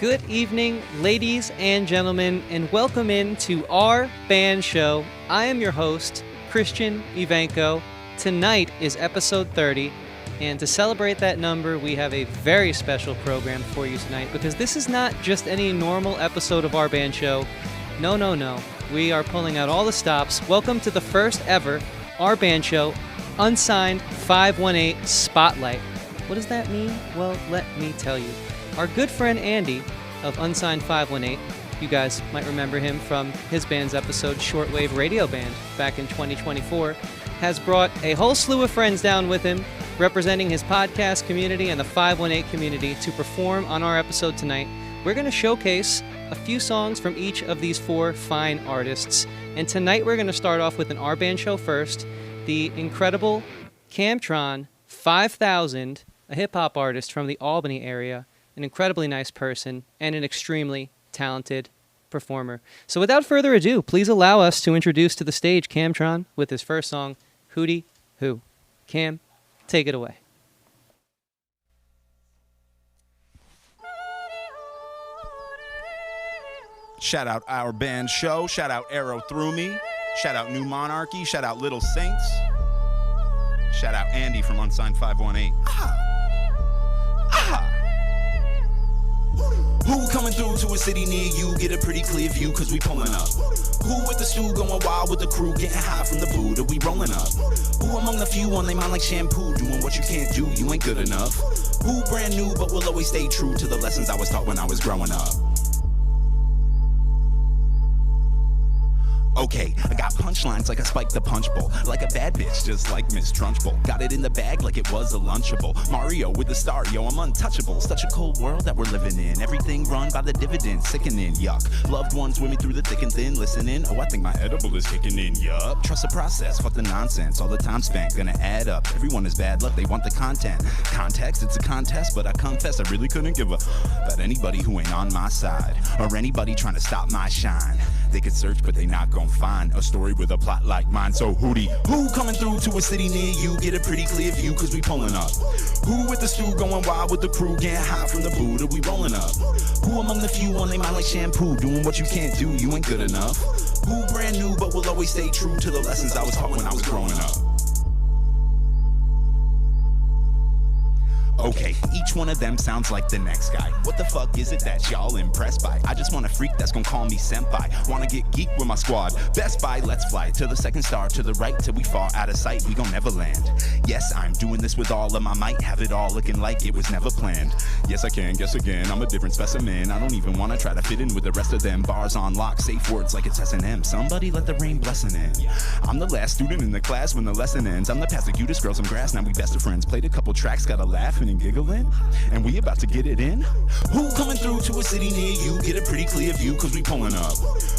Good evening, ladies and gentlemen, and welcome in to our band show. I am your host, Christian Ivanko. Tonight is episode 30, and to celebrate that number, we have a very special program for you tonight, because this is not just any normal episode of our band show. No. We are pulling out all the stops. Welcome to the first ever our band show, Unsigned518 Spotlight. What does that mean? Well, let me tell you. Our good friend Andy of Unsigned518, you guys might remember him from his band's episode Shortwave Radio Band back in 2024, has brought a whole slew of friends down with him, representing his podcast community and the 518 community to perform on our episode tonight. We're going to showcase a few songs from each of these four fine artists. And tonight we're going to start off with an our band show first, the incredible Camtron 5000, a hip-hop artist from the Albany area, an incredibly nice person, and an extremely talented performer. So without further ado, please allow us to introduce to the stage Camtron with his first song, Hooty Hoo. Cam, take it away. Shout out our band show, shout out Arrow Through Me, shout out New Monarchy, shout out Little Saints, shout out Andy from Unsigned518. Who coming through to a city near you? Get a pretty clear view, cause we pulling up. Who with the stew going wild with the crew? Getting high from the Buddha, we rolling up. Who among the few on they mind like shampoo? Doing what you can't do, you ain't good enough. Who brand new but will always stay true to the lessons I was taught when I was growing up. Okay, I got punchlines like I spiked the punch bowl. Like a bad bitch, just like Miss Trunchbull. Got it in the bag like it was a Lunchable. Mario with the star, yo, I'm untouchable. Such a cold world that we're living in. Everything run by the dividends, sickening, yuck. Loved ones with me through the thick and thin, listening. Oh, I think my edible is kicking in, yup. Trust the process, fuck the nonsense. All the time spent, gonna add up. Everyone is bad luck, they want the content. Context, it's a contest, but I confess I really couldn't give a about anybody who ain't on my side. Or anybody trying to stop my shine. They could search, but they not gon' find a story with a plot like mine. So Hooty Hoo coming through to a city near you? Get a pretty clear view, cause we pulling up. Who with the stew going wild with the crew? Getting high from the Buddha, we rolling up. Who among the few on they mind like shampoo? Doing what you can't do, you ain't good enough. Who brand new but will always stay true to the lessons I was taught when I was growing up. Okay, each one of them sounds like the next guy. What the fuck is it that y'all impressed by? I just want a freak that's gonna call me senpai. Wanna get geek with my squad. Best Buy, let's fly to the second star, to the right till we fall out of sight. We gon' never land. Yes, I'm doing this with all of my might. Have it all looking like it was never planned. Yes, I can, guess again, I'm a different specimen. I don't even wanna try to fit in with the rest of them. Bars on lock, safe words like it's S&M. Somebody let the rain blessing in. I'm the last student in the class when the lesson ends. I'm the past the cutest girl, some grass, now we best of friends. Played a couple tracks, got a laugh and giggling, and we about to get it in. Who coming through to a city near you? Get a pretty clear view, cause we pulling up.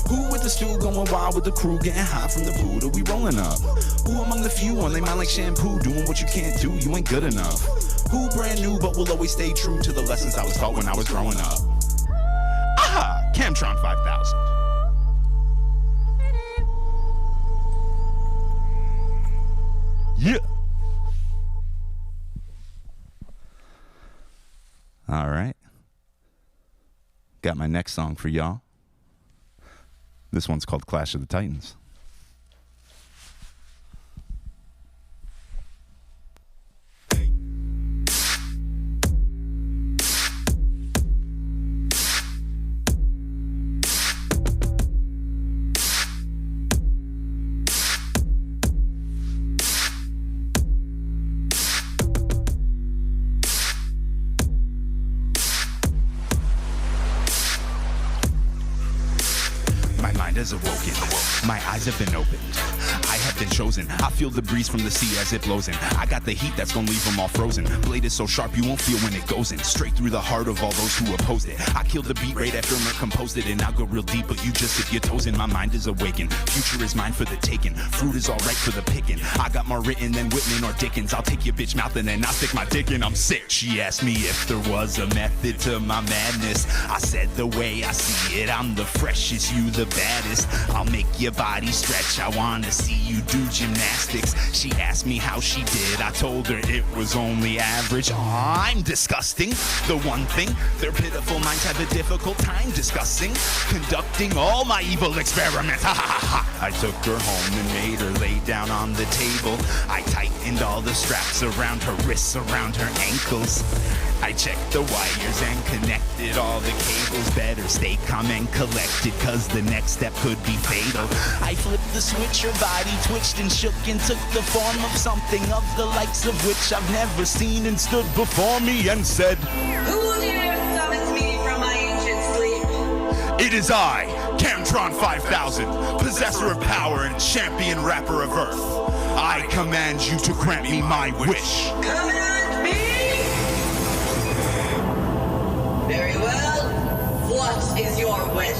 Who with the stew going wild with the crew? Getting high from the Buddha, we rolling up. Who among the few on they mind like shampoo? Doing what you can't do, you ain't good enough. Who brand new but will always stay true to the lessons I was taught when I was growing up. Camtron 5000. Yeah. All right. Got my next song for y'all. This one's called Clash of the Titans. Is awoken. My eyes have been opened. I have been chosen. I feel the breeze from the sea as it blows in. I got the heat that's gonna leave them all frozen. Blade is so sharp you won't feel when it goes in. Straight through the heart of all those who opposed it. I killed the beat right after Merc composed it. And I'll go real deep, but you just dip your toes in. My mind is awakened. Future is mine for the taking. Fruit is alright for the picking. I got more written than Whitman or Dickens. I'll take your bitch mouth and then I'll stick my dick in. I'm sick. She asked me if there was a method to my madness. I said the way I see it, I'm the freshest, you the baddest. fastest. I'll make your body stretch. I wanna see you do gymnastics. She asked me how she did. I told her it was only average. Aw, I'm disgusting. The one thing their pitiful minds have a difficult time discussing. Conducting all my evil experiments. Ha ha ha. I took her home and made her lay down on the table. I tightened all the straps around her wrists, around her ankles. I checked the wires and connected all the cables. Better stay calm and collected, cause the next step could be fatal. I flipped the switch, her body twitched and shook and took the form of something of the likes of which I've never seen, and stood before me and said, Who dare summons me from my ancient sleep? It is I, Camtron 5000, possessor of power and champion rapper of Earth. I command you to grant me my wish. Command me? Very well. What is your wish?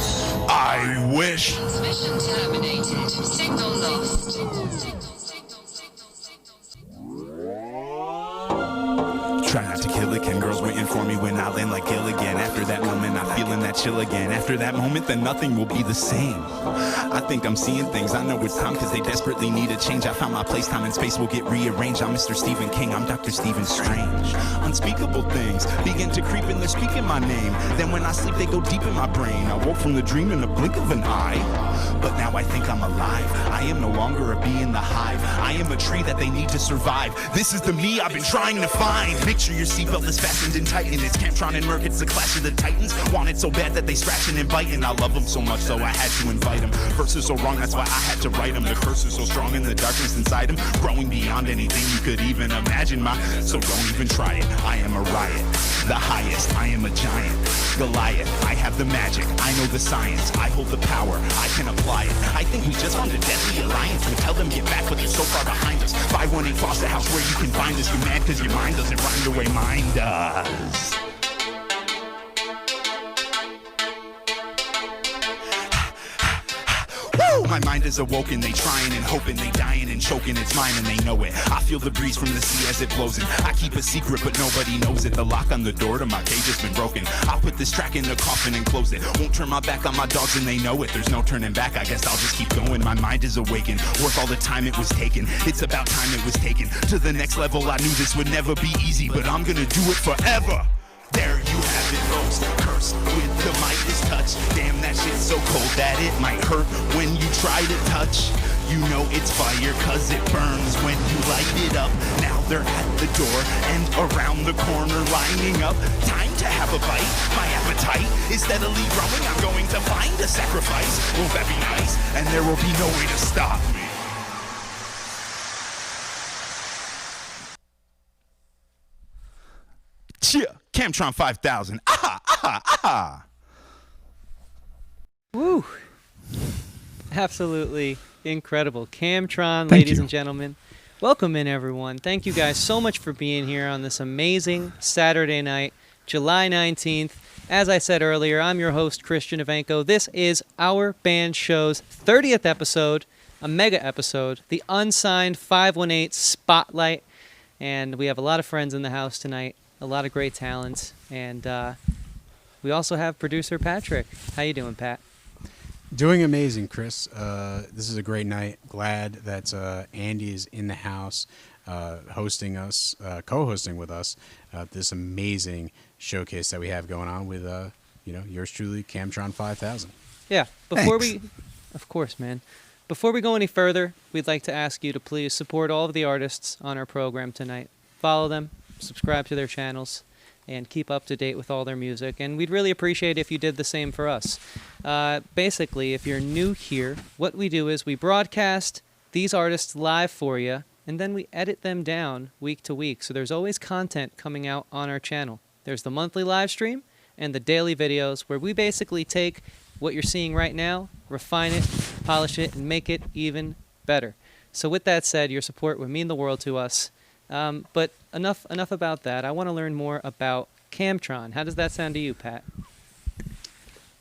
I wish. Transmission terminated. Signal lost. Try not to kill it, can girls waiting for me when I land like Gilligan. After that moment, I'm feeling that chill again. After that moment, then nothing will be the same. I think I'm seeing things, I know it's time, cause they desperately need a change. I found my place, time and space will get rearranged. I'm Mr. Stephen King, I'm Dr. Stephen Strange. Unspeakable things begin to creep and they're speaking my name. Then when I sleep, they go deep in my brain. I woke from the dream in the blink of an eye. But now I think I'm alive. I am no longer a bee in the hive. I am a tree that they need to survive. This is the me I've been trying to find. Picture your seatbelt is fastened and tightened. It's Camtron and Merc, it's the clash of the titans. Want it so bad that they scratching and biting. I love them so much, so I had to invite them. Verses so wrong, that's why I had to write them. The curse is so strong in the darkness inside them, growing beyond anything you could even imagine. So don't even try it. I am a riot, the highest. I am a giant, Goliath. I have the magic, I know the science. I hold the power, I can apply it. I think we just formed a deadly alliance. We'll tell them get back, but they're so far behind us. 518 Foster House, where you can find us. You're mad cause your mind doesn't rhyme the way mine does. My mind is awoken, they trying and hoping, they dying and choking, it's mine and they know it. I feel the breeze from the sea as it blows in. I keep a secret but nobody knows it. The lock on the door to my cage has been broken. I'll put this track in the coffin and close it. Won't turn my back on my dogs and they know it. There's no turning back, I guess I'll just keep going. My mind is awakened, worth all the time it was taken. It's about time it was taken to the next level. I knew this would never be easy, but I'm gonna do it forever. There you have it, folks, cursed with the Midas touch. Damn, that shit's so cold that it might hurt when you try to touch. You know it's fire cause it burns when you light it up. Now they're at the door and around the corner lining up. Time to have a bite, my appetite is steadily growing. I'm going to find a sacrifice, won't that be nice? And there will be no way to stop me. Cheer. Camtron 5000. Aha, aha, aha. Woo! Absolutely incredible. Camtron, Thank ladies you. and gentlemen. Welcome in, everyone. Thank you guys so much for being here on this amazing Saturday night, July 19th. As I said earlier, I'm your host, Christian Ivanko. This is our band show's 30th episode, a mega episode, the Unsigned518 Spotlight. And we have a lot of friends in the house tonight. A lot of great talents, and we also have producer Patrick. How you doing, Pat? Doing amazing, Chris. This is a great night. Glad that Andy is in the house, hosting us, co-hosting with us this amazing showcase that we have going on with, yours truly, Camtron 5000. Yeah. Of course, man. Before we go any further, we'd like to ask you to please support all of the artists on our program tonight. Follow them. Subscribe to their channels, and keep up to date with all their music. And we'd really appreciate if you did the same for us. Basically, if you're new here, what we do is we broadcast these artists live for you, and then we edit them down week to week. So there's always content coming out on our channel. There's the monthly live stream and the daily videos where we basically take what you're seeing right now, refine it, polish it, and make it even better. So with that said, your support would mean the world to us. But enough about that. I want to learn more about Camtron. How does that sound to you, Pat?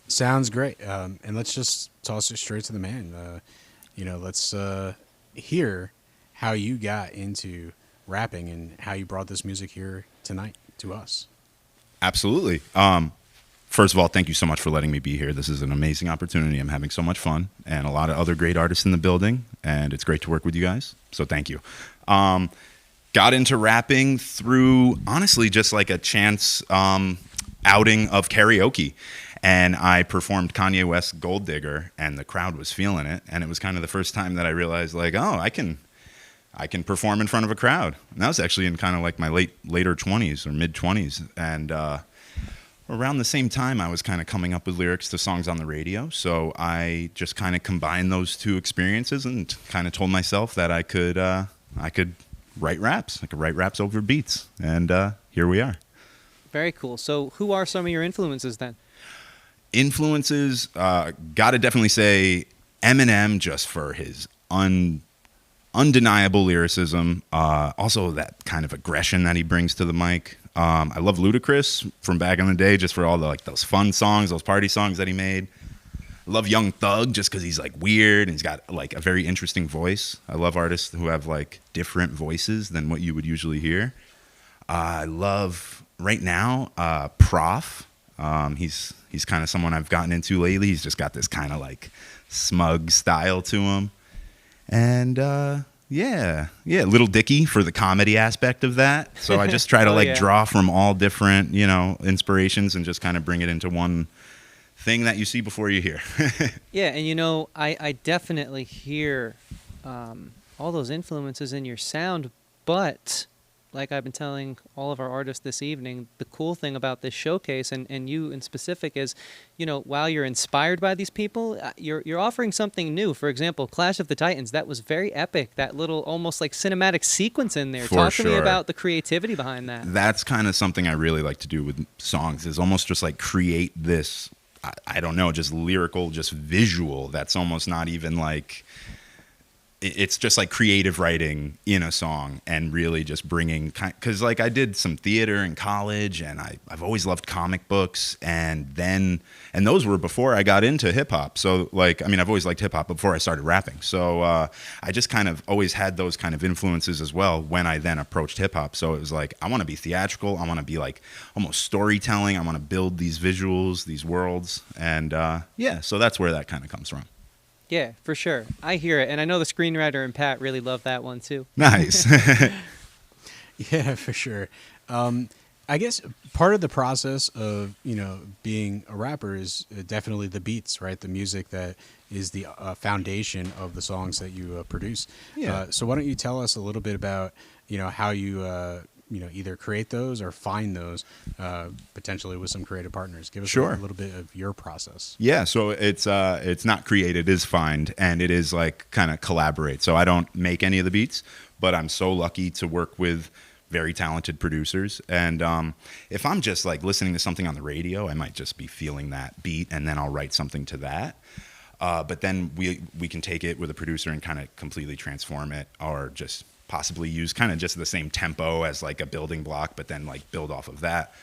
Sounds great. And let's just toss it straight to the man. Let's hear how you got into rapping and how you brought this music here tonight to us. Absolutely. first of all, thank you so much for letting me be here. This is an amazing opportunity. I'm having so much fun, and a lot of other great artists in the building, and it's great to work with you guys. So thank you. Got into rapping through, honestly, just like a chance outing of karaoke. And I performed Kanye West's Gold Digger, and the crowd was feeling it. And it was kind of the first time that I realized, like, oh, I can perform in front of a crowd. And that was actually in kind of like my later 20s or mid 20s. And around the same time, I was kind of coming up with lyrics to songs on the radio. So I just kind of combined those two experiences and kind of told myself that I could write raps. I could write raps over beats. And here we are. Very cool. So who are some of your influences then? Influences, gotta definitely say Eminem, just for his undeniable lyricism. Also that kind of aggression that he brings to the mic. I love Ludacris from back in the day, just for all the like those fun songs, those party songs that he made. I love Young Thug just because he's like weird and he's got like a very interesting voice. I love artists who have like different voices than what you would usually hear. I love right now Prof. He's kind of someone I've gotten into lately. He's just got this kind of like smug style to him. And yeah, Little Dicky for the comedy aspect of that. So I just try to draw from all different, inspirations and just kind of bring it into one thing that you see before you hear. Yeah, and I definitely hear all those influences in your sound, but like I've been telling all of our artists this evening, the cool thing about this showcase, and you in specific, is, while you're inspired by these people, you're offering something new. For example, Clash of the Titans, that was very epic. That little almost like cinematic sequence in there. Talk to me about the creativity behind that. That's kind of something I really like to do with songs, is almost just like create this, I don't know, just lyrical, just visual that's almost not even like... It's just like creative writing in a song and really just bringing, because like I did some theater in college and I've always loved comic books, and those were before I got into hip hop. So like, I've always liked hip hop before I started rapping. So I just kind of always had those kind of influences as well when I then approached hip hop. So it was like, I want to be theatrical. I want to be like almost storytelling. I want to build these visuals, these worlds. And so that's where that kind of comes from. Yeah, for sure. I hear it. And I know the screenwriter and Pat really love that one too. Nice. Yeah, for sure. I guess part of the process of, being a rapper is definitely the beats, right? The music that is the foundation of the songs that you produce. Yeah. So why don't you tell us a little bit about, how you, either create those or find those potentially with some creative partners. Give us a little bit of your process. Yeah, so it's not create, it is find, and it is like kind of collaborate. So I don't make any of the beats, but I'm so lucky to work with very talented producers. And if I'm just like listening to something on the radio, I might just be feeling that beat and then I'll write something to that. But then we can take it with a producer and kind of completely transform it, or just possibly use kind of just the same tempo as like a building block, but then like build off of that.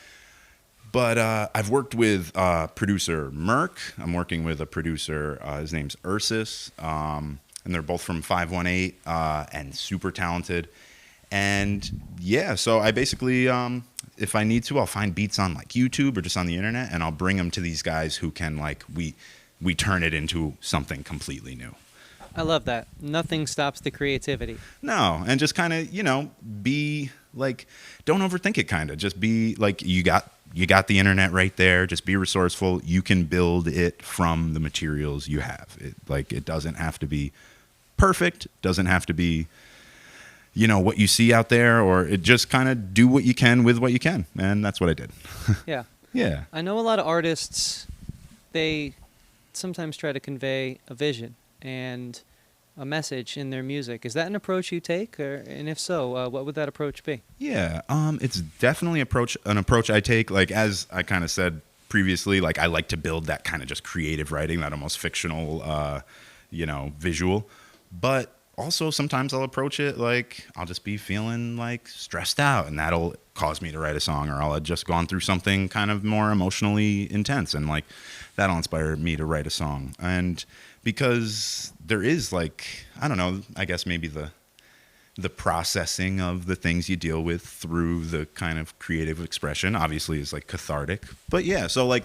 But I've worked with producer Merck. I'm working with a producer, his name's Ursus, and they're both from 518 and super talented. And yeah, so I basically, if I need to, I'll find beats on like YouTube or just on the internet, and I'll bring them to these guys who can like, we turn it into something completely new. I love that. Nothing stops the creativity. No, and just kind of, be like, don't overthink it, kind of. Just be like, you got the internet right there. Just be resourceful. You can build it from the materials you have. It doesn't have to be perfect. Doesn't have to be, what you see out there, or it just kind of do what you can with what you can. And that's what I did. Yeah. Yeah. I know a lot of artists, they sometimes try to convey a vision and a message in their music. Is that an approach you take? And if so, what would that approach be? Yeah, it's definitely an approach I take. Like, as I kind of said previously, like I like to build that kind of just creative writing, that almost fictional, visual. But also sometimes I'll approach it like I'll just be feeling like stressed out, and that'll cause me to write a song, or I'll have just gone through something kind of more emotionally intense, and like that'll inspire me to write a song. And because there is like, I don't know, I guess maybe the processing of the things you deal with through the kind of creative expression obviously is like cathartic. But yeah, so like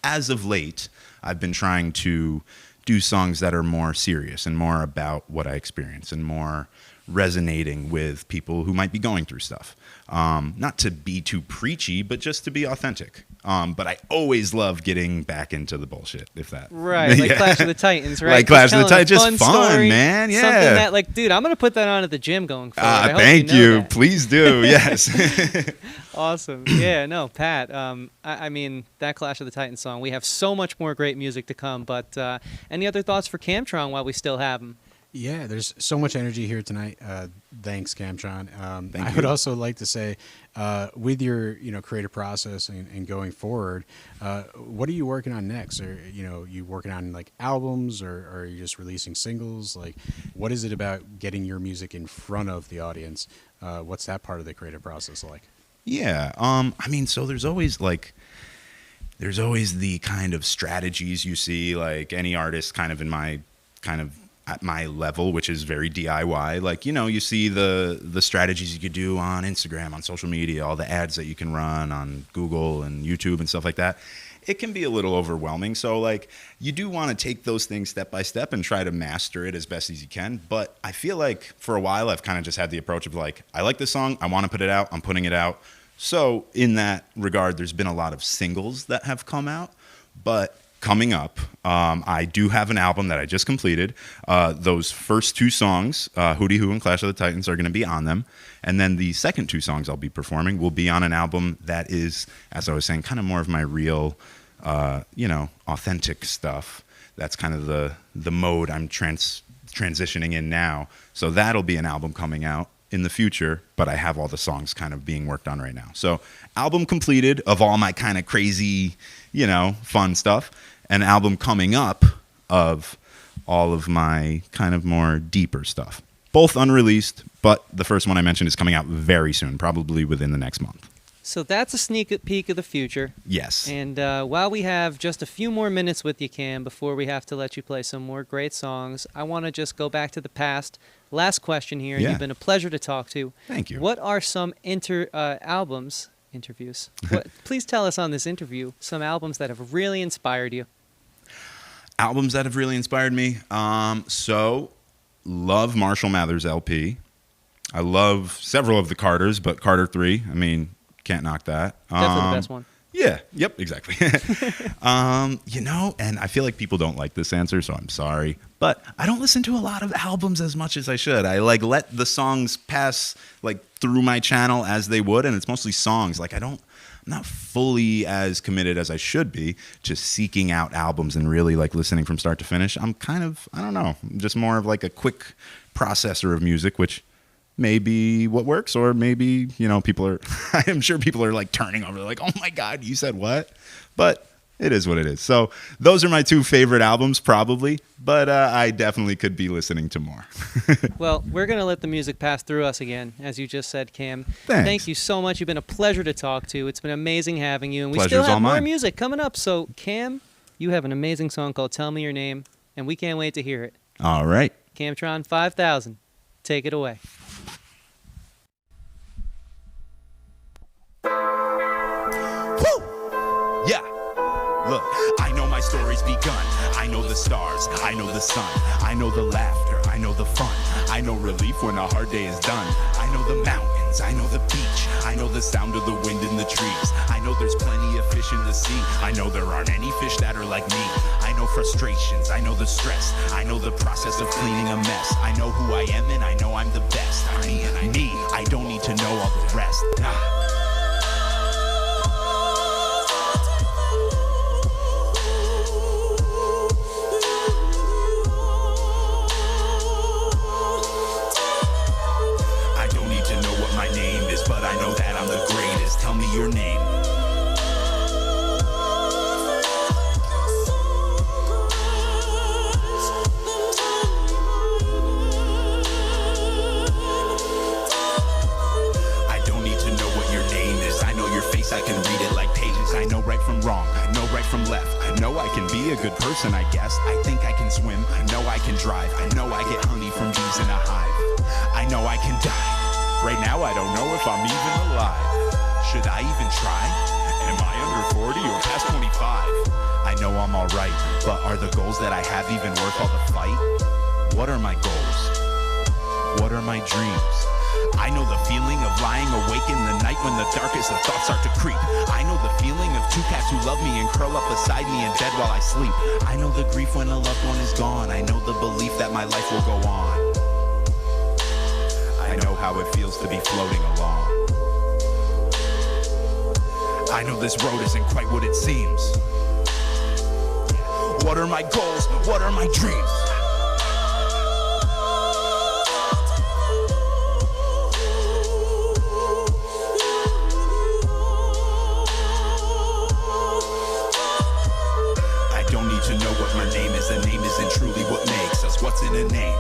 as of late, I've been trying to do songs that are more serious and more about what I experience and more resonating with people who might be going through stuff. Not to be too preachy, but just to be authentic. But I always love getting back into the bullshit, if that. Right, like Yeah. Clash of the Titans, right? Like Clash of the Telling a Titans, just fun, story, man, yeah. Something that, like, dude, I'm going to put that on at the gym going forward. I hope Thank know you. that. Please do, yes. Awesome. Yeah, no, Pat, I mean, that Clash of the Titans song, we have so much more great music to come, but any other thoughts for Camtron while we still have him? Yeah, there's so much energy here tonight. Thanks, Camtron. Thank I you. would also like to say, with your creative process and going forward, what are you working on next? Or you working on like albums, or are you just releasing singles? Like, what is it about getting your music in front of the audience? What's that part of the creative process like? Yeah. I mean, so there's always the kind of strategies you see, like any artist kind of at my level, which is very DIY. Like, you see the strategies you could do on Instagram, on social media, all the ads that you can run on Google and YouTube and stuff like that. It can be a little overwhelming. So like, you do want to take those things step by step and try to master it as best as you can. But I feel like for a while, I've kind of just had the approach of like, I like this song, I want to put it out, I'm putting it out. So in that regard, there's been a lot of singles that have come out, but coming up, I do have an album that I just completed. Those first two songs, Hooty Hoo and Clash of the Titans, are going to be on them. And then the second two songs I'll be performing will be on an album that is, as I was saying, kind of more of my real, authentic stuff. That's kind of the mode I'm transitioning in now. So that'll be an album coming out in the future, but I have all the songs kind of being worked on right now. So album completed of all my kind of crazy, fun stuff. An album coming up of all of my kind of more deeper stuff. Both unreleased, but the first one I mentioned is coming out very soon, probably within the next month. So that's a sneak peek of the future. Yes. And while we have just a few more minutes with you, Cam, before we have to let you play some more great songs, I want to just go back to the past. Last question here. Yeah. You've been a pleasure to talk to. Thank you. What are some interviews? Please tell us on this interview some albums that have really inspired you. Albums that have really inspired me. So, love Marshall Mathers LP. I love several of the Carters, but Carter 3, I mean, can't knock that. Definitely the best one. Yeah, yep, exactly. And I feel like people don't like this answer, so I'm sorry. But I don't listen to a lot of albums as much as I should. I let the songs pass through my channel as they would, and it's mostly songs. I'm not fully as committed as I should be to seeking out albums and really listening from start to finish. I'm kind of, I don't know, just more of a quick processor of music, which maybe what works, or maybe, people are, I'm sure people are turning over, oh my God, you said what? But it is what it is. So those are my two favorite albums, probably, but I definitely could be listening to more. Well, we're going to let the music pass through us again, as you just said, Cam. Thanks. Thank you so much. You've been a pleasure to talk to. It's been amazing having you, and we Pleasure's still have all more mine. music coming up. So, Cam, you have an amazing song called Tell Me Your Name, and we can't wait to hear it. All right. Camtron 5000, take it away. Woo! Yeah. Look, I know my story's begun. I know the stars, I know the sun, I know the laughter, I know the fun, I know relief when a hard day is done. I know the mountains, I know the beach, I know the sound of the wind in the trees. I know there's plenty of fish in the sea. I know there aren't any fish that are like me. I know frustrations, I know the stress, I know the process of cleaning a mess. I know who I am and I know I'm the best. Me, I don't need to know all the rest. But I know that I'm the greatest. Tell me your name. I don't need to know what your name right from left. Know I can be a good person, I guess. I think I can swim, know I can drive. I know I get honey from bees in a hive. I know I can die. Right now I don't know if I'm even alive. Should I even try? Am I under 40 or past 25? I know I'm alright, but are the goals that I have even worth all the fight? What are my goals? What are my dreams? I know the feeling of lying awake in the night when the darkest of thoughts start to creep. I know the feeling of two cats who love me and curl up beside me in bed while I sleep. I know the grief when a loved one is gone. I know the belief that my life will go on. I know how it feels to be floating along. I know this road isn't quite what it seems. What are my goals? What are my dreams? I don't need to know what my name is. The name isn't truly what makes us. What's in a name?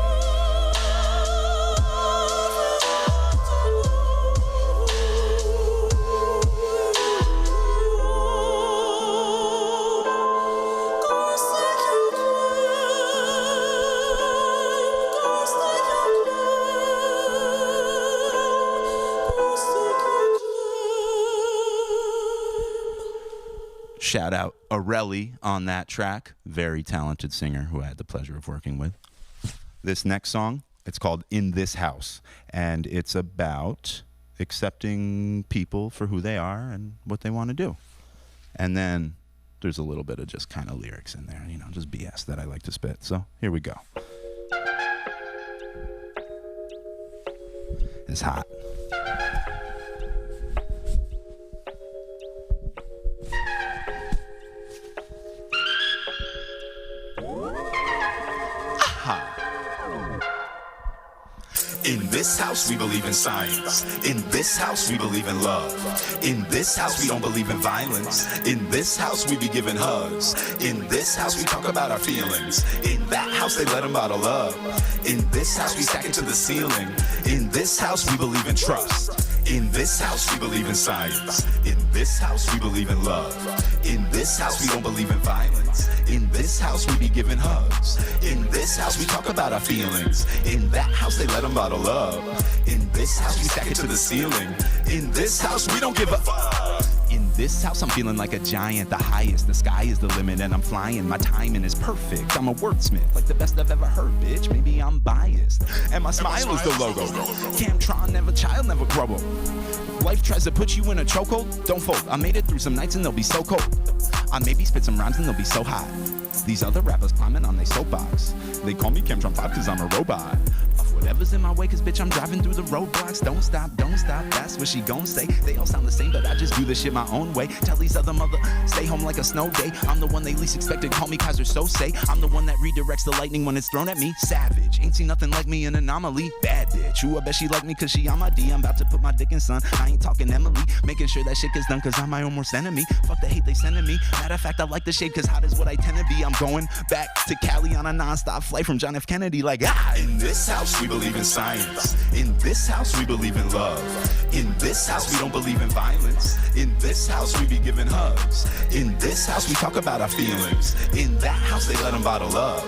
Shout out Areli on that track. Very talented singer who I had the pleasure of working with. This next song, it's called In This House. And it's about accepting people for who they are and what they want to do. And then there's a little bit of just kind of lyrics in there, you know, just BS that I like to spit. So here we go. It's hot. In this house, we believe in science. In this house, we believe in love. In this house, we don't believe in violence. In this house, we be giving hugs. In this house, we talk about our feelings. In that house, they let them bottle up. In this house, we stack it to the ceiling. In this house, we believe in trust. In this house, we believe in science. In this house, we believe in love. In this house, we don't believe in violence. In this house, we be giving hugs. In this house, we talk about our feelings. In that house, they let them bottle up. In this house, we stack it to the ceiling. In this house, we don't give a fuck. In this house, I'm feeling like a giant, the highest. The sky is the limit and I'm flying. My timing is perfect. I'm a wordsmith, like the best I've ever heard, bitch. Maybe I'm biased. And my smile is the logo. Camtron, never child, never grow up. Life tries to put you in a chokehold, don't fold. I made it through some nights and they'll be so cold. I maybe spit some rhymes and they'll be so hot. These other rappers climbing on their soapbox. They call me Camtron 5 cause I'm a robot. Off whatever's in my way cause bitch I'm driving through the roadblocks. Don't stop, that's what she gon' say. They all sound the same but I just do this shit my own way. Tell these other mother, stay home like a snow day. I'm the one they least expected, call me Kaiser Sose. I'm the one that redirects the lightning when it's thrown at me. Savage, ain't seen nothing like me, an anomaly. Bad bitch, ooh I bet she like me cause she on my D. I'm about to put my dick in sun, I ain't talking Emily. Making sure that shit gets done cause I'm my own worst enemy. Fuck the hate they sending me. Matter of fact I like the shade cause hot is what I tend to be. I'm going back to Cali on a non-stop flight from John F. Kennedy like ah. In this house we believe in science. In this house we believe in love. In this house we don't believe in violence. In this house we be giving hugs. In this house we talk about our feelings. In that house they let them bottle up.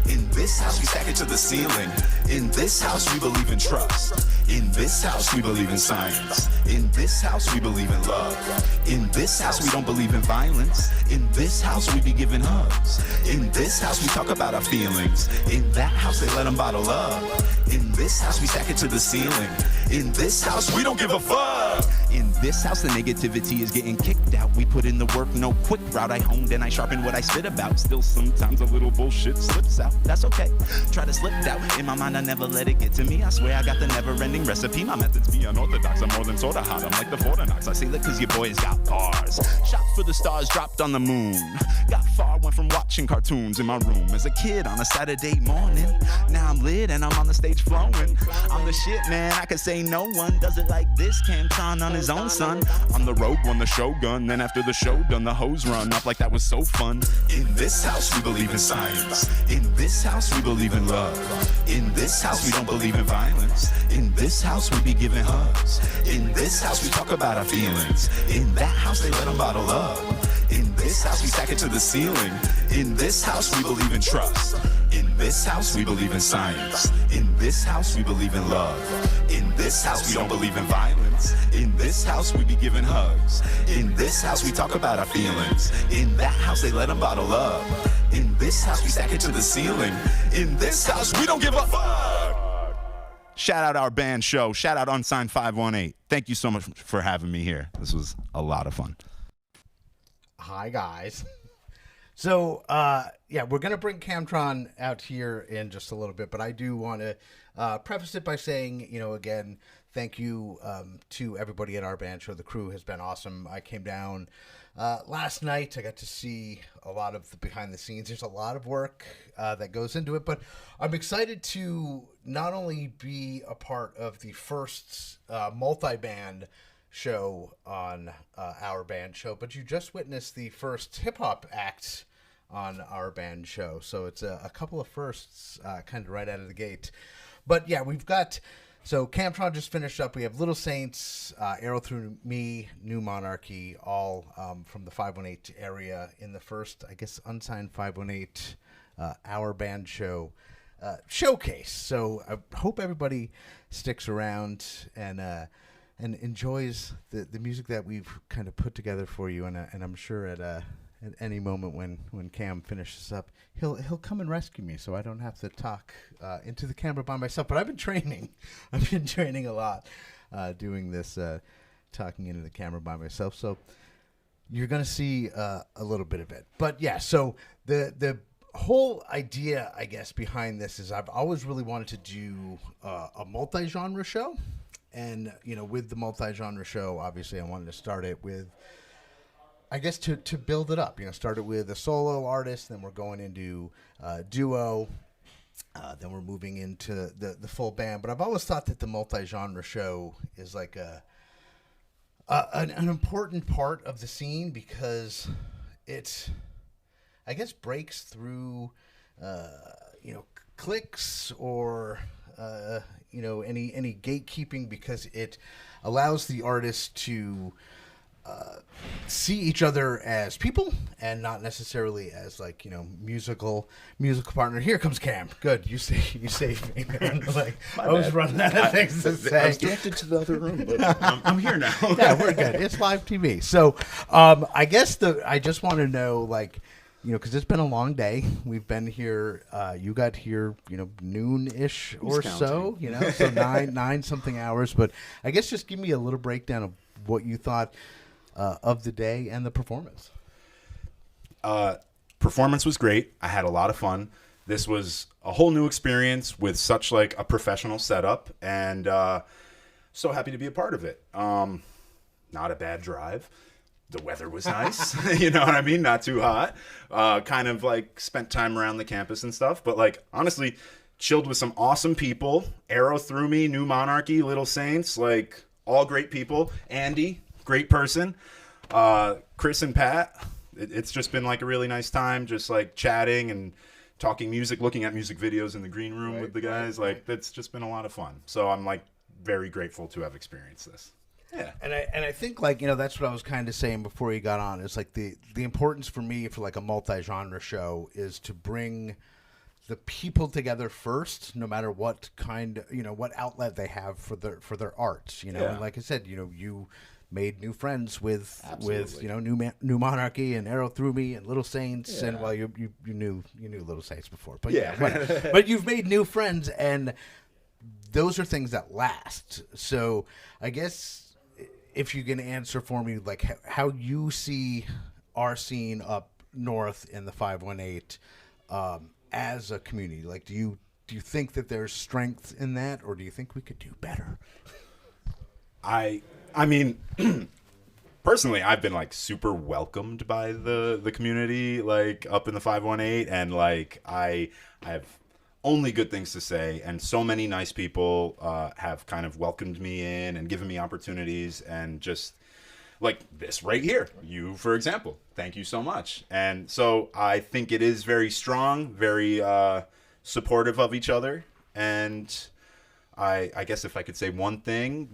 In this house we stack it to the ceiling. In this house we believe in trust. In this house we believe in science. In this house we believe in love. In this house we don't believe in violence. In this house we be giving hugs. In this house we talk about our feelings. In that house they let them bottle up. In this house we stack it to the ceiling. In this house we don't give a fuck. In this house the negativity is getting kicked out. We put in the work, no quick route. I honed and I sharpened what I spit about. Still sometimes a little bullshit slips out. That's okay, try to slip out. In my mind I never let it get to me. I swear I got the never-ending recipe. My methods be unorthodox. I'm more than sorta hot. I'm like the Fortinox. I say that cause your boys got bars. Shot for the stars, dropped on the moon. Got far, went from watching cartoons in my room as a kid on a Saturday morning. Now I'm lit and I'm on the stage flowing. I'm the shit, man. I could say no one does it like this. Camtron on his own, son. I'm the rogue one, the showgun. Then after the show done, the hose run up like that was so fun. In this house we believe in science. In this house we believe in love. In this house we don't believe in violence. In this house we be giving hugs. In this house we talk about our feelings. In that house they let them bottle up. In this house, we stack it to the ceiling. In this house, we believe in trust. In this house, we believe in science. In this house, we believe in love. In this house, we don't believe in violence. In this house, we be giving hugs. In this house, we talk about our feelings. In that house, they let them bottle up. In this house, we stack it to the ceiling. In this house, we don't give a fuck. Shout out our band show. Shout out Unsigned518. Thank you so much for having me here. This was a lot of fun. Hi, guys. So, we're going to bring Camtron out here in just a little bit, but I do want to preface it by saying, again, thank you to everybody at our band show. The crew has been awesome. I came down last night. I got to see a lot of the behind the scenes. There's a lot of work that goes into it, but I'm excited to not only be a part of the first multi-band show on our band show, but you just witnessed the first hip-hop act on our band show. So it's a couple of firsts kind of right out of the gate. But yeah, we've got... So Camtron just finished up. We have Little Saints, Arrow Through Me, New Monarchy, all from the 518 area in the first, I guess, Unsigned 518 our band show showcase. So I hope everybody sticks around and enjoys the music that we've kind of put together for you. And I'm sure at any moment when Cam finishes up, he'll come and rescue me, so I don't have to talk into the camera by myself. But I've been training. I've been training a lot, doing this, talking into the camera by myself. So you're gonna see a little bit of it. But yeah, so the whole idea, I guess, behind this is I've always really wanted to do a multi-genre show, and with the multi-genre show, obviously, I wanted to start it with, I guess, to build it up. Start it with a solo artist, then we're going into duo, then we're moving into the full band. But I've always thought that the multi-genre show is like an important part of the scene, because it, I guess, breaks through cliques or any gatekeeping, because it allows the artist to see each other as people and not necessarily as musical partner. Here comes Cam. Good, you saved me, man. I was running out of things to say. I was directed to the other room, but I'm here now. Yeah, we're good. It's live TV. So I guess I just want to know, because it's been a long day. We've been here. You got here, noon-ish or so. So nine something hours. But I guess just give me a little breakdown of what you thought of the day and the performance. Performance was great. I had a lot of fun. This was a whole new experience with such a professional setup, and so happy to be a part of it. Not a bad drive. The weather was nice. You know what I mean? Not too hot. Kind of spent time around the campus and stuff, but honestly, chilled with some awesome people. Arrow Through Me, New Monarchy, Little Saints, all great people. Andy, great person. Chris and Pat, it's just been a really nice time, just chatting and talking music, looking at music videos in the green room with the guys. That's just been a lot of fun. So I'm very grateful to have experienced this. Yeah. And I think that's what I was kind of saying before you got on. It's the importance for me for a multi-genre show is to bring the people together first, no matter what kind, what outlet they have for their art, Yeah. And like I said, you made new friends with New Monarchy and Arrow Through Me and Little Saints, and you knew Little Saints before, but but you've made new friends, and those are things that last. So I guess if you can answer for me, how you see our scene up north in the 518 as a community, do you think that there's strength in that, or do you think we could do better? I mean, personally, I've been super welcomed by the community, up in the 518, and I have only good things to say, and so many nice people have kind of welcomed me in and given me opportunities, and just this right here, you, for example, thank you so much. And so I think it is very strong, very supportive of each other, and I guess if I could say one thing,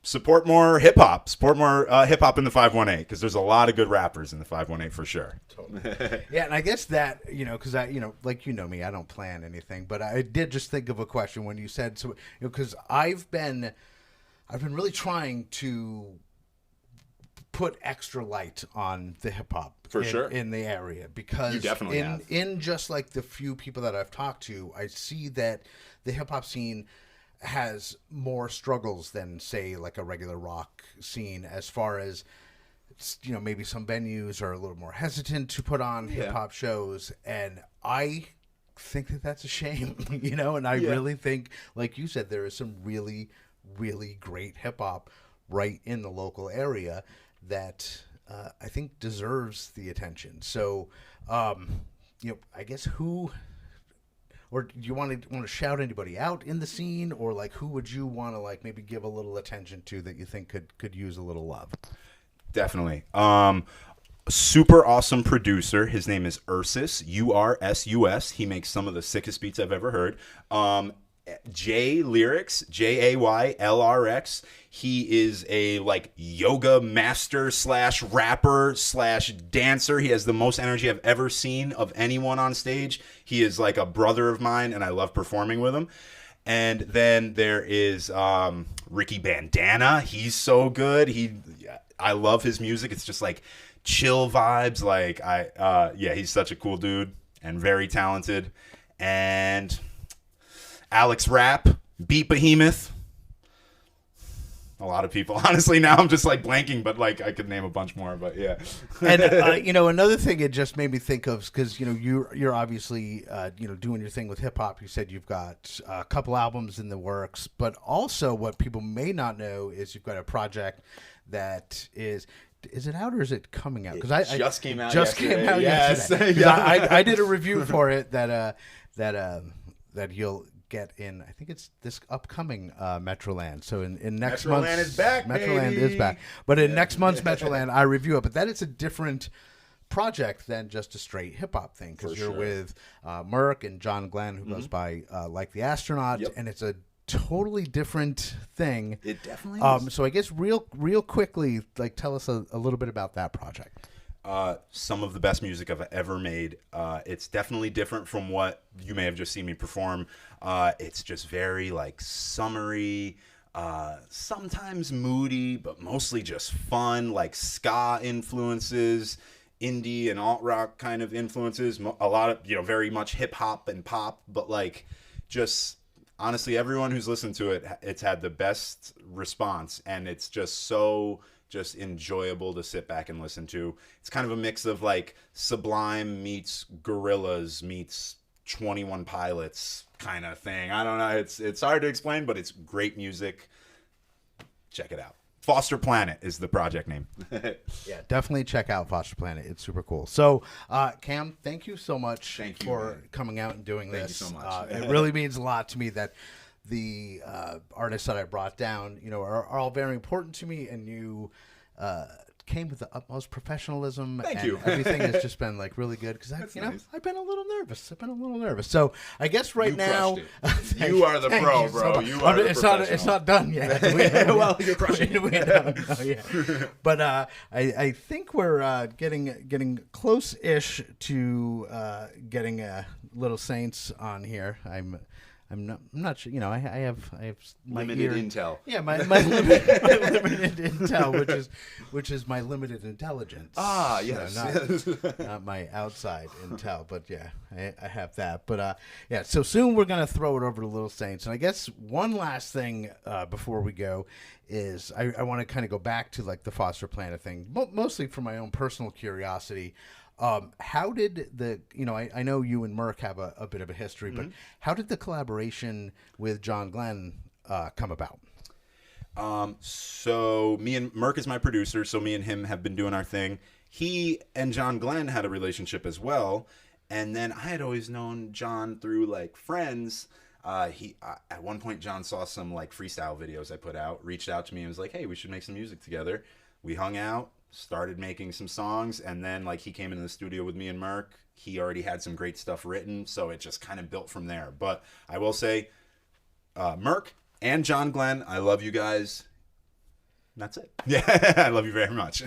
support more hip hop. Support more hip hop in the 518 because there's a lot of good rappers in the 518 for sure. Yeah, and I guess that, because like me, I don't plan anything, but I did just think of a question when you said, so, because I've been really trying to put extra light on the hip hop in the area, because you definitely in just like the few people that I've talked to, I see that the hip hop scene has more struggles than, say, like a regular rock scene, as far as maybe some venues are a little more hesitant to put on hip hop shows, and I think that that's a shame, and I really think, like you said, there is some really, really great hip hop right in the local area that I think deserves the attention. So, I guess who, or do you want to shout anybody out in the scene, or like who would you want to like maybe give a little attention to that you think could use a little love? Definitely. Super awesome producer. His name is Ursus, Ursus. He makes some of the sickest beats I've ever heard. J Lyrics, JAYLRX. He is a like yoga master / rapper / dancer. He has the most energy I've ever seen of anyone on stage. He is like a brother of mine, and I love performing with him. And then there is Ricky Bandana. He's so good. I love his music. It's just like chill vibes. Like he's such a cool dude and very talented. And Alex Rapp, Beat Behemoth. A lot of people. Honestly, now I'm just like blanking, but like I could name a bunch more. But yeah. And another thing it just made me think of, because you're obviously doing your thing with hip hop. You said you've got a couple albums in the works, but also what people may not know is you've got a project that is it out or is it coming out? Because I just came out. Yesterday. Yes. I did a review for it that you'll get in, I think it's this upcoming Metroland. So in next month, Metroland is back. Metroland baby. is back. But in next month's Metroland, I review it. But that is a different project than just a straight hip hop thing, because you're with Merck and John Glenn, who goes by Like the Astronaut, and it's a totally different thing. It definitely is. So I guess real quickly, like tell us a little bit about that project. Some of the best music I've ever made. It's definitely different from what you may have just seen me perform. It's just very like summery, sometimes moody, but mostly just fun, like ska influences, indie and alt rock kind of influences. A lot of, very much hip hop and pop, but like just honestly, everyone who's listened to it, it's had the best response, and it's just so enjoyable to sit back and listen to. It's kind of a mix of like Sublime meets Gorillaz meets 21 Pilots kind of thing. I don't know. It's hard to explain, but it's great music. Check it out. Foster Planet is the project name. Yeah, definitely check out Foster Planet. It's super cool. So, Cam, thank you so much for coming out and doing this. Thank you so much. It really means a lot to me that the artists that I brought down, are all very important to me, and you came with the utmost professionalism. Thank and you. Everything has just been like really good, because I've been a little nervous. So I guess right now you are the pro, bro. You are the professional. It's not done yet. Well, you're crushing it. But I think we're getting close-ish to getting Little Saints on here. I'm not sure. I have my limited intel. Yeah, my limited intel, which is my limited intelligence. Ah, yes, not my outside intel, but yeah, I have that. But so soon we're gonna throw it over to Little Saints, and I guess one last thing before we go is I want to kind of go back to like the Foster Planet thing, mostly for my own personal curiosity. How did I know you and Merck have a bit of a history, but how did the collaboration with John Glenn come about? So me and Merck is my producer, so me and him have been doing our thing. He and John Glenn had a relationship as well, and then I had always known John through like friends. At one point, John saw some like freestyle videos I put out, reached out to me and was like, "Hey, we should make some music together." We hung out, started making some songs, and then like he came into the studio with me and Merck. He already had some great stuff written, so it just kind of built from there. But I will say, Merck and John Glenn, I love you guys. That's it. Yeah, I love you very much.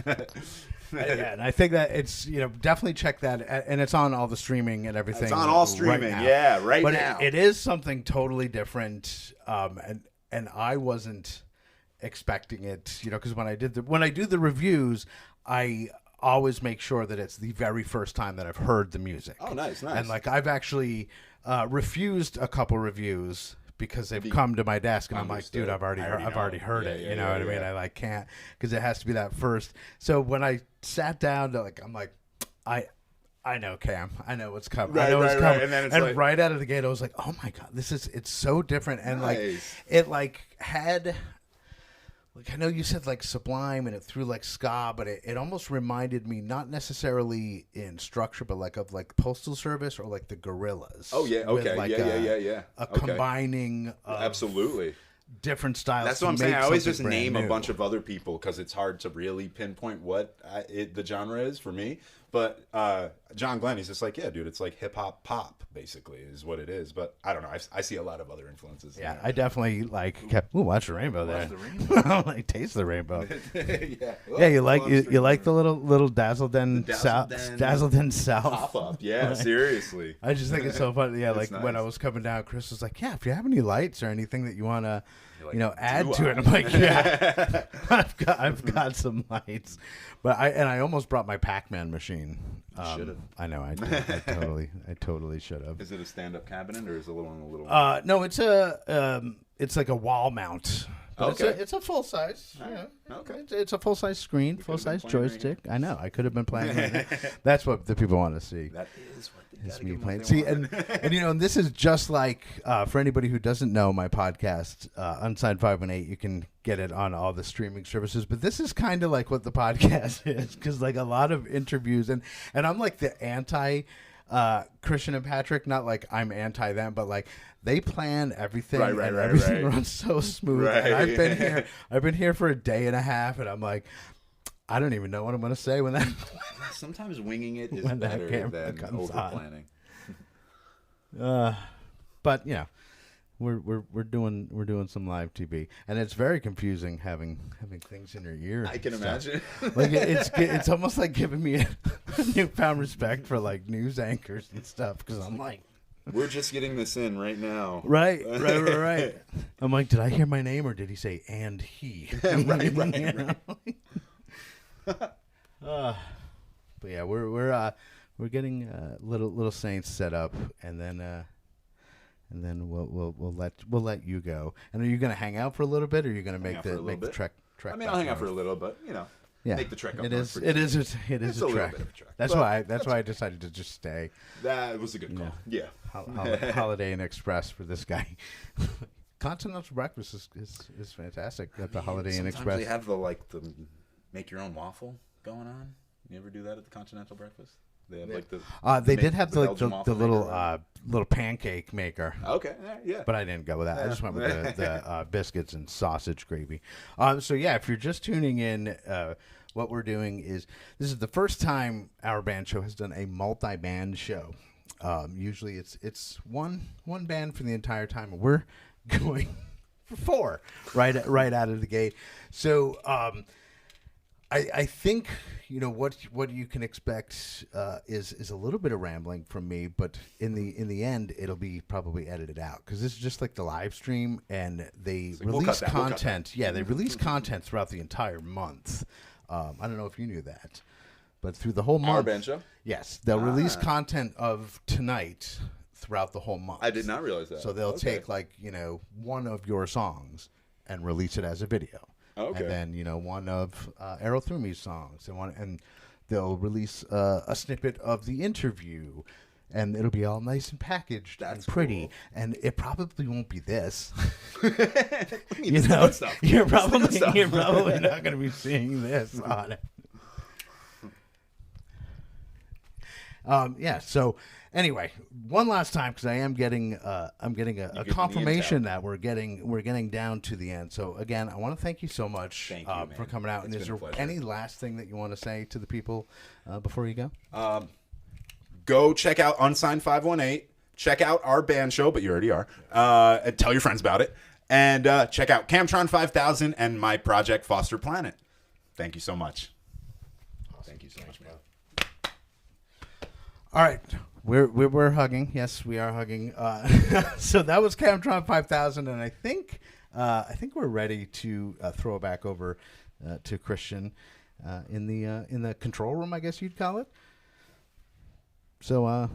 Yeah, and I think that it's definitely check that, and it's on all the streaming and everything. It's on all streaming, right but now. It is something totally different, and I wasn't expecting it, because when I do the reviews, I always make sure that it's the very first time that I've heard the music. Oh, nice. And like I've actually refused a couple reviews because they've come to my desk and I'm like, dude, I've already heard it. You know what I mean? I like can't, because it has to be that first. So when I sat down to I'm like, I know, Cam. I know what's coming. Right, I know what's coming. And then it's right out of the gate, I was like, oh my God, it's so different. And nice. it had, I know you said Sublime and it threw ska, but it almost reminded me, not necessarily in structure, but of Postal Service or the Gorillaz. Oh yeah, okay, yeah. A combining of absolutely different styles. That's what I'm saying. I always just name a bunch of other people because it's hard to really pinpoint what the genre is for me. But John Glenn, he's just yeah, dude, it's hip hop pop basically is what it is. But I don't know. I see a lot of other influences. Yeah, I definitely kept. Ooh, watch the rainbow there. Taste the rainbow. Yeah, you like the little Dazzle Den South pop up. Yeah, seriously. I just think it's so funny. Yeah, nice. When I was coming down, Chris was like, "Yeah, if you have any lights or anything that you want to." Add to it. I'm like, yeah, I've got some lights, but I almost brought my Pac-Man machine. Should have. I know, I totally should have. Is it a stand-up cabinet or is it a little? No, it's like a wall mount. But okay. It's a full size. Yeah. Okay. It's a full size screen, full size joystick. I know. I could have been playing. That's what the people want to see. That is what they It's gotta me give playing. them See, what they want. and this is just for anybody who doesn't know my podcast, Unsigned518. You can get it on all the streaming services. But this is kind of like what the podcast is, because a lot of interviews, and I'm the anti Christian and Patrick. Not I'm anti them, but they plan everything, and everything runs so smooth. Right. And I've been here for a day and a half, and I'm I don't even know what I'm going to say when that. Sometimes winging it is when that better camera than comes over planning. But we're doing some live TV, and it's very confusing having things in your ear. I can imagine. It's almost like giving me a newfound respect for news anchors and stuff, because I'm we're just getting this in right now. Right. I'm did I hear my name or did he say and he? right. But yeah, we're getting little Saints set up, and then we'll let you go. And are you gonna hang out for a little bit, or are you gonna make the trek? I mean, I'll hang out for a little, but yeah, make the trek up. It is a little trek. bit of a trek. That's why I decided to just stay. That was a good call. Yeah. Holiday Inn Express for this guy. Continental breakfast is fantastic at the Holiday Inn Express. Sometimes they have the make your own waffle going on. You ever do that at the Continental breakfast? They have they did have the Belgian waffle little pancake maker. Okay, yeah. But I didn't go with that. I just went with the biscuits and sausage gravy. So yeah, if you're just tuning in, what we're doing is this is the first time our band show has done a multi-band show. Usually it's one band for the entire time, and we're going for four right out of the gate. So I think what you can expect is a little bit of rambling from me, but in the end it'll be probably edited out, because this is just the live stream, and they release content. Yeah, they release content throughout the entire month. I don't know if you knew that, but through the whole month. Our band show? Yes, they'll release content of tonight throughout the whole month. I did not realize that. So they'll take one of your songs and release it as a video. Okay. And then one of Arel Through Me's songs, and they'll release a snippet of the interview, and it'll be all nice and packaged and pretty. Cool. And it probably won't be this. You're probably not going to be seeing this on it. Yeah. So anyway, one last time, because I'm getting a confirmation that we're getting down to the end. So again, I want to thank you so much for coming out. And is there any last thing that you want to say to the people before you go? Go check out Unsigned518. Check out our band show, but you already are. And tell your friends about it. And check out Camtron 5000 and my project Foster Planet. Thank you so much. Thank you so much, man. All right, we're hugging. Yes, we are hugging. So that was Camtron 5000, and I think we're ready to throw it back over to Christian in the control room, I guess you'd call it. So.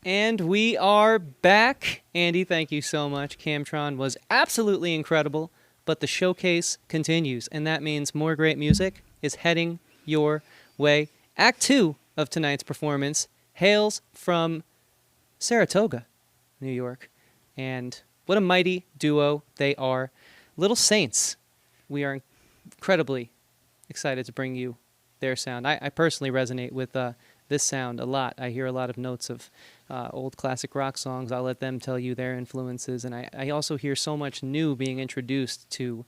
And we are back. Andy, thank you so much. Camtron was absolutely incredible, but the showcase continues, and that means more great music is heading your way. Act 2 of tonight's performance hails from Saratoga, New York, and what a mighty duo they are. Little Saints. We are incredibly excited to bring you their sound. I personally resonate with this sound a lot. I hear a lot of notes of old classic rock songs. I'll let them tell you their influences. And I also hear so much new being introduced to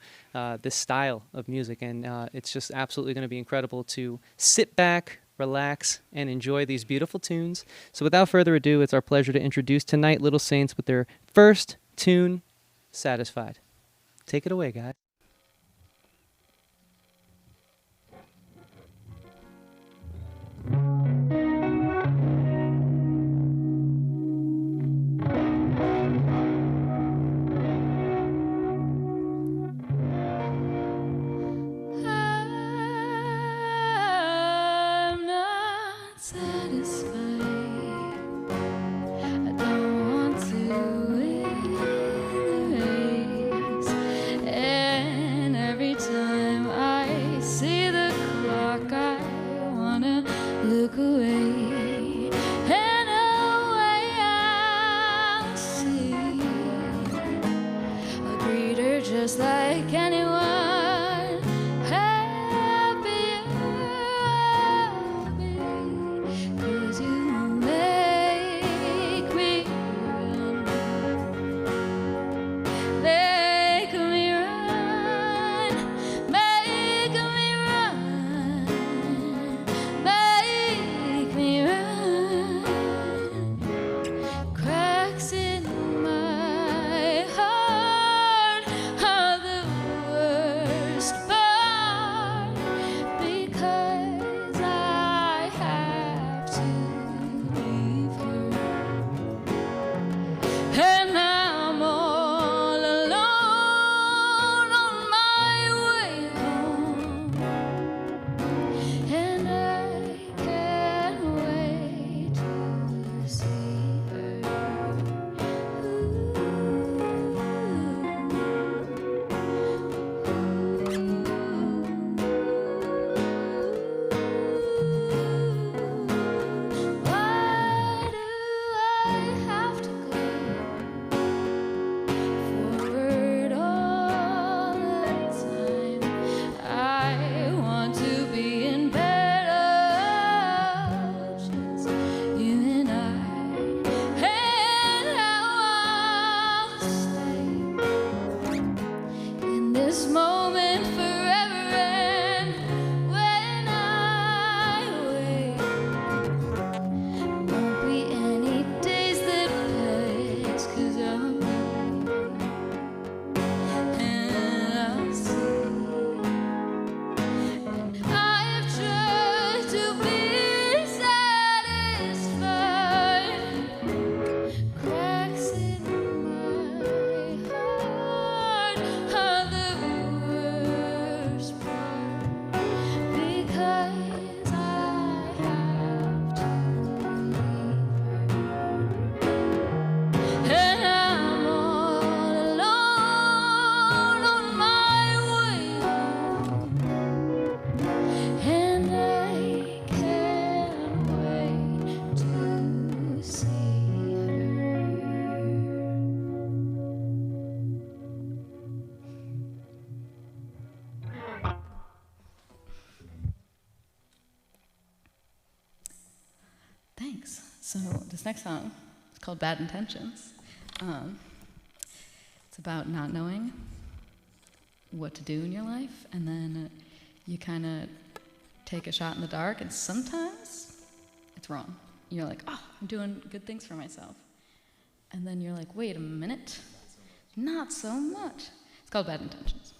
this style of music. And it's just absolutely going to be incredible to sit back, relax, and enjoy these beautiful tunes. So without further ado, it's our pleasure to introduce tonight Little Saints with their first tune, Satisfied. Take it away, guys. Thanks. So this next song is called Bad Intentions. It's about not knowing what to do in your life, and then you kind of take a shot in the dark, and sometimes it's wrong. You're like, oh, I'm doing good things for myself. And then you're like, wait a minute. not so much. It's called Bad Intentions.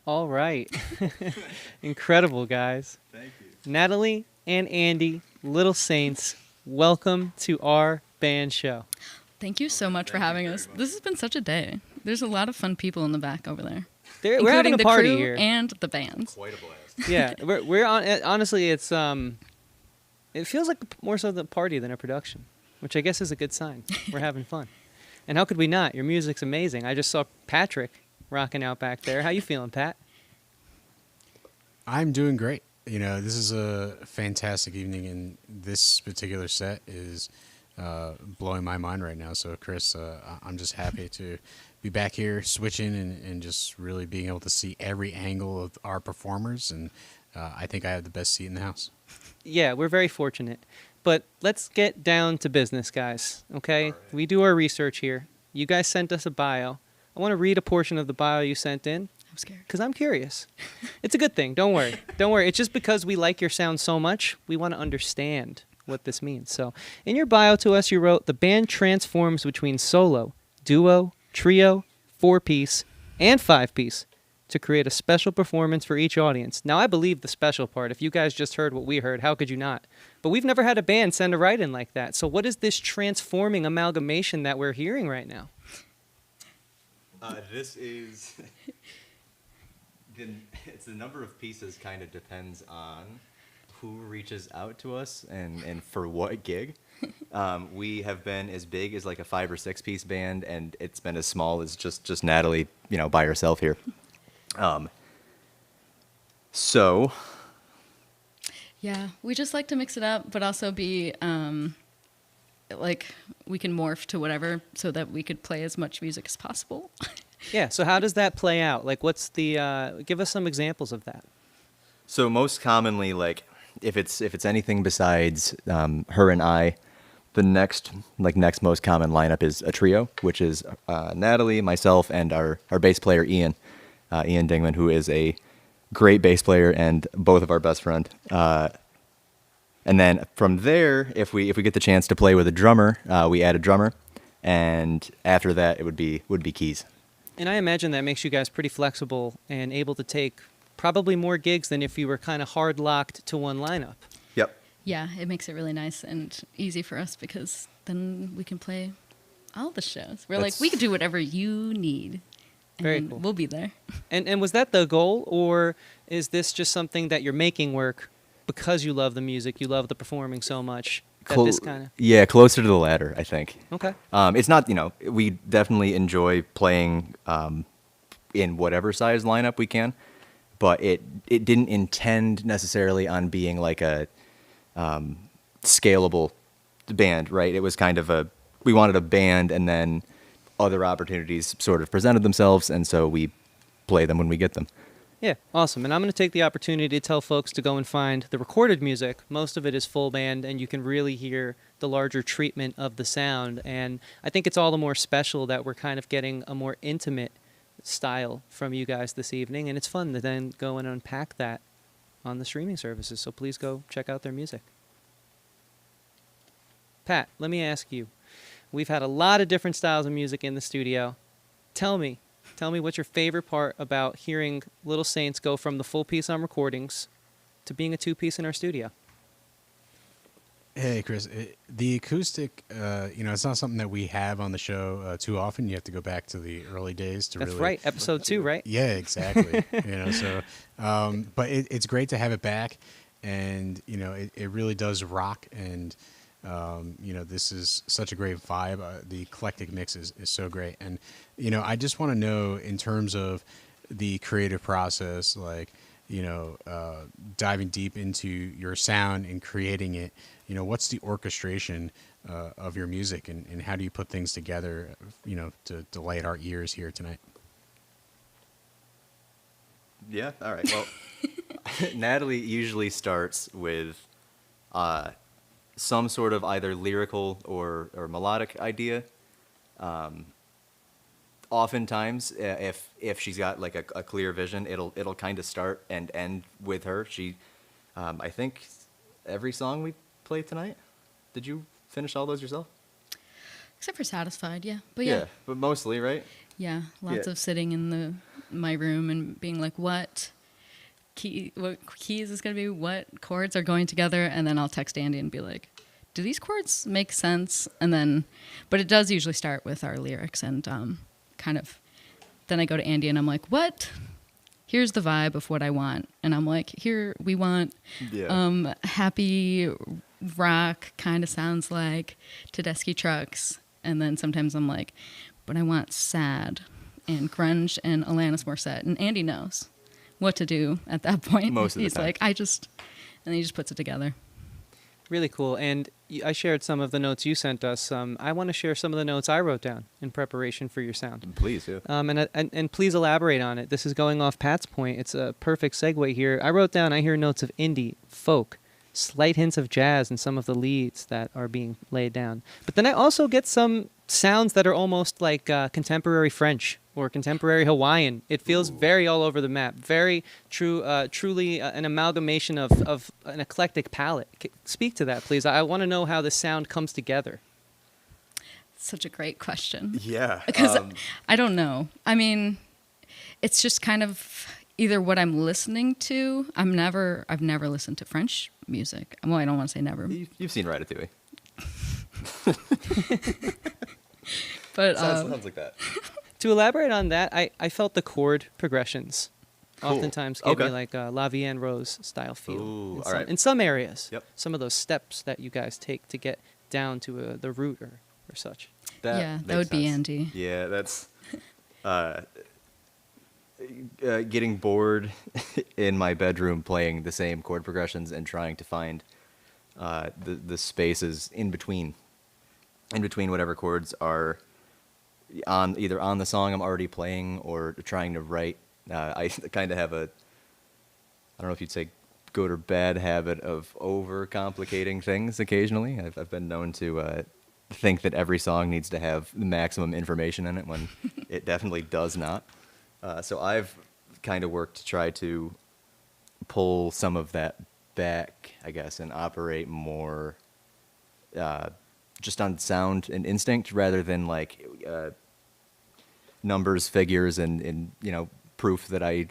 All right. Incredible, guys. Thank you. Natalie and Andy, Little Saints, welcome to our band show. Thank you so much for having us. This has been such a day. There's a lot of fun people in the back over there. We're having a the party crew here. And the bands. Quite a blast. Yeah, we're on. Honestly, it's it feels like more so the party than a production, which I guess is a good sign. We're having fun, and how could we not? Your music's amazing. I just saw Patrick rocking out back there. How you feeling, Pat? I'm doing great. You know, this is a fantastic evening, and this particular set is blowing my mind right now. So, Chris, I'm just happy to be back here switching and just really being able to see every angle of our performers. And I think I have the best seat in the house. Yeah, we're very fortunate. But let's get down to business, guys, okay? We do our research here. You guys sent us a bio. I want to read a portion of the bio you sent in. I'm scared. Because I'm curious. It's a good thing. Don't worry. Don't worry. It's just because we like your sound so much, we want to understand what this means. So in your bio to us, you wrote, the band transforms between solo, duo, trio, 4-piece, and 5-piece to create a special performance for each audience. Now, I believe the special part. If you guys just heard what we heard, how could you not? But we've never had a band send a write-in like that. So what is this transforming amalgamation that we're hearing right now? This is... it's the number of pieces kind of depends on who reaches out to us and for what gig. We have been as big as like a 5 or 6 piece band, and it's been as small as just Natalie, by herself here. So Yeah, we just like to mix it up, but also be like we can morph to whatever so that we could play as much music as possible. Yeah, so how does that play out? Like, what's the, give us some examples of that. So most commonly, like, if it's anything besides her and I, the next most common lineup is a trio, which is Natalie, myself, and our bass player Ian Dingman, who is a great bass player and both of our best friend. And then from there, if we get the chance to play with a drummer, we add a drummer, and after that it would be keys. And I imagine that makes you guys pretty flexible and able to take probably more gigs than if you were kind of hard locked to one lineup. Yep. Yeah, it makes it really nice and easy for us because then we can play all the shows. We're like, we can do whatever you need. And Very cool. We'll be there. And was that the goal, or is this just something that you're making work because you love the music, you love the performing so much? This kind of... Yeah, closer to the latter, I think. Okay. It's not, we definitely enjoy playing in whatever size lineup we can, but it didn't intend necessarily on being like a scalable band, right? It was kind of we wanted a band, and then other opportunities sort of presented themselves, and so we play them when we get them. Yeah, awesome. And I'm going to take the opportunity to tell folks to go and find the recorded music. Most of it is full band, and you can really hear the larger treatment of the sound. And I think it's all the more special that we're kind of getting a more intimate style from you guys this evening, and it's fun to then go and unpack that on the streaming services. So please go check out their music. Pat, let me ask you. We've had a lot of different styles of music in the studio. Tell me what's your favorite part about hearing Little Saints go from the full piece on recordings to being a 2-piece in our studio? Hey, Chris, the acoustic, it's not something that we have on the show too often. You have to go back to the early days to That's really... right, episode 2, right? Yeah, exactly. But it's great to have it back, and, it really does rock, and... this is such a great vibe. The eclectic mix is so great. And, I just want to know, in terms of the creative process, like, diving deep into your sound and creating it, what's the orchestration of your music, and how do you put things together, to delight our ears here tonight? Yeah, all right. Well, Natalie usually starts with... some sort of either lyrical or melodic idea. Oftentimes, if she's got like a clear vision, it'll kind of start and end with her. She, I think, every song we played tonight. Did you finish all those yourself? Except for Satisfied, yeah. But yeah. But mostly, right? Yeah, lots of sitting in my room and being like, what keys is going to be, what chords are going together, and then I'll text Andy and be like, do these chords make sense? And then, but it does usually start with our lyrics, and then I go to Andy and I'm like, what? Here's the vibe of what I want. And I'm like, here, we want happy rock, kind of sounds like Tedeschi Trucks. And then sometimes I'm like, but I want sad and grunge and Alanis Morissette. And Andy knows what to do at that point. Most of the He's time. like, and he just puts it together. Really cool. And I shared some of the notes you sent us. I want to share some of the notes I wrote down in preparation for your sound. Please, yeah. And please elaborate on it. This is going off Pat's point. It's a perfect segue here. I wrote down, I hear notes of indie, folk, slight hints of jazz in some of the leads that are being laid down. But then I also get some sounds that are almost like contemporary French or contemporary Hawaiian. It feels very all over the map. Very truly an amalgamation of an eclectic palette. Speak to that, please. I want to know how the sound comes together. Such a great question. Yeah. Because I don't know. I mean, it's just kind of either what I'm listening to. I've never listened to French music. Well, I don't want to say never. You've seen Ratatouille. But sounds like that. To elaborate on that, I felt the chord progressions Cool. oftentimes give me Okay. like a La Vie en Rose style feel. Ooh, All all right. In some areas. Yep. Some of those steps that you guys take to get down to the root or such. Yeah, that makes would be sense. Andy. Yeah, that's getting bored in my bedroom playing the same chord progressions and trying to find the spaces in between whatever chords are either on the song I'm already playing or trying to write. I kind of have I don't know if you'd say good or bad habit of overcomplicating things occasionally. I've been known to think that every song needs to have the maximum information in it when it definitely does not. So I've kind of worked to try to pull some of that back, I guess, and operate more just on sound and instinct rather than like numbers, figures, and proof that I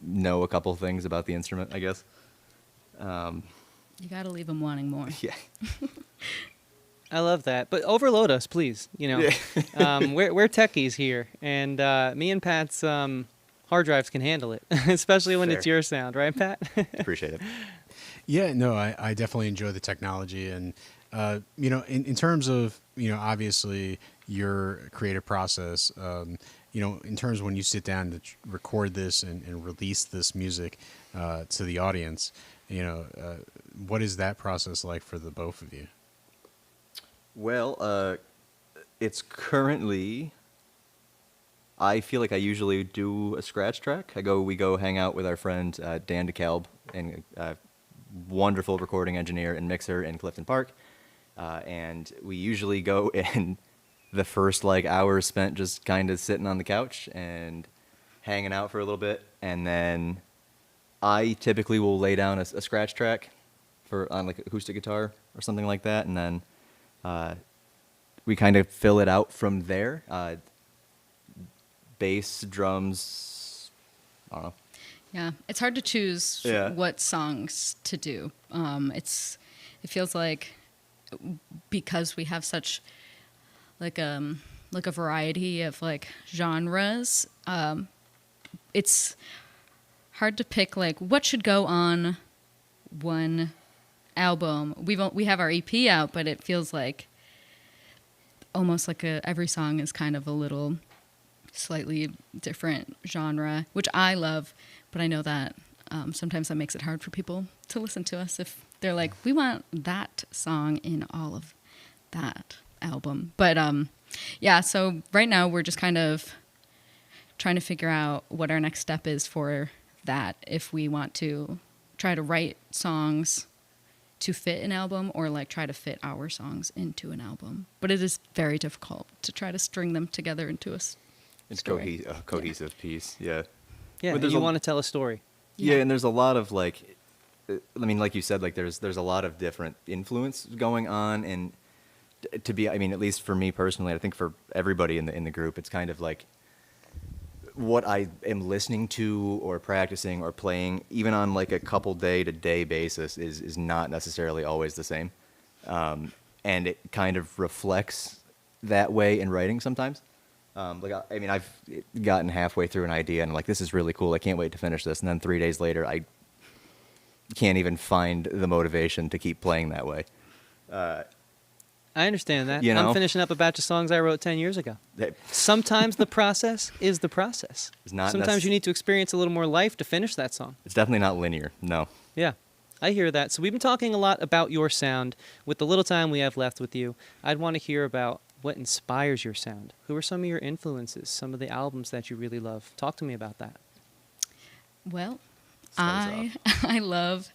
know a couple things about the instrument, I guess. You got to leave them wanting more. Yeah. I love that. But overload us, please. We're techies here. And me and Pat's hard drives can handle it, especially when it's Fair. your sound. Right, Pat? Appreciate it. Yeah, no, I definitely enjoy the technology, and in terms of obviously your creative process, in terms of when you sit down to record this and release this music to the audience, what is that process like for the both of you? Well, it's currently. I feel like I usually do a scratch track. We go hang out with our friend Dan DeKalb, and wonderful recording engineer and mixer in Clifton Park, and we usually go in the first hour spent just kind of sitting on the couch and hanging out for a little bit, and then I typically will lay down a scratch track on acoustic guitar or something like that, and then we kind of fill it out from there. Bass, drums, I don't know. Yeah, it's hard to choose Yeah. what songs to do. It feels like because we have such a variety of genres, it's hard to pick what should go on one album. We have our EP out, but it feels like almost every song is kind of a little slightly different genre, which I love, but I know that sometimes that makes it hard for people to listen to us if they're like, we want that song in all of that album. But yeah, so right now we're just kind of trying to figure out what our next step is for that, if we want to try to write songs to fit an album or try to fit our songs into an album. But it is very difficult to try to string them together into It's story. a cohesive piece, yeah. Yeah, But and there's you a- want to tell a story. Yeah, and there's a lot of like you said, there's a lot of different influence going on, and at least for me personally, I think for everybody in the group, it's kind of like what I am listening to or practicing or playing, even on a couple day-to-day basis, is not necessarily always the same, and it kind of reflects that way in writing sometimes. I've gotten halfway through an idea and this is really cool. I can't wait to finish this. And then 3 days later, I can't even find the motivation to keep playing that way. I understand that. You know? I'm finishing up a batch of songs I wrote 10 years ago. That- Sometimes the process is the process. It's not Sometimes you need to experience a little more life to finish that song. It's definitely not linear. No. Yeah. I hear that. So we've been talking a lot about your sound. With the little time we have left with you, I'd want to hear about what inspires your sound. Who are some of your influences, some of the albums that you really love? Talk to me about that. Well, I love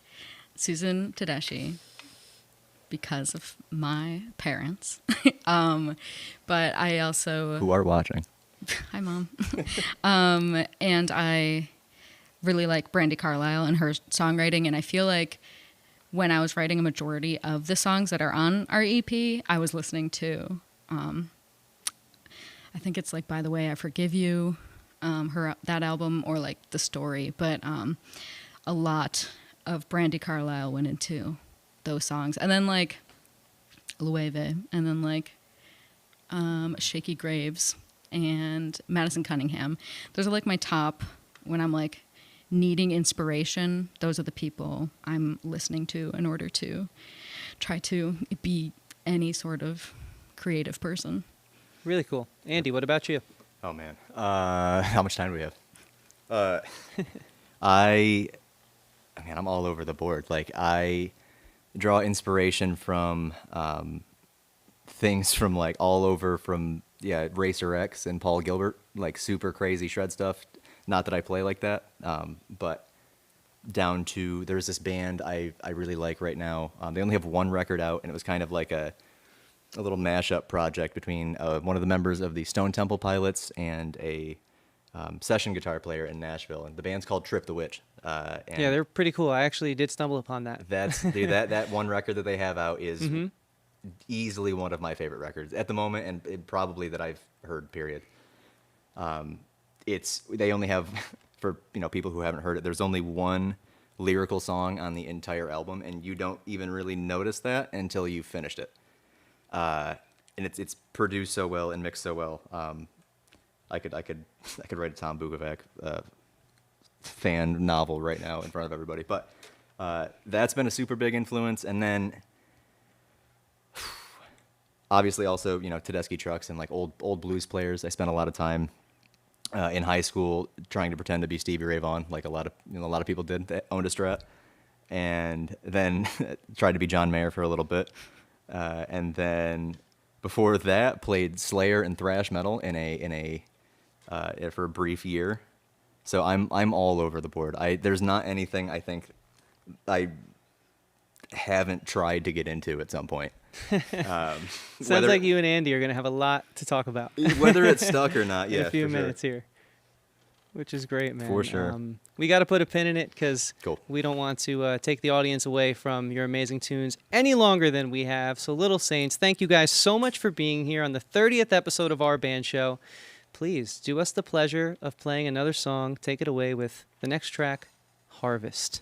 Susan Tedeschi because of my parents. But I also... Who are watching. Hi, Mom. And I really like Brandi Carlile and her songwriting, and I feel like when I was writing a majority of the songs that are on our EP, I was listening to, I think it's like By the Way I Forgive You, that album, or like The Story, but a lot of Brandi Carlile went into those songs, and then like Lueve, and then like Shaky Graves and Madison Cunningham. Those are like my top when I'm like needing inspiration. Those are the people I'm listening to in order to try to be any sort of creative person. Really cool. Andy, what about you? Oh man, how much time do we have? I'm all over the board. Like I draw inspiration from things from like all over, from Racer X and Paul Gilbert, like super crazy shred stuff. Not that I play like that, but down to there's this band I really like right now. They only have one record out, and it was kind of like a little mashup project between one of the members of the Stone Temple Pilots and a session guitar player in Nashville. And the band's called Trip the Witch. And Yeah, they're pretty cool. I actually did stumble upon that. That one record that they have out is easily one of my favorite records at the moment, and probably that I've heard, period. They only have, for people who haven't heard it, there's only one lyrical song on the entire album, and you don't even really notice that until you've finished it. And it's produced so well and mixed so well. I could write a Tom Bukovac fan novel right now in front of everybody. But that's been a super big influence, and then obviously also Tedeschi trucks and like old blues players. I spent a lot of time in high school trying to pretend to be Stevie Ray Vaughan, like a lot of people did that owned a Strat, and then tried to be John Mayer for a little bit, and then before that played Slayer and thrash metal for a brief year. So I'm all over the board. There's not anything I think I haven't tried to get into at some point. Sounds like you and Andy are going to have a lot to talk about. Whether it's stuck or not, in a few minutes here. Which is great, man. For sure. We got to put a pin in it because cool. We don't want to take the audience away from your amazing tunes any longer than we have. So Little Saints, thank you guys so much for being here on the 30th episode of our band show. Please do us the pleasure of playing another song. Take it away with the next track, Harvest.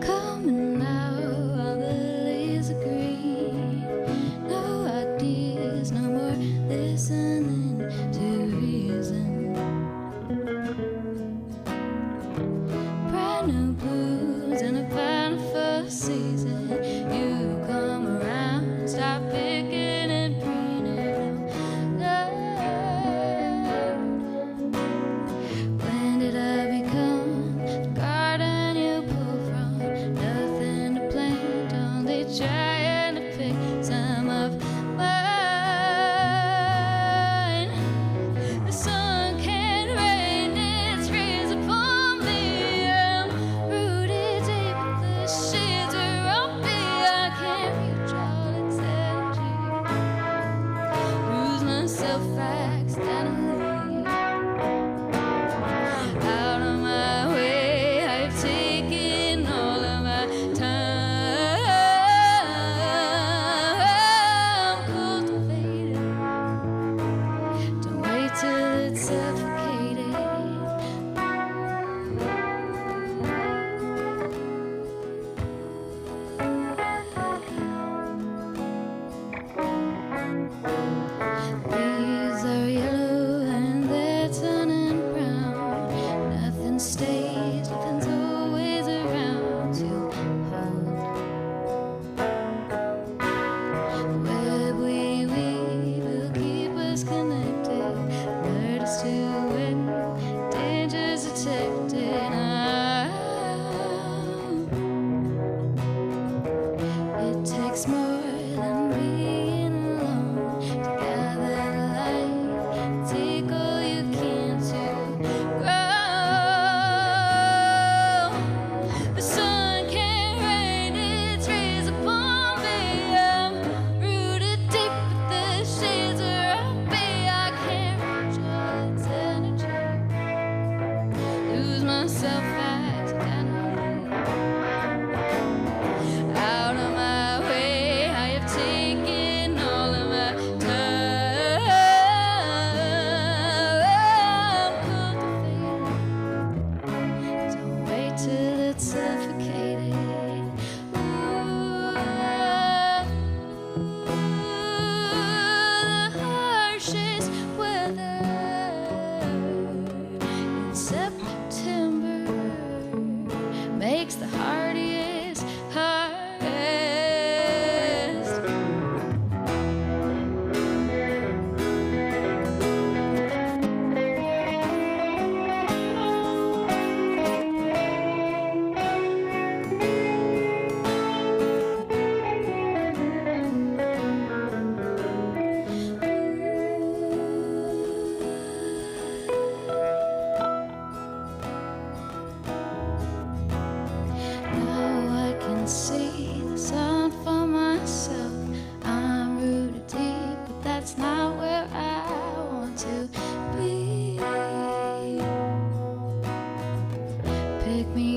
Coming out, all the leaves are green. No ideas, no more listening to reason. Brand new blues in a bountiful season. You come around, stop picking and preening. Love, when did I become the garden you pull from? Nothing to plant, only trying to pick some of mine. The sun can't rain its rays upon me. I'm rooted deep, the shades are on me. I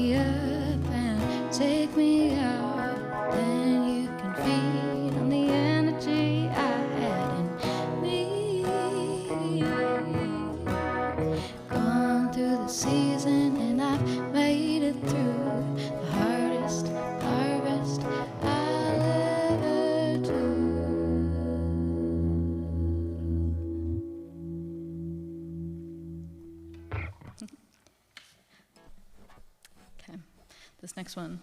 me up and take me out. Then you can feed on the energy I had in me. Gone through the season and I've made it through the hardest harvest I'll ever do. Okay, this next one,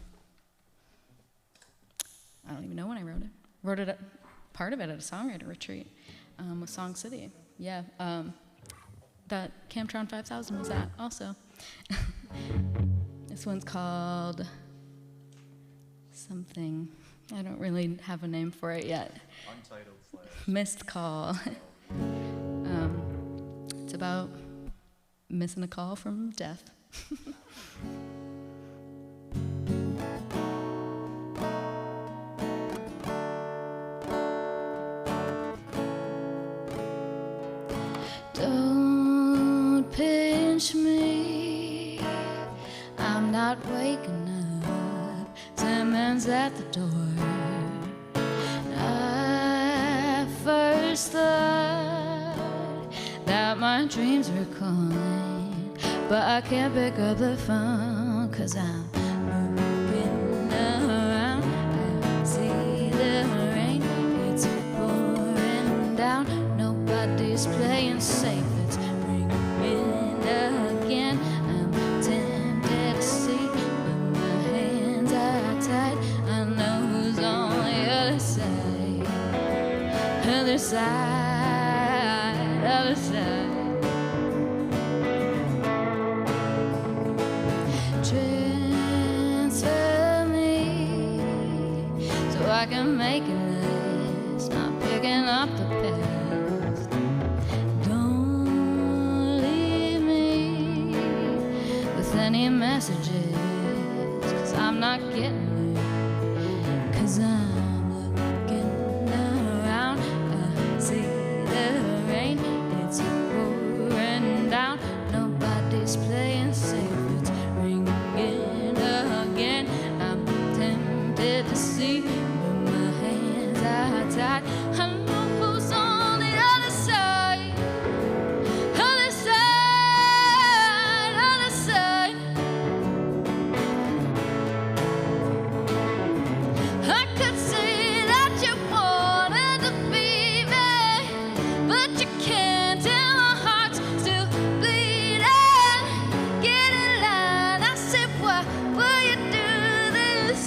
I don't even know when I wrote it. Wrote it, part of it at a songwriter retreat with Song City. Yeah, that Camtron 5000 was at also. This one's called something. I don't really have a name for it yet. Untitled / Missed call. It's about missing a call from death. Don't pinch me, I'm not waking up. Someone's at the door. I first thought that my dreams were calling, but I can't pick up the phone 'cause I'm moving around. I see the rain, it's pouring down. Nobody's playing safe, it's ringing again. I'm tempted to see, but my hands are tied. I know who's on the other side, other side, other side. Transfer me so I can make it last, not picking up the past. Don't leave me with any messages, 'cause I'm not getting it, 'cause I'm looking around. I see the rain, it's pouring down. Nobody's playing safe, it's ringing again. I'm tempted to see, but my hands are tied. I know who's on the other side, other side, other side. I could say that you wanted to be me, but you can't, and my heart's still bleeding. Get in line, I said, why will you do this?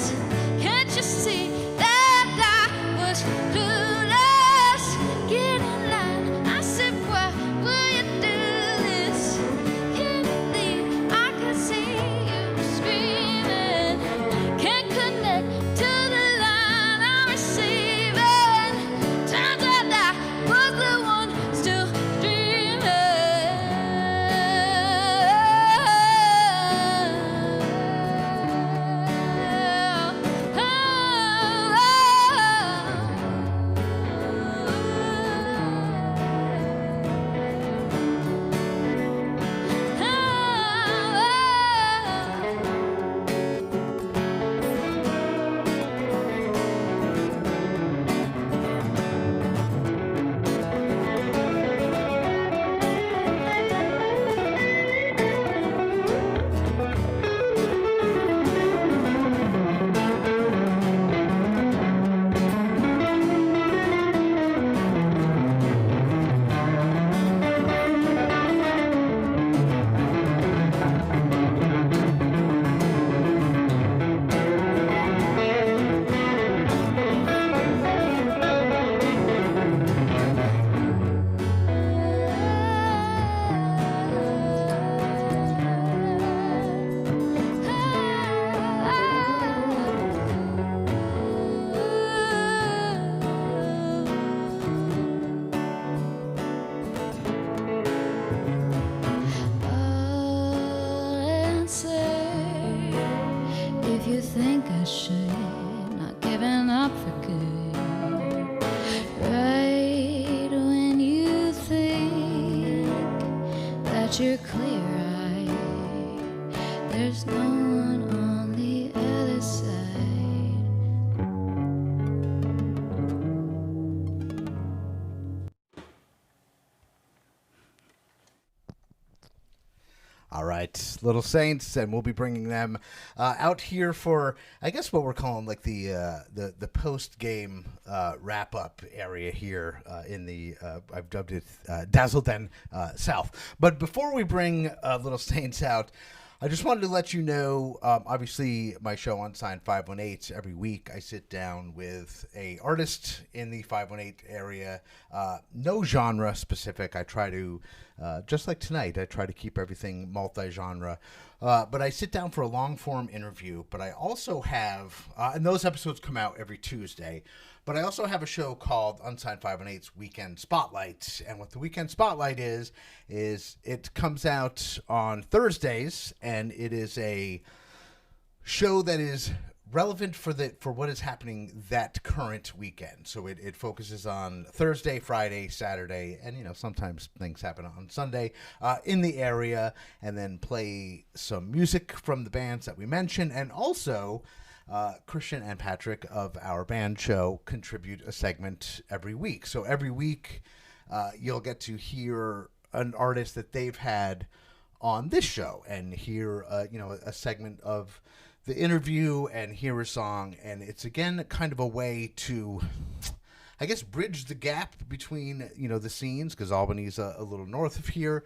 Can't you see that I was clueless? Get in line, I said, why will you do this? Can't leave, I could see you screaming. Can't connect to the line I'm receiving. Turns out I was the one still you think I should, not giving up for good. Right when you think that you're clear-eyed, there's no one Spotlight, Little Saints, and we'll be bringing them out here for, I guess, what we're calling like the post game wrap up area here in the I've dubbed it Dazzle Den South. But before we bring Little Saints out, I just wanted to let you know, obviously, my show Unsigned 518, every week I sit down with a artist in the 518 area. No genre specific. I try to, just like tonight, I try to keep everything multi-genre. But I sit down for a long-form interview. But I also have, and those episodes come out every Tuesday, but I also have a show called Unsigned 518's Weekend Spotlight. And what the Weekend Spotlight is it comes out on Thursdays, and it is a show that is relevant for what is happening that current weekend. So it focuses on Thursday, Friday, Saturday, and sometimes things happen on Sunday in the area, and then play some music from the bands that we mentioned, and also Christian and Patrick of our band show contribute a segment every week. So every week you'll get to hear an artist that they've had on this show and hear a segment of the interview and hear a song. And it's, again, kind of a way to, I guess, bridge the gap between the scenes, because Albany's a little north of here.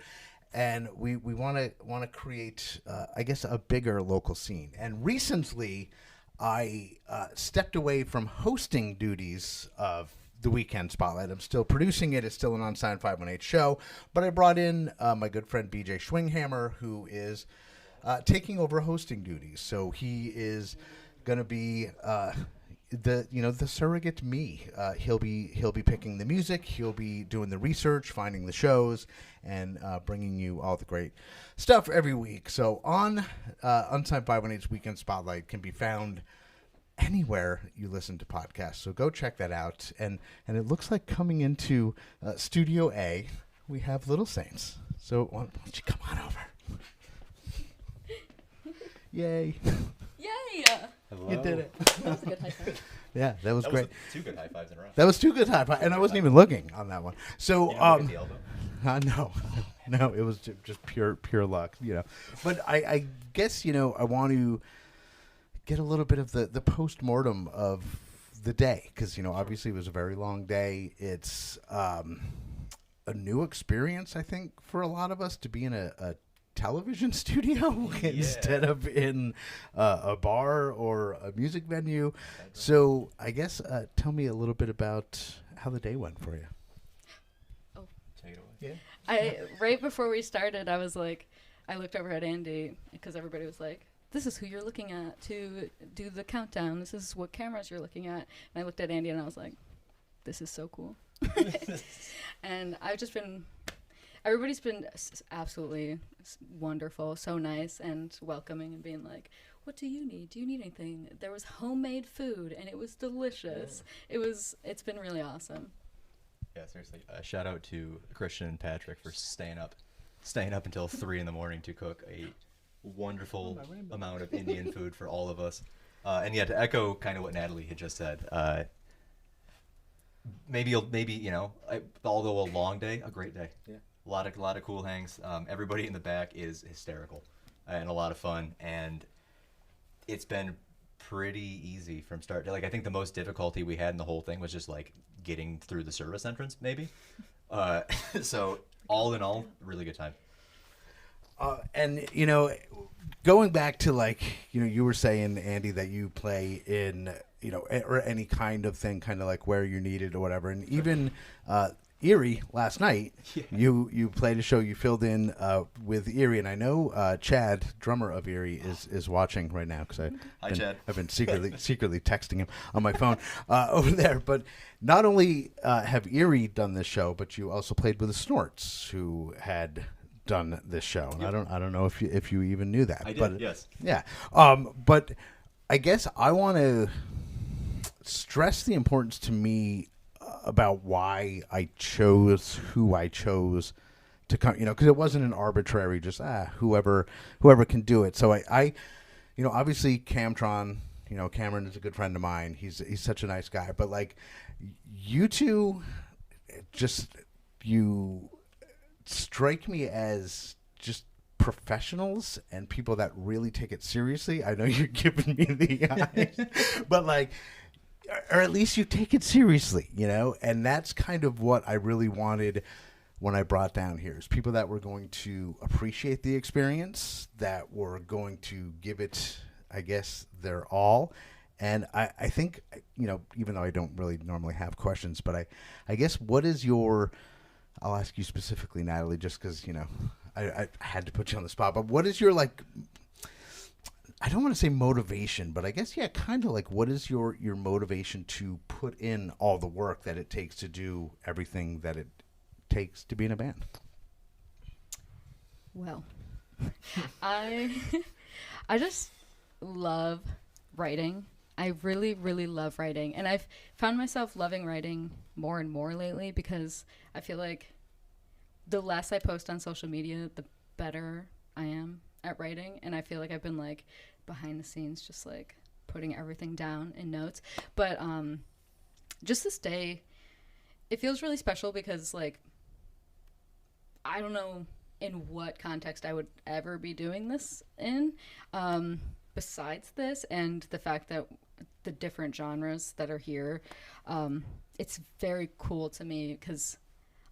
And we want to create, I guess, a bigger local scene. And recently, I stepped away from hosting duties of the Weekend Spotlight. I'm still producing it. It's still an Unsigned 518 show. But I brought in my good friend BJ Schwinghammer, who is taking over hosting duties. So he is going to be the surrogate me. He'll be picking the music. He'll be doing the research, finding the shows, and bringing you all the great stuff every week. So on Unsigned 518's Weekend Spotlight can be found anywhere you listen to podcasts. So go check that out. And it looks like coming into Studio A, we have Little Saints. So why don't you come on over? Yay. Yay! Hello. You did it. That was a good high five. Yeah, that was great. Two good high fives in a row. That was two good high fives, and I wasn't even looking on that one. So, You didn't look at the elbow? no, it was just pure luck, But I guess I want to get a little bit of the post-mortem of the day, because obviously it was a very long day. It's a new experience, I think, for a lot of us to be in a television studio instead of in a bar or a music venue. So I guess tell me a little bit about how the day went for you. Oh, Take it away. Yeah. Right before we started, I was like, I looked over at Andy because everybody was like, "This is who you're looking at to do the countdown. This is what cameras you're looking at." And I looked at Andy and I was like, "This is so cool." And I've just been. Everybody's been absolutely wonderful, so nice and welcoming, and being like, "What do you need? Do you need anything?" There was homemade food, and it was delicious. Yeah. It's been really awesome. Yeah, seriously. Shout out to Christian and Patrick for staying up until 3 a.m. to cook a wonderful amount of Indian food for all of us. And yeah, to echo kind of what Natalie had just said, maybe although a long day, a great day. Yeah. A lot of cool hangs. Everybody in the back is hysterical and a lot of fun, and it's been pretty easy from start to, I think the most difficulty we had in the whole thing was just getting through the service entrance, maybe. So all in all, really good time. And going back to you were saying, Andy, that you play in or any kind of thing, kind of like where you're needed or whatever, and even Erie last night, you played a show. You filled in with Erie, and I know Chad, drummer of Erie, is watching right now because I've been secretly texting him on my phone over there. But not only have Erie done this show, but you also played with the Snorts, who had done this show. And I don't know if you even knew that. I did. But, yes. Yeah. But I guess I want to stress the importance to me about why I chose who I chose to come, because it wasn't an arbitrary just whoever can do it. So I obviously Camtron, Cameron is a good friend of mine. He's such a nice guy, but you two, you strike me as just professionals and people that really take it seriously. I know you're giving me the eyes, but like, or at least you take it seriously, you know? And that's kind of what I really wanted when I brought down here, is people that were going to appreciate the experience, that were going to give it, I guess, their all. And I think, you know, even though I don't really normally have questions, but I guess what is your, I'll ask you specifically, Natalie, just because, you know, I had to put you on the spot, but what is your, like, I don't want to say motivation, but I guess, yeah, kind of like, what is your motivation to put in all the work that it takes to do everything that it takes to be in a band? Well, I just love writing. I really, really love writing. And I've found myself loving writing more and more lately, because I feel like the less I post on social media, the better I am at writing. And I feel like I've been like behind the scenes, just like putting everything down in notes. But just this day, it feels really special because, like, I don't know in what context I would ever be doing this in, besides this, and the fact that the different genres that are here, it's very cool to me, because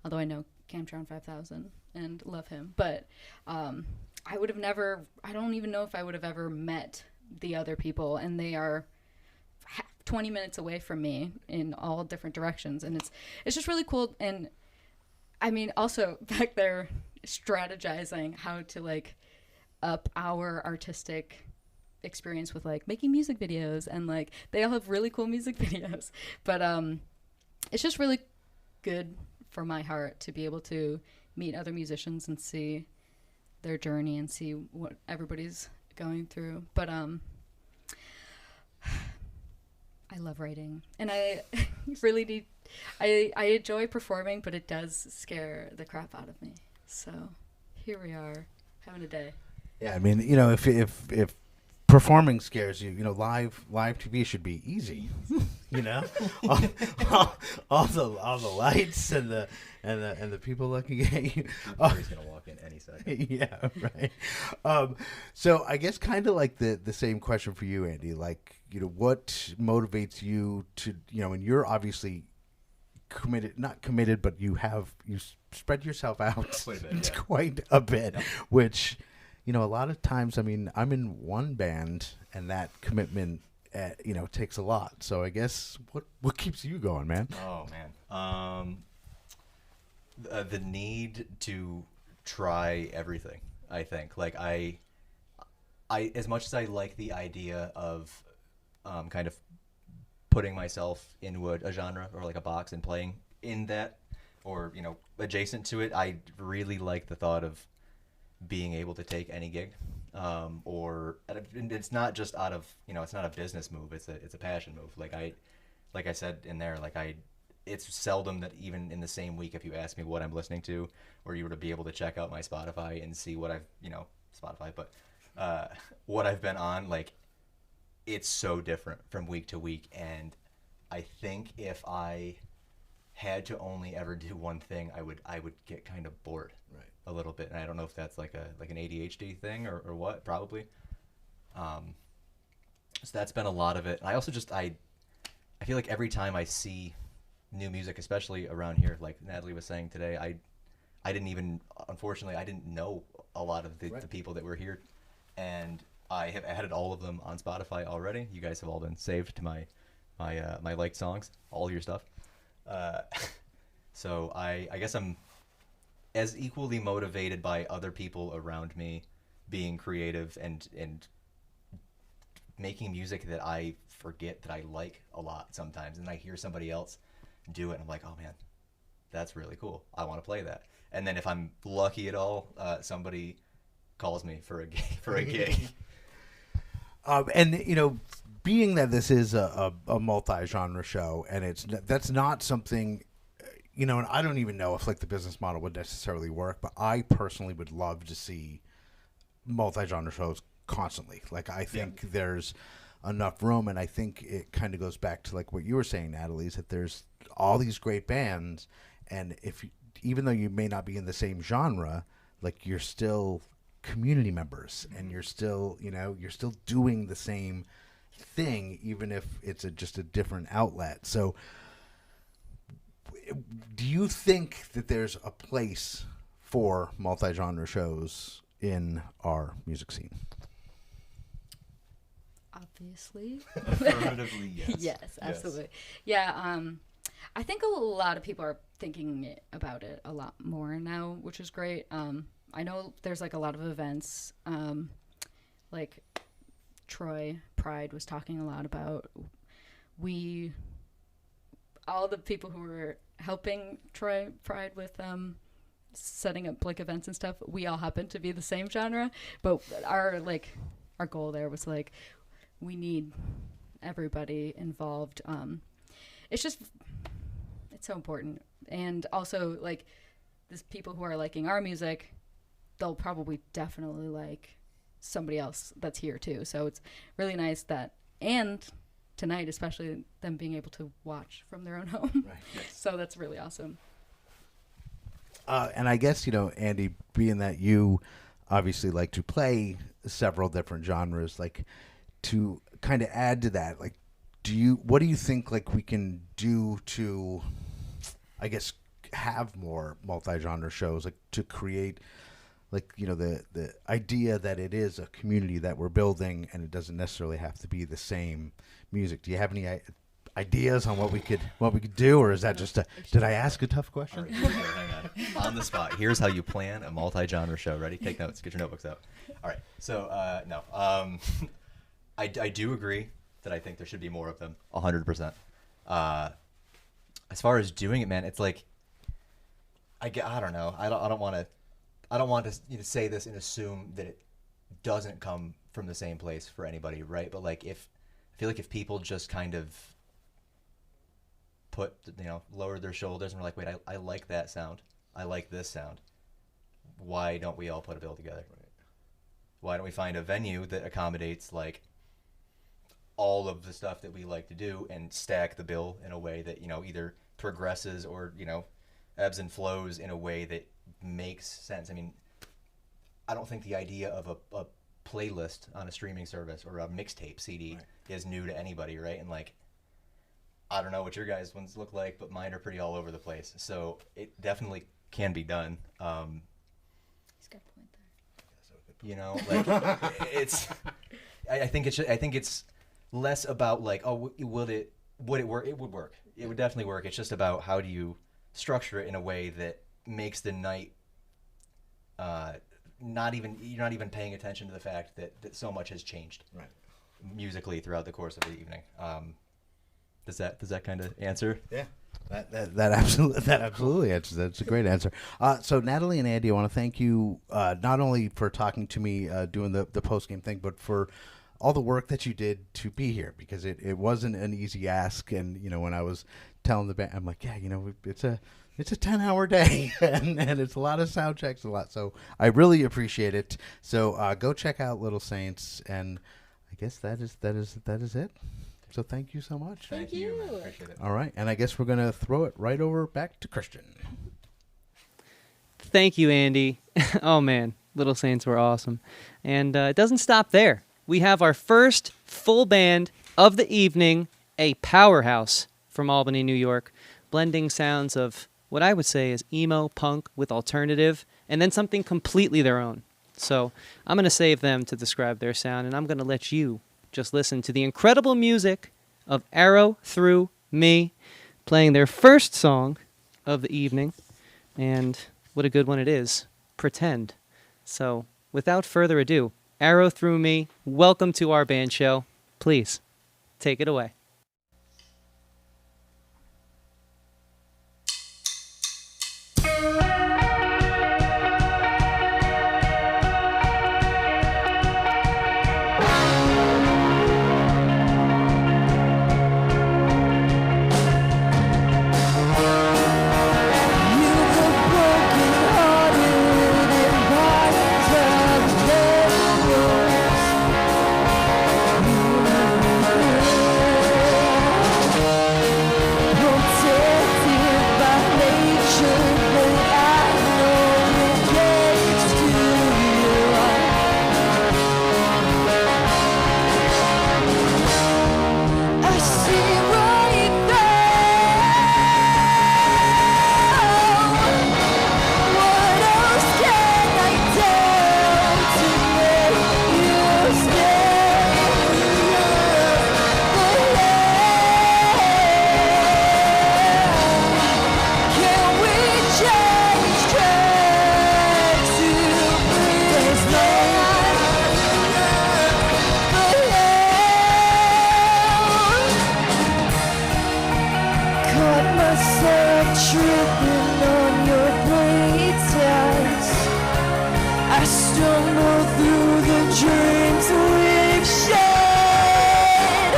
although I know Camtron 5000 and love him, but I would have never, I don't even know if I would have ever met the other people, and they are 20 minutes away from me in all different directions, and it's just really cool. And I mean, also back there strategizing how to like up our artistic experience with like making music videos, and like they all have really cool music videos, but it's just really good for my heart to be able to meet other musicians and see their journey and see what everybody's going through. But I love writing, and I really need, I enjoy performing, but it does scare the crap out of me. So here we are having a day. Yeah, I mean, you know, if performing scares you, you know, live TV should be easy. You know, all the lights and the people looking at you. He's gonna walk in any second. Yeah, right. So I guess kind of like the same question for you, Andy. Like, you know, what motivates you to, you know, and you're obviously not committed, but you spread yourself out quite a bit, which, you know, a lot of times, I mean, I'm in one band, and that commitment, you know, takes a lot. So I guess what keeps you going, man? Oh man, the need to try everything. I think, like, I as much as I like the idea of kind of putting myself into a genre or like a box and playing in that, or, you know, adjacent to it, I really like the thought of being able to take any gig, or it's not just out of, you know, it's not a business move, it's a passion move. Like I said in there, like it's seldom that even in the same week, if you ask me what I'm listening to, or you were to be able to check out my Spotify and see what I've, you know, Spotify, but what I've been on, like, it's so different from week to week. And I think if I had to only ever do one thing, I would get kind of bored. Right. A little bit, and I don't know if that's like an ADHD thing or what, probably. So that's been a lot of it. I also just I feel like every time I see new music, especially around here, like Natalie was saying today, I didn't even, unfortunately, I didn't know a lot of the people that were here, and I have added all of them on Spotify already. You guys have all been saved to my liked songs, all your stuff. So I guess I'm as equally motivated by other people around me being creative and making music that I forget that I like a lot sometimes, and I hear somebody else do it and I'm like, oh man, that's really cool, I want to play that. And then if I'm lucky at all, somebody calls me for a gig. And, you know, being that this is a multi-genre show, and that's not something, you know, and I don't even know if like the business model would necessarily work, but I personally would love to see multi-genre shows constantly. Like, I think there's enough room, and I think it kind of goes back to like what you were saying, Natalie, is that there's all these great bands, and even though you may not be in the same genre, like, you're still community members, and you're still doing the same thing, even if it's just a different outlet. So do you think that there's a place for multi-genre shows in our music scene? Obviously. Affirmatively, yes. Yes, absolutely. Yeah, I think a lot of people are thinking about it a lot more now, which is great. I know there's like a lot of events, like Troy Pride was talking a lot about. All the people who were helping Troy Pride with setting up like events and stuff, we all happen to be the same genre, but our goal there was like, we need everybody involved. It's so important. And also like these people who are liking our music, they'll probably definitely like somebody else that's here too. So it's really nice that, and tonight especially, them being able to watch from their own home. Right. Yes. So that's really awesome. And I guess, Andy, being that you obviously like to play several different genres, like to kind of add to that, like, what do you think like we can do to, I guess, have more multi-genre shows, like to create, like, the idea that it is a community that we're building and it doesn't necessarily have to be the same music. Do you have any ideas on what we could do, or is that just did I ask a tough question? All right, hang on. On the spot. Here's how you plan a multi-genre show. Ready? Take notes. Get your notebooks out. All right. So no, I do agree that I think there should be more of them. 100%. As far as doing it, man, it's like I don't know. I don't want to say this and assume that it doesn't come from the same place for anybody, right? But like I feel like if people just kind of lowered their shoulders and were like, wait, I like that sound. I like this sound. Why don't we all put a bill together? Right. Why don't we find a venue that accommodates like all of the stuff that we like to do and stack the bill in a way that, either progresses or, ebbs and flows in a way that makes sense. I mean, I don't think the idea of a playlist on a streaming service or a mixtape CD is new to anybody, right? And like, I don't know what your guys' ones look like, but mine are pretty all over the place. So it definitely can be done. He's got a point there. Like it's. I think it's less about like, oh, would it work? It would work. It would definitely work. It's just about how do you structure it in a way that makes the night. You're not even paying attention to the fact that so much has changed, right, musically throughout the course of the evening. Does that kind of answer? Yeah, that absolutely answers. That's a great answer. So Natalie and Andy, I want to thank you not only for talking to me doing the post game thing, but for all the work that you did to be here, because it wasn't an easy ask. And when I was telling the band, I'm like, yeah, it's a 10-hour day and it's a lot of sound checks, a lot. So I really appreciate it. So go check out Little Saints, and I guess that is it. So thank you so much. Thank you. Man. Appreciate it. All right, and I guess we're gonna throw it right over back to Christian. Thank you, Andy. Oh man, Little Saints were awesome, and it doesn't stop there. We have our first full band of the evening, a powerhouse from Albany, New York, blending sounds of what I would say is emo punk with alternative, and then something completely their own. So I'm going to save them to describe their sound, and I'm going to let you just listen to the incredible music of Arrow Through Me, playing their first song of the evening, and what a good one it is, Pretend. So without further ado, Arrow Through Me, welcome to our band show. Please, take it away. Yeah. stumble through the dreams we've shared.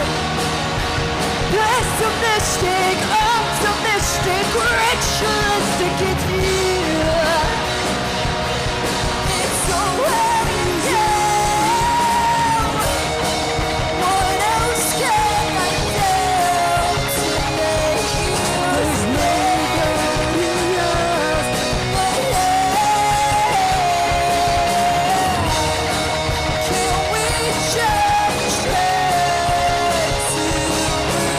Pessimistic, optimistic, ritualistic, it's you. It's already you. What else can I do to make you? There's nobody else but you. Can we jump straight to?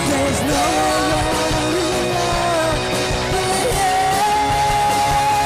There's nobody else but you.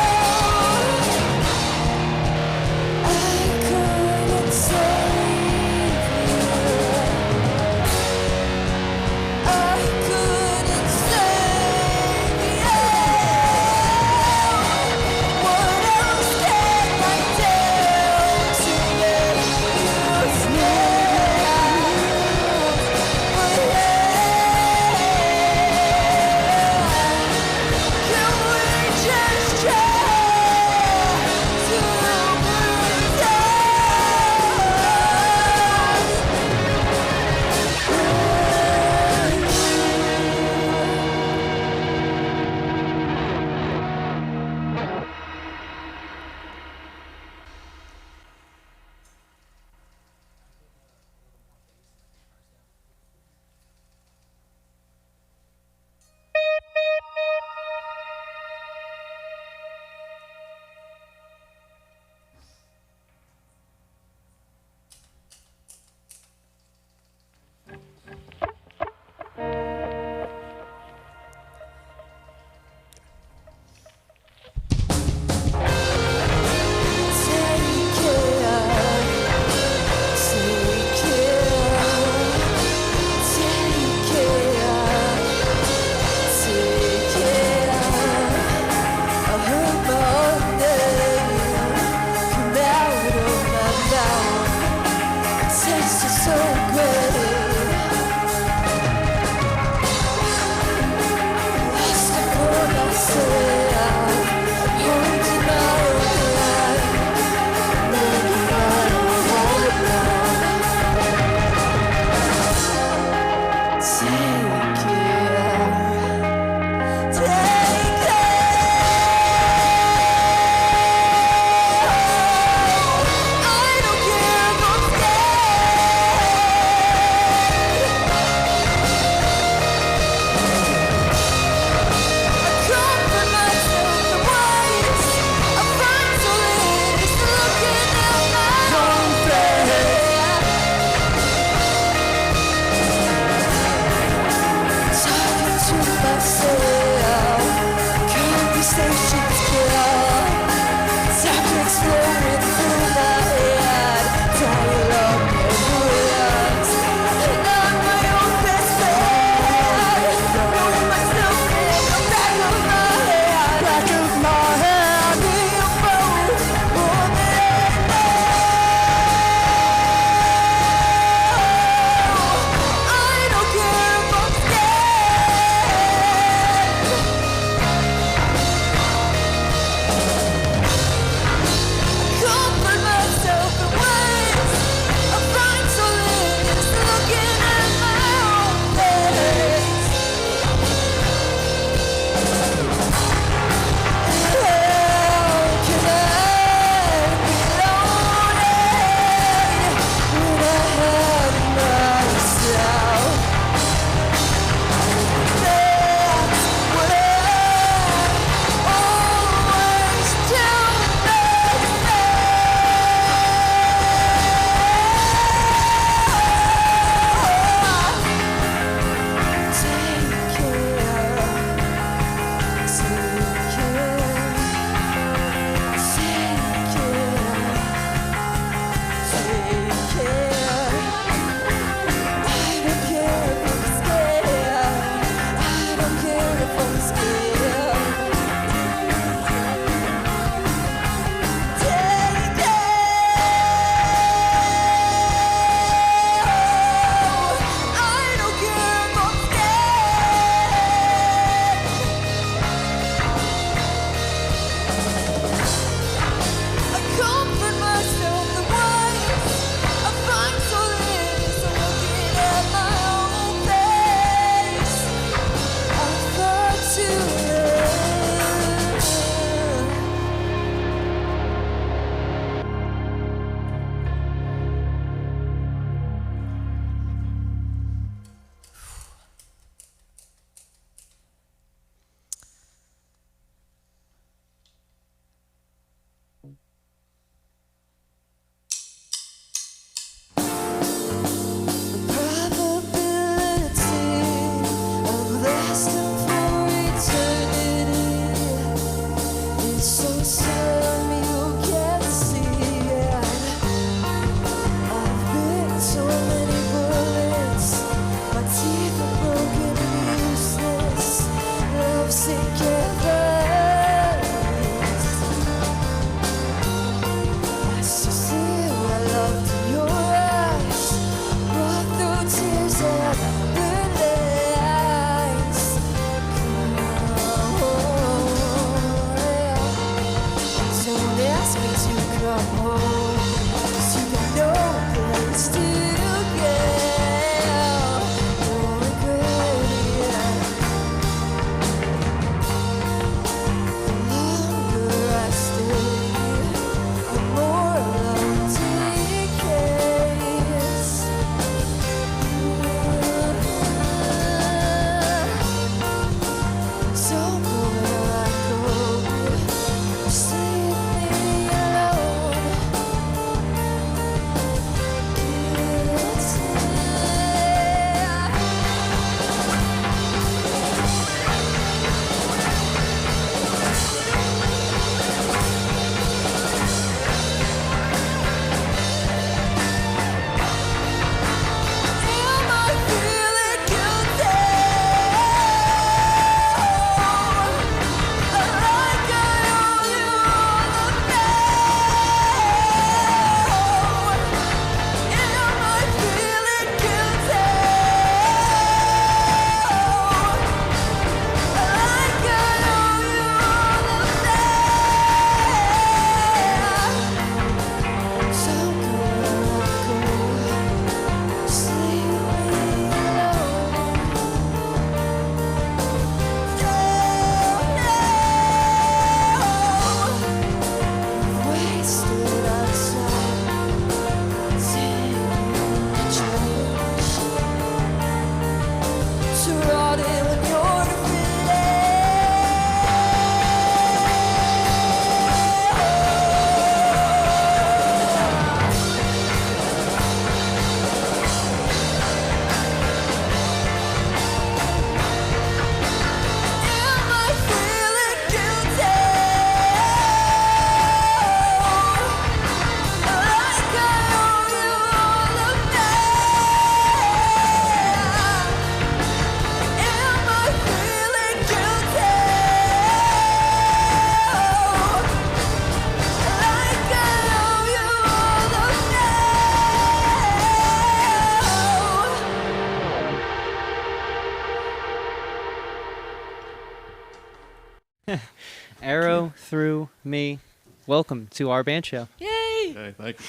Arrow through me. Welcome to our band show. Yay! Hey, thank you.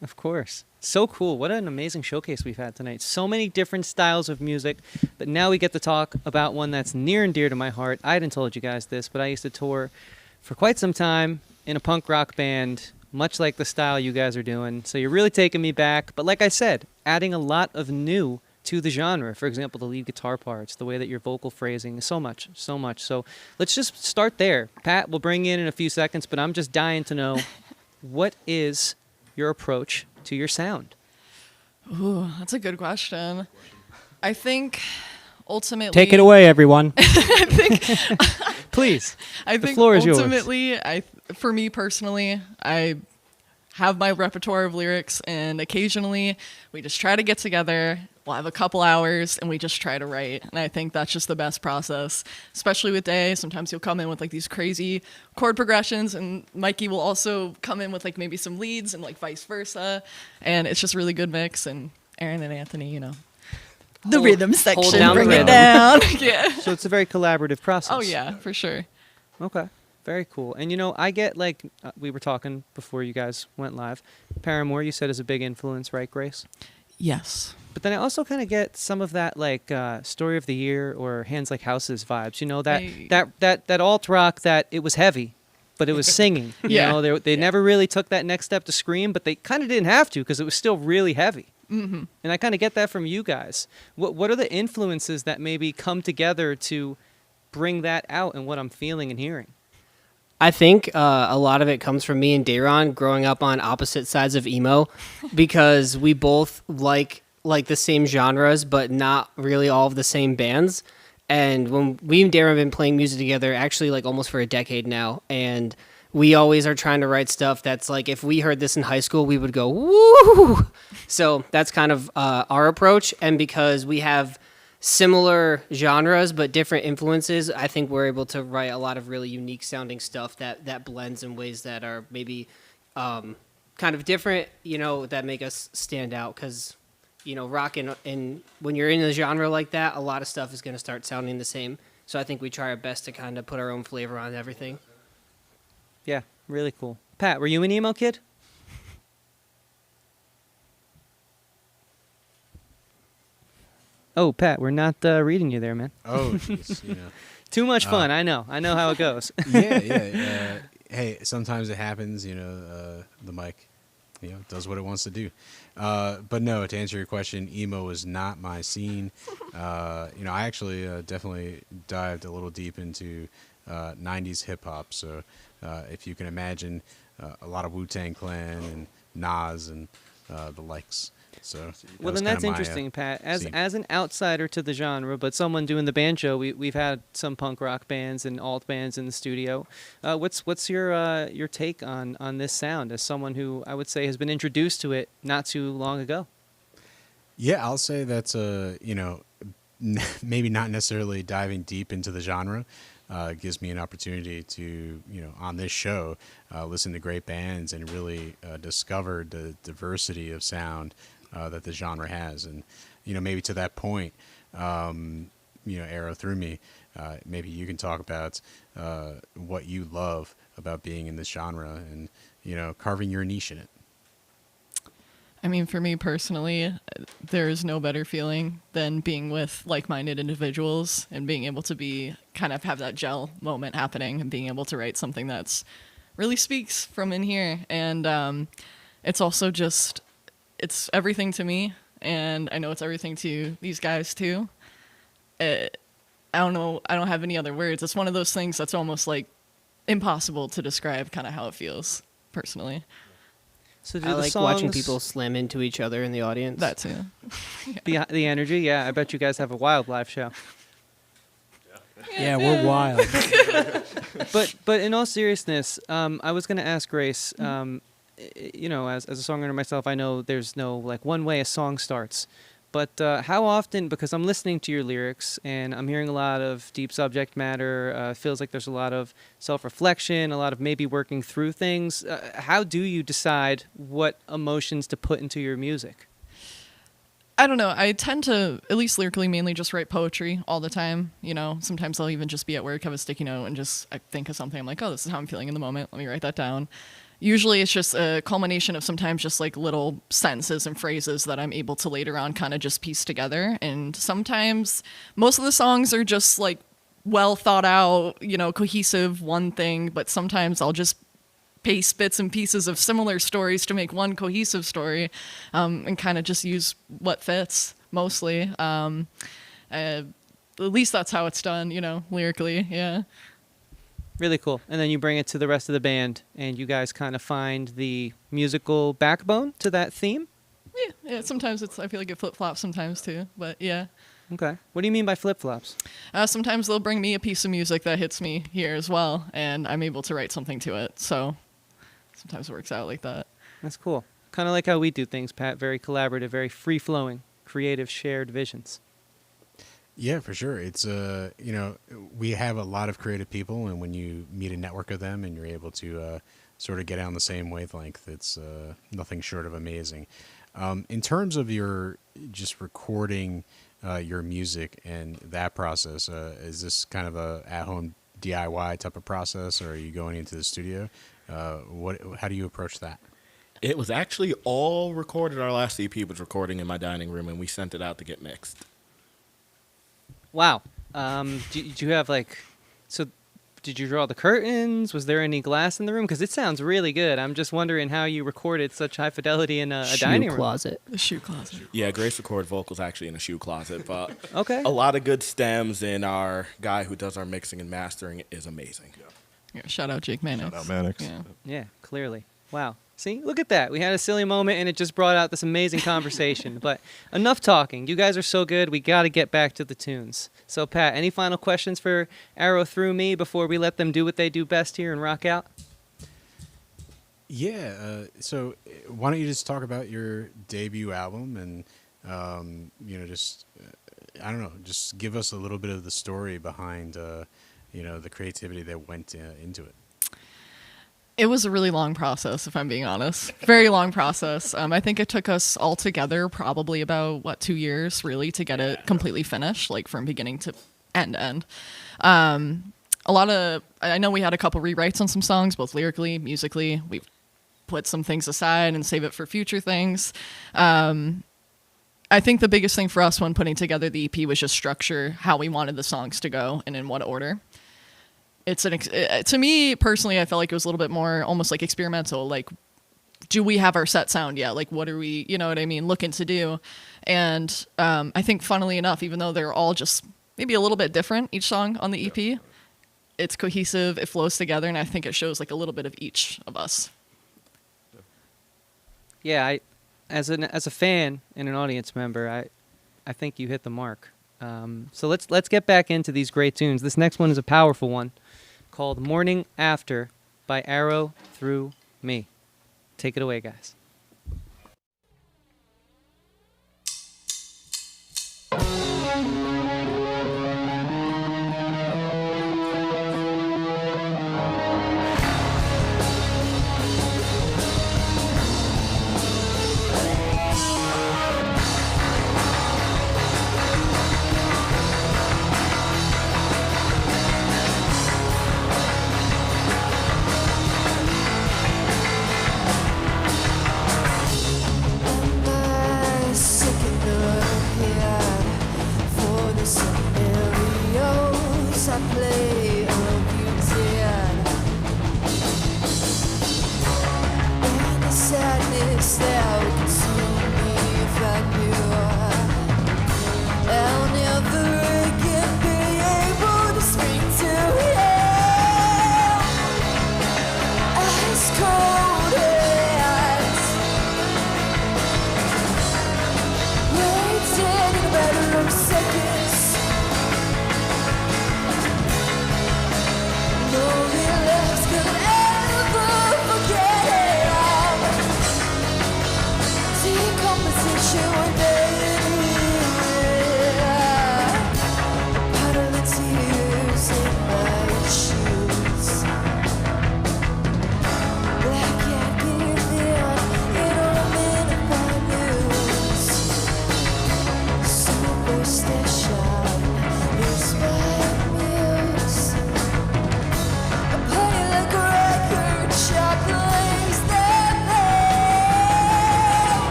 Of course. So cool. What an amazing showcase we've had tonight. So many different styles of music, but now we get to talk about one that's near and dear to my heart. I hadn't told you guys this, but I used to tour for quite some time in a punk rock band, much like the style you guys are doing. So you're really taking me back. But like I said, adding a lot of new to the genre. For example, the lead guitar parts, the way that your vocal phrasing, so much. So let's just start there. Pat, we'll bring you in a few seconds, but I'm just dying to know, what is your approach to your sound? Ooh, that's a good question. I think ultimately... Take it away, everyone. Please. I think the floor is yours. ultimately, for me personally, I have my repertoire of lyrics, and occasionally we just try to get together. We'll have a couple hours and we just try to write. And I think that's just the best process, especially with Day. Sometimes he'll come in with like these crazy chord progressions, and Mikey will also come in with like maybe some leads and like vice versa. And it's just a really good mix. And Aaron and Anthony, you know, the rhythm section, bring it down. Yeah. So it's a very collaborative process. Oh yeah, for sure. Okay. Very cool. And, you know, I get, like, we were talking before you guys went live. Paramore, you said, is a big influence, right, Grace? Yes. But then I also kind of get some of that, like, Story of the Year or Hands Like Houses vibes. You know, that alt rock that it was heavy, but it was singing. Yeah. You know, they never really took that next step to scream, but they kind of didn't have to because it was still really heavy. Mm-hmm. And I kind of get that from you guys. What are the influences that maybe come together to bring that out in what I'm feeling and hearing? I think a lot of it comes from me and Dayron growing up on opposite sides of emo, because we both like the same genres, but not really all of the same bands. And when we and Dayron have been playing music together, actually like almost for a decade now, and we always are trying to write stuff that's like, if we heard this in high school, we would go, woo! So that's kind of our approach. And because we have similar genres but different influences, I think we're able to write a lot of really unique sounding stuff that blends in ways that are maybe kind of different, you know, that make us stand out. Because, you know, rock and when you're in a genre like that, a lot of stuff is going to start sounding the same. So I think we try our best to kind of put our own flavor on everything. Yeah, really cool. Pat, were you an emo kid? Oh, Pat, we're not reading you there, man. Oh, jeez, you know. Too much fun. I know how it goes. Yeah. Hey, sometimes it happens. You know, the mic, you know, does what it wants to do. But no, to answer your question, emo is not my scene. You know, I actually definitely dived a little deep into 90s hip hop. So if you can imagine, a lot of Wu-Tang Clan and Nas and the likes. So well, then that's interesting, Pat. As an outsider to the genre, but someone doing the banjo, we've had some punk rock bands and alt bands in the studio. What's your take on this sound as someone who I would say has been introduced to it not too long ago? Yeah, I'll say that's you know, maybe not necessarily diving deep into the genre. Gives me an opportunity to, you know, on this show, listen to great bands and really discover the diversity of sound that the genre has. And, you know, maybe to that point, you know, Arrow through me, maybe you can talk about what you love about being in this genre and, you know, carving your niche in it. I mean, for me personally, there is no better feeling than being with like-minded individuals and being able to have that gel moment happening and being able to write something that's really speaks from in here. And it's also just, it's everything to me. And I know it's everything to these guys too. I don't know. I don't have any other words. It's one of those things that's almost like impossible to describe kind of how it feels personally. So I like watching people slam into each other in the audience. That too. The energy, yeah. I bet you guys have a wild live show. Yeah, we're wild. But in all seriousness, I was going to ask Grace. You know, as a songwriter myself, I know there's no like one way a song starts. But how often, because I'm listening to your lyrics and I'm hearing a lot of deep subject matter, feels like there's a lot of self-reflection, a lot of maybe working through things. How do you decide what emotions to put into your music? I don't know. I tend to, at least lyrically, mainly just write poetry all the time. You know, sometimes I'll even just be at work, have a sticky note, and I think of something. I'm like, oh, this is how I'm feeling in the moment. Let me write that down. Usually it's just a culmination of sometimes just like little sentences and phrases that I'm able to later on kind of just piece together. And sometimes most of the songs are just like well thought out, you know, cohesive, one thing. But sometimes I'll just paste bits and pieces of similar stories to make one cohesive story, and kind of just use what fits mostly. At least that's how it's done, you know, lyrically. Yeah. Really cool. And then you bring it to the rest of the band, and you guys kind of find the musical backbone to that theme? Yeah. Sometimes I feel like it flip-flops sometimes too, but yeah. Okay. What do you mean by flip-flops? Sometimes they'll bring me a piece of music that hits me here as well, and I'm able to write something to it. So sometimes it works out like that. That's cool. Kind of like how we do things, Pat. Very collaborative, very free-flowing, creative, shared visions. Yeah, for sure. It's you know, we have a lot of creative people, and when you meet a network of them and you're able to sort of get on the same wavelength, it's nothing short of amazing. In terms of your just recording your music and that process, is this kind of a at-home DIY type of process, or are you going into the studio? How do you approach that? It was actually all recorded. Our last EP was recording in my dining room, and we sent it out to get mixed. Wow. Did you have did you draw the curtains? Was there any glass in the room? Because it sounds really good. I'm just wondering how you recorded such high fidelity in a dining room. The shoe closet. Yeah, Grace recorded vocals actually in a shoe closet, but okay. A lot of good stems, and our guy who does our mixing and mastering is amazing. Yeah, shout out Jake Mannix. Shout out Mannix. Yeah, clearly. Wow. See, look at that. We had a silly moment, and it just brought out this amazing conversation. But enough talking. You guys are so good. We got to get back to the tunes. So, Pat, any final questions for Arrow Through Me before we let them do what they do best here and rock out? Yeah. So why don't you just talk about your debut album and, you know, just, I don't know, just give us a little bit of the story behind, you know, the creativity that went into it. It was a really long process, if I'm being honest. Very long process. I think it took us all together probably about, 2 years, really, to get it completely finished, like from beginning to end. I know we had a couple rewrites on some songs, both lyrically, musically. We've put some things aside and save it for future things. I think the biggest thing for us when putting together the EP was just structure, how we wanted the songs to go and in what order. To me personally, I felt like it was a little bit more almost like experimental. Like, do we have our set sound yet? Like, what are we, you know what I mean, looking to do? And I think, funnily enough, even though they're all just maybe a little bit different, each song on the EP, it's cohesive, it flows together, and I think it shows like a little bit of each of us. Yeah, as a fan and an audience member, I think you hit the mark. So let's get back into these great tunes. This next one is a powerful one, called Mourning After by Arrow Through Me. Take it away, guys.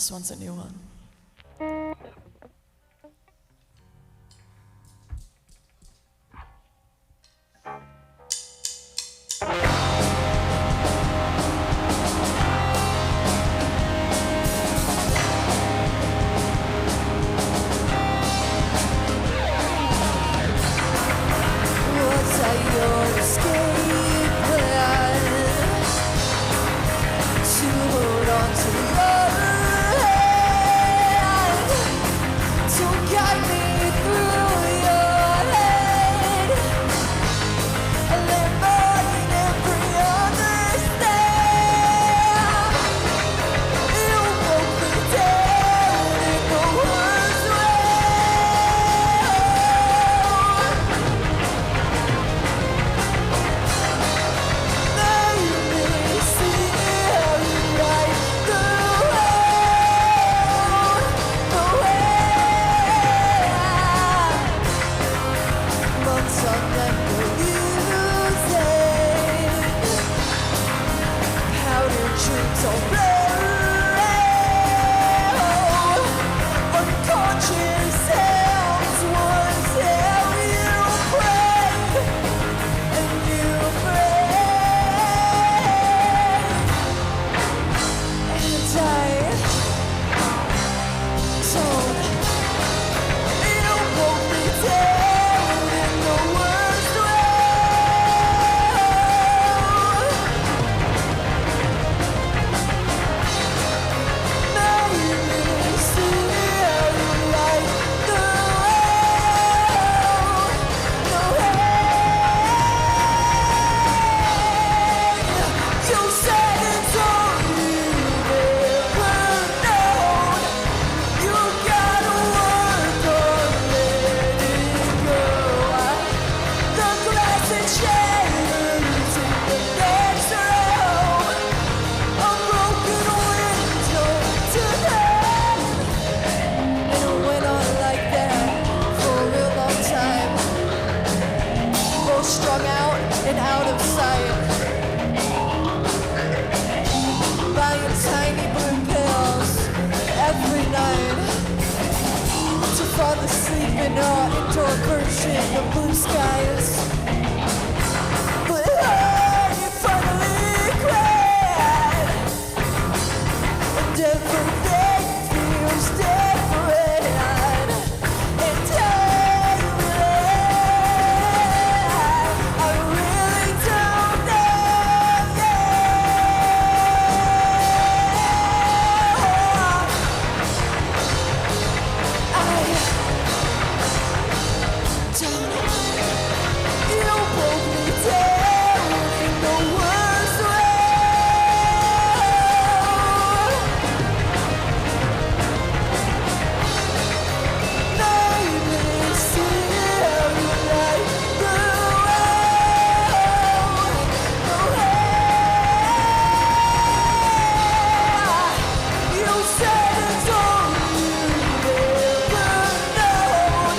This one's a new one. in tiny blue pills every night to fall asleep in our indoor version of blue skies. But I finally cried, and everything feels different. And I really don't know. You broke me down in the worst way. Made me see how you like the road. You said it's all you've ever known.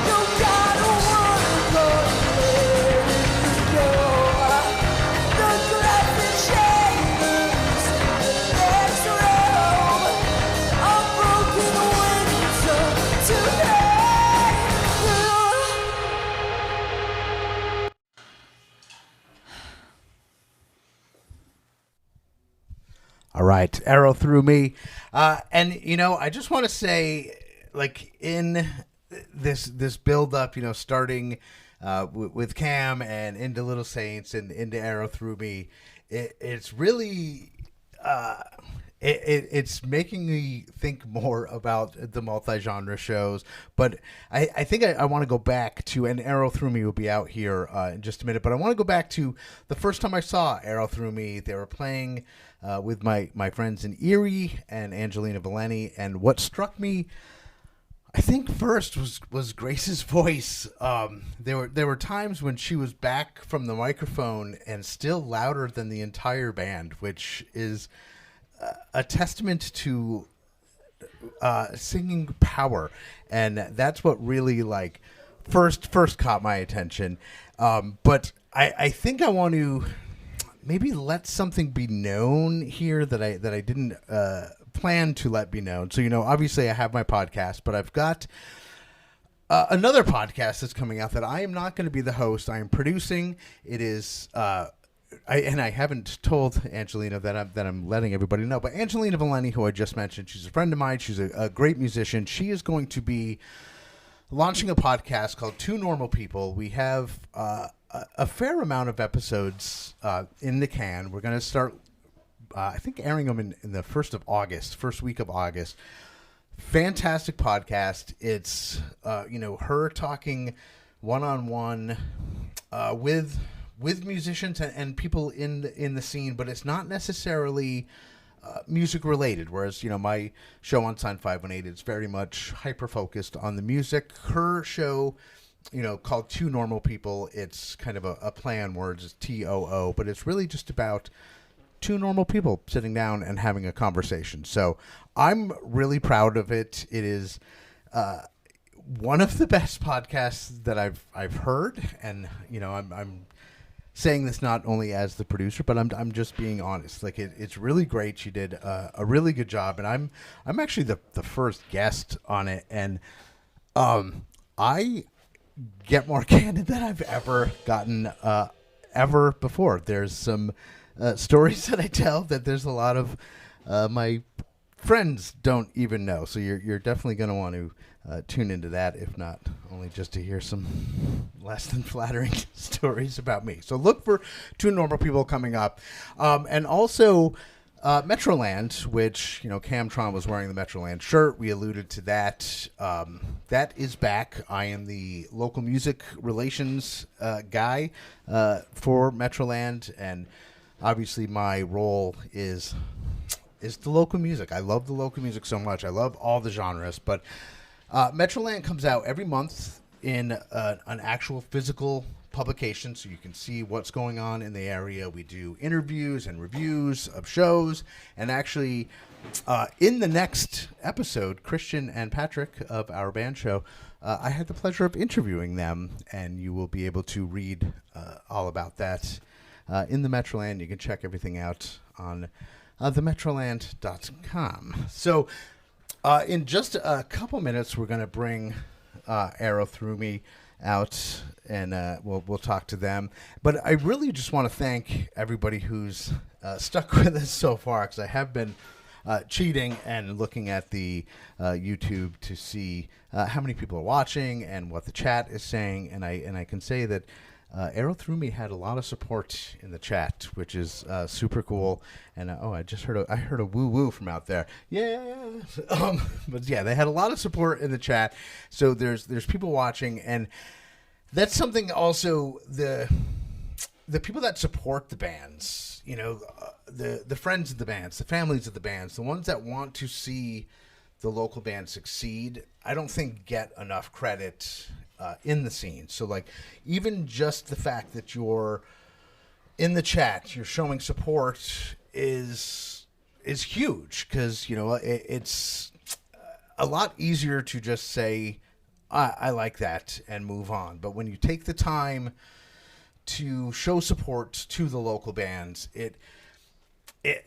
You gotta work on letting go. The graphic shaders in the next room. A broken window to hang through. All right, Arrow Through Me. And, you know, I just want to say, like, in this build up, you know, starting with Cam and into Little Saints and into Arrow Through Me, it's really it's making me think more about the multi-genre shows. But I think I want to go back to, and Arrow Through Me will be out here in just a minute, but I want to go back to the first time I saw Arrow Through Me. They were playing with my friends in Erie and Angelina Valeni, and what struck me, I think, first was Grace's voice. There were times when she was back from the microphone and still louder than the entire band, which is a testament to singing power, and that's what really like first caught my attention. But I think I want to maybe let something be known here that I didn't plan to let be known. So, you know, obviously I have my podcast, but I've got another podcast that's coming out that I am not going to be the host. I am producing. It is I haven't told Angelina that I'm letting everybody know, but Angelina Valeni, who I just mentioned, she's a friend of mine. She's a great musician. She is going to be launching a podcast called Two Normal People. We have a fair amount of episodes in the can. We're going to start, I think, airing them in the first week of August. Fantastic podcast. It's her talking one-on-one with musicians and people in the scene, but it's not necessarily music related. Whereas, you know, my show Unsigned518 is very much hyper focused on the music. Her show, you know, called Two Normal People, it's kind of a play on words, it's TOO, but it's really just about two normal people sitting down and having a conversation. So I'm really proud of it. It is one of the best podcasts that I've heard, and you know, I'm saying this not only as the producer, but I'm just being honest. Like it's really great. She did a really good job, and I'm actually the first guest on it, and I get more candid than I've ever gotten ever before. There's some stories that I tell that there's a lot of my friends don't even know. So you're definitely going to want to tune into that, if not only just to hear some less than flattering stories about me. So look for Two Normal People coming up. And also Metroland, which, you know, Camtron was wearing the Metroland shirt. We alluded to that. That is back. I am the local music relations guy for Metroland, and obviously my role is the local music. I love the local music so much. I love all the genres, but Metroland comes out every month in an actual physical publication, so you can see what's going on in the area. We do interviews and reviews of shows, and actually in the next episode, Christian and Patrick of our band show, I had the pleasure of interviewing them, and you will be able to read all about that in the Metroland. You can check everything out on themetroland.com. So in just a couple minutes, we're going to bring Arrow Through Me out, and we'll talk to them. But I really just want to thank everybody who's stuck with us so far, because I have been cheating and looking at the YouTube to see how many people are watching and what the chat is saying, and I can say that Arrow Through Me had a lot of support in the chat, which is super cool. And I just heard a woo woo from out there. Yeah. But yeah, they had a lot of support in the chat. So there's people watching, and that's something also the people that support the bands, the friends of the bands, the families of the bands, the ones that want to see the local band succeed, I don't think get enough credit in the scene. So like, even just the fact that you're in the chat, you're showing support is huge, because it's a lot easier to just say I like that and move on. But when you take the time to show support to the local bands, it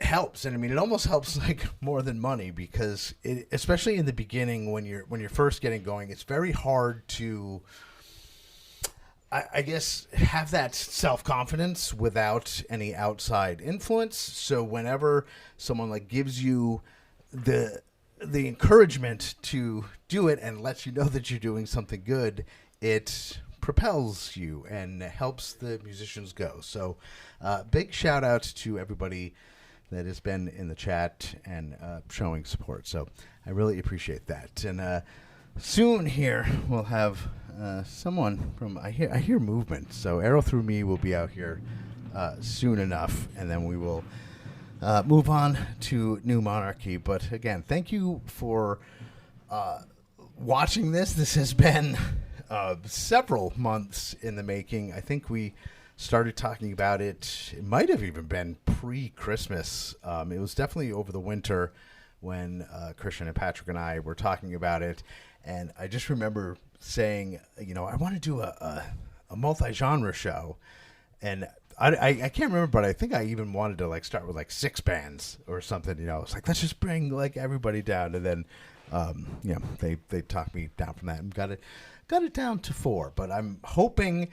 helps. And I mean, it almost helps like more than money, because especially in the beginning, when you're first getting going, it's very hard to, I guess, have that self-confidence without any outside influence. So whenever someone like gives you the encouragement to do it and lets you know that you're doing something good, it propels you and helps the musicians go. So big shout out to everybody that has been in the chat and showing support. So I really appreciate that. And soon here we'll have someone from, I hear movement. So Arrow Through Me will be out here soon enough, and then we will move on to New Monarchy. But again, thank you for watching this. This has been several months in the making. I think we started talking about it. It might have even been pre-Christmas. It was definitely over the winter when Christian and Patrick and I were talking about it. And I just remember saying, I want to do a multi-genre show. And I can't remember, but I think I even wanted to like start with like 6 bands or something. It's like, let's just bring like everybody down. And then, they talked me down from that and got it down to 4. But I'm hoping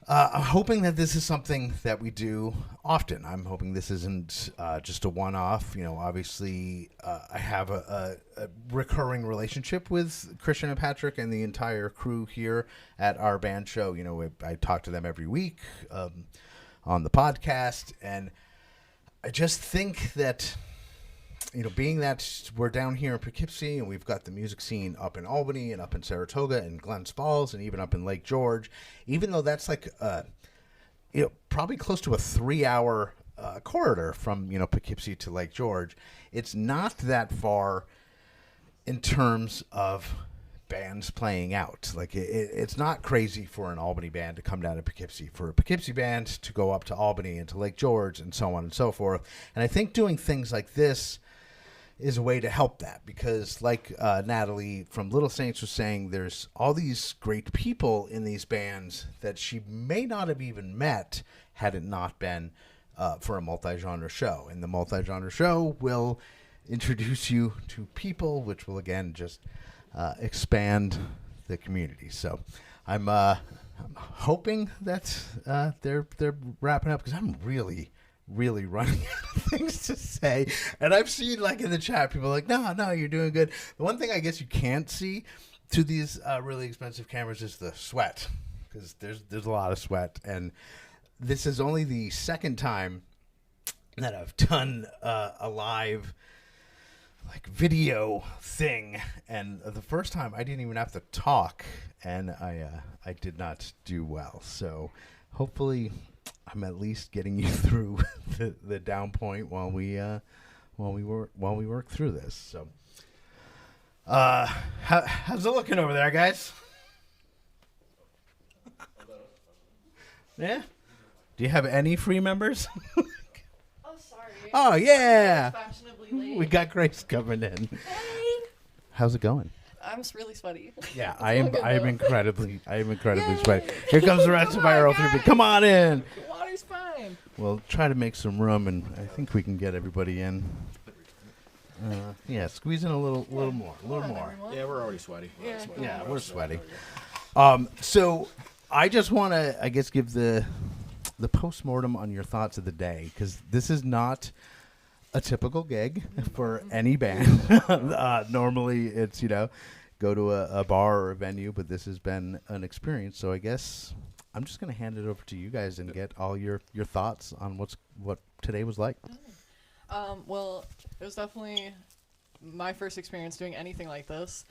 that this is something that we do often. I'm hoping this isn't just a one-off. Obviously, I have a recurring relationship with Christian and Patrick and the entire crew here at our band show. I talk to them every week on the podcast, and I just think that, being that we're down here in Poughkeepsie and we've got the music scene up in Albany and up in Saratoga and Glens Falls and even up in Lake George, even though that's like, probably close to a 3-hour corridor from, Poughkeepsie to Lake George, it's not that far in terms of bands playing out. Like it's not crazy for an Albany band to come down to Poughkeepsie, for a Poughkeepsie band to go up to Albany and to Lake George and so on and so forth. And I think doing things like this is a way to help that, because like Natalie from Little Saints was saying, there's all these great people in these bands that she may not have even met had it not been for a multi-genre show. And the multi-genre show will introduce you to people, which will again just expand the community. So I'm hoping that they're wrapping up, because I'm really running out of things to say. And I've seen like in the chat, people are like, no, you're doing good. The one thing I guess you can't see to these really expensive cameras is the sweat, because there's a lot of sweat. And this is only the second time that I've done a live like video thing, and the first time I didn't even have to talk, and I did not do well. So hopefully I'm at least getting you through the down point while we work through this. So, how's it looking over there, guys? Yeah. Do you have any free members? Oh, sorry. Oh yeah. Fashionably late. We got Grace coming in. Hey. How's it going? I'm really sweaty. Yeah, I am incredibly sweaty. Here comes the rest of my Earl 3. Come on in. Water's fine. We'll try to make some room, and I think we can get everybody in. Yeah, squeeze in a little more. Yeah, we're already sweaty. Yeah, we're sweaty. So I just want to, I guess, give the postmortem on your thoughts of the day, because this is not a typical gig for any band. Normally it's, go to a bar or a venue, but this has been an experience. So I guess I'm just going to hand it over to you guys and get all your thoughts on what today was like. Well, it was definitely my first experience doing anything like this.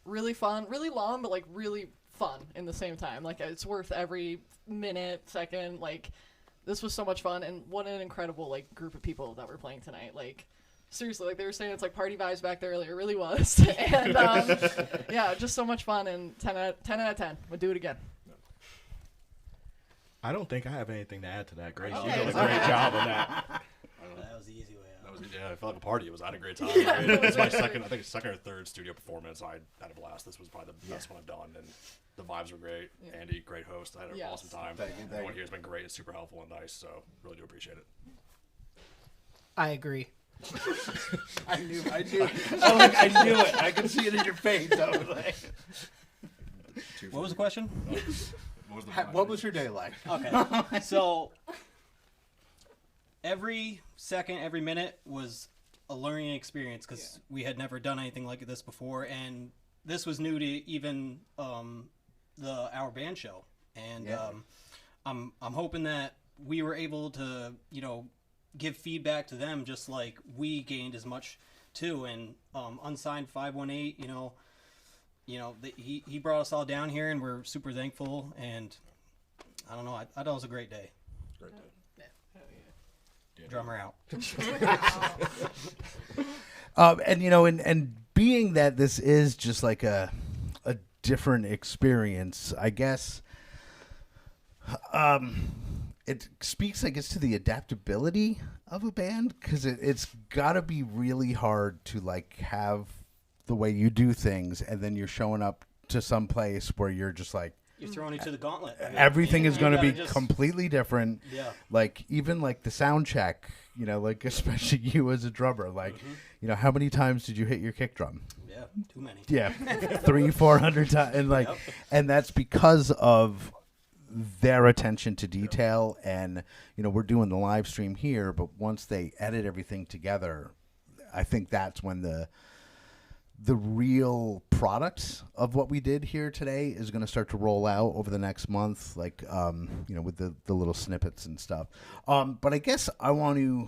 Really fun, really long, but like really fun in the same time. Like it's worth every minute, second. Like this was so much fun, and what an incredible like group of people that were playing tonight. Like seriously, like they were saying, it's like party vibes back there earlier. It really was. And yeah, just so much fun, and 10 out of 10. Would do it again. I don't think I have anything to add to that, Grace. Okay. You did a great job on that. That was the easy way out. Yeah, I felt like a party. I had a great time. It was my second or third studio performance. I had a blast. This was probably the best one I've done, and the vibes were great. Yeah. Andy, great host. I had an awesome time. Thank you. Everyone here has been great. It's super helpful and nice, so really do appreciate it. I agree. I knew it. I knew it. I could see it in your face. I was like, What was the question? what was your day like? Okay. So every second, every minute was a learning experience, because we had never done anything like this before, and this was new to even our band show. And I'm hoping that we were able to give feedback to them, just like we gained as much too. And Unsigned518, he brought us all down here, and we're super thankful. And I don't know, I thought it was a great day. Great day. Drummer out. And being that this is just like a different experience, I guess it speaks, I guess, to the adaptability of a band, because it's got to be really hard to like have the way you do things, and then you're showing up to some place where you're just like, You're throwing it to the gauntlet. everything is going to be just completely different. Yeah. Like even like the sound check, like especially you as a drummer, like, how many times did you hit your kick drum? Yeah, too many. Yeah, 300-400 times, and like, and that's because of their attention to detail. And we're doing the live stream here, but once they edit everything together, I think that's when the real product of what we did here today is going to start to roll out over the next month, like with the little snippets and stuff. But I guess I want to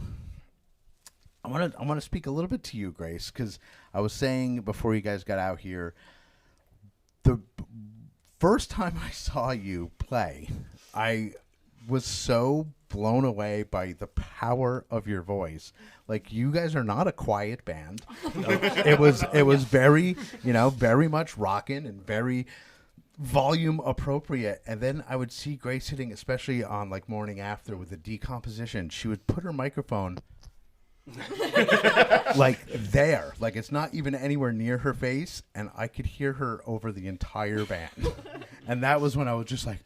speak a little bit to you, Grace, because I was saying before you guys got out here, the first time I saw you play, I was so blown away by the power of your voice. Like, you guys are not a quiet band. Like, it was very, very much rocking and very volume appropriate. And then I would see Grace hitting, especially on like Mourning After with the decomposition, she would put her microphone like there, like it's not even anywhere near her face, and I could hear her over the entire band. And that was when I was just like,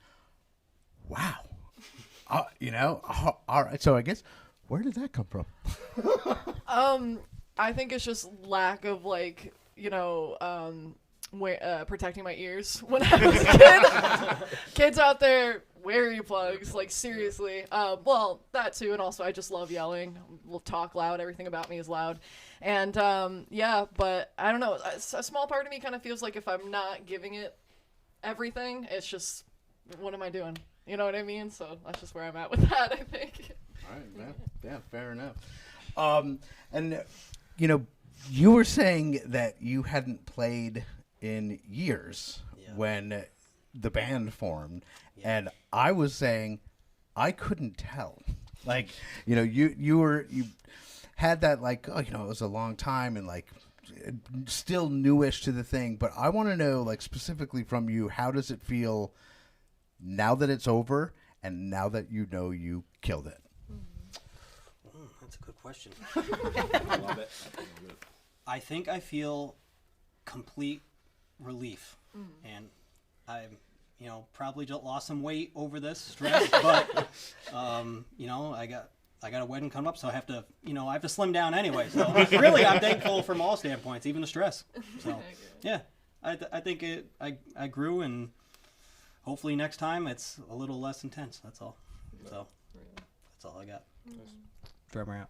wow. All right. So I guess, where did that come from? I think it's just lack of like, protecting my ears when I was a kid. Kids out there, wear earplugs, like seriously. Well, that too, and also I just love yelling. We'll talk loud. Everything about me is loud, and but I don't know. A small part of me kind of feels like if I'm not giving it everything, it's just, what am I doing? You know what I mean? So that's just where I'm at with that, I think. All right, yeah, fair enough. And you were saying that you hadn't played in years when the band formed, and I was saying I couldn't tell. Like, you had that like, it was a long time and like still newish to the thing, but I want to know, like, specifically from you, how does it feel now that it's over and now that you killed it? That's a good question. I love it. I think I feel complete relief. And I, probably just lost some weight over this stress, but I got a wedding coming up, so I have to slim down anyway. So really, I'm thankful from all standpoints, even the stress. So yeah, I think I grew, and hopefully next time it's a little less intense. That's all. So that's all I got. Drummer out.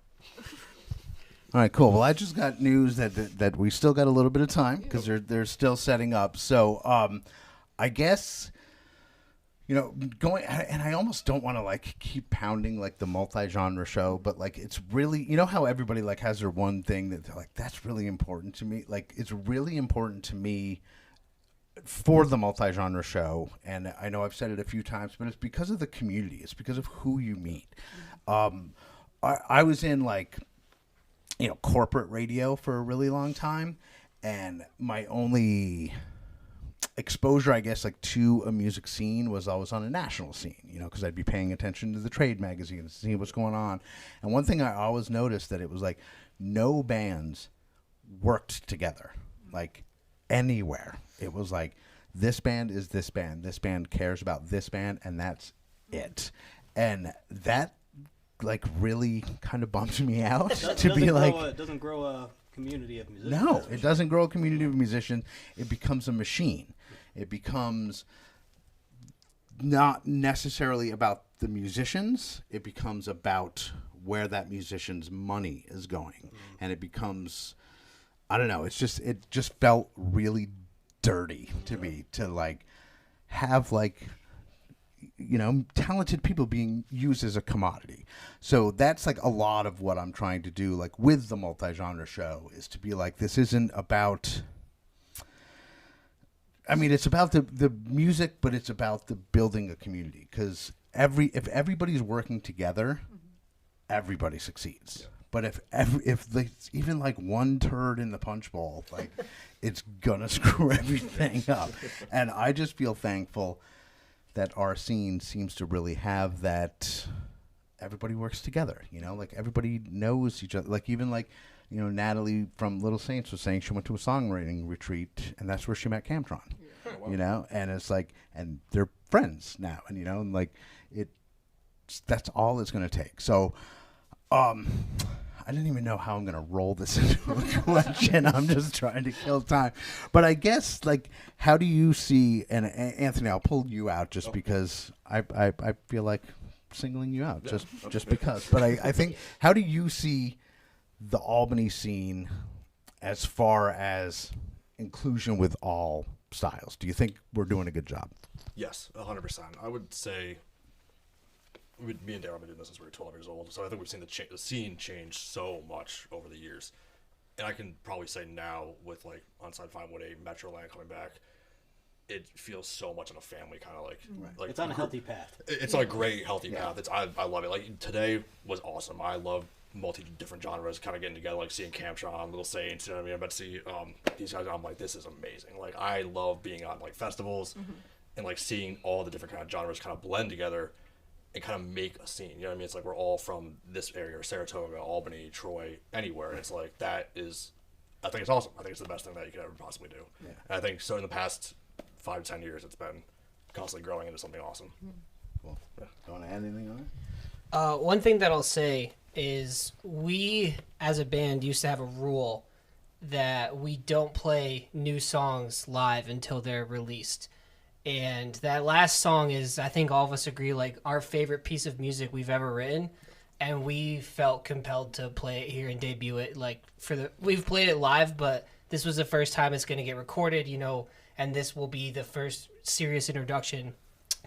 All right, cool. Well, I just got news that we still got a little bit of time because they're still setting up. So I guess. Going, and I almost don't want to keep pounding the multi-genre show, but it's really, how everybody has their one thing that they're that's really important to me. It's really important to me for the multi-genre show, and I know I've said it a few times, but it's because of the community. It's because of who you meet. I was in corporate radio for a really long time, and my only exposure, I guess, to a music scene was always on a national scene, because I'd be paying attention to the trade magazines, seeing what's going on. And one thing I always noticed that it was no bands worked together, anywhere. It was this band is this band cares about this band, and that's it. And that really kind of bummed me out to be it doesn't grow a community of musicians. No, it doesn't grow a community of musicians. It becomes a machine. It becomes not necessarily about the musicians. It becomes about where that musician's money is going. And it becomes, I don't know, it just felt really dirty to me to have talented people being used as a commodity. So that's a lot of what I'm trying to do with the multi-genre show is to be this isn't about, it's about the music, but it's about the building a community, because if everybody's working together, everybody succeeds. Yeah. But if even one turd in the punch bowl, it's gonna screw everything up. And I just feel thankful that our scene seems to really have that. Everybody works together, everybody knows each other. Even Natalie from Little Saints was saying she went to a songwriting retreat, and that's where she met Camtron. Yeah. And it's and they're friends now, and that's all it's going to take. So, I didn't even know how I'm going to roll this into a question. I'm just trying to kill time. But I guess, how do you see, and Anthony, I'll pull you out just because I feel like singling you out, just because. But I think, how do you see the Albany scene as far as inclusion with all styles? Do you think we're doing a good job? Yes, 100%. I would say, me and Darryl have been doing this since we were 12 years old, so I think we've seen the scene change so much over the years. And I can probably say now with Unsigned518, Metroland coming back, it feels so much in a family kind of it's on a healthy path. It's a great healthy path. I love it. Today was awesome. I love different genres kind of getting together, seeing Camtron, Little Saints, you know what I mean? I'm about to see these guys. I'm this is amazing. I love being on festivals and seeing all the different kind of genres kind of blend together and kind of make a scene. You know what I mean? It's we're all from this area, or Saratoga, Albany, Troy, anywhere. And it's that is, I think it's awesome. I think it's the best thing that you could ever possibly do. Yeah. And I think so in the past 5 to 10 years, it's been constantly growing into something awesome. Cool. Yeah. Do you want to add anything on it? One thing that I'll say is we, as a band, used to have a rule that we don't play new songs live until they're released. And that last song is, I think all of us agree, our favorite piece of music we've ever written. And we felt compelled to play it here and debut it. We've played it live, but this was the first time it's going to get recorded, and this will be the first serious introduction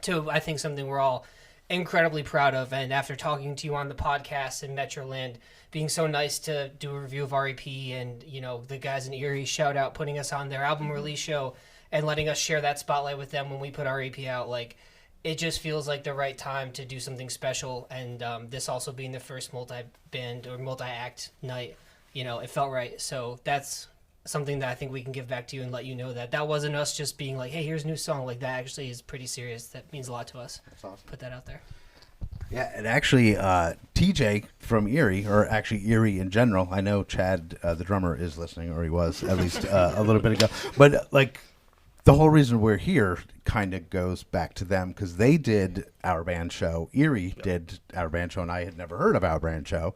to, I think, something we're all incredibly proud of. And after talking to you on the podcast and Metroland, being so nice to do a review of REP, and the guys in Erie, shout out, putting us on their album release show and letting us share that spotlight with them when we put REP out, it just feels like the right time to do something special. And this also being the first multi-band or multi-act night, it felt right. So that's something that I think we can give back to you and let you know that wasn't us just being hey, here's a new song. That actually is pretty serious. That means a lot to us. That's awesome. Put that out there. Yeah, and actually, TJ from Erie, or actually Erie in general, I know Chad, the drummer, is listening, or he was at least a little bit ago. But the whole reason we're here kind of goes back to them because they did our band show. Erie did our band show, and I had never heard of our band show,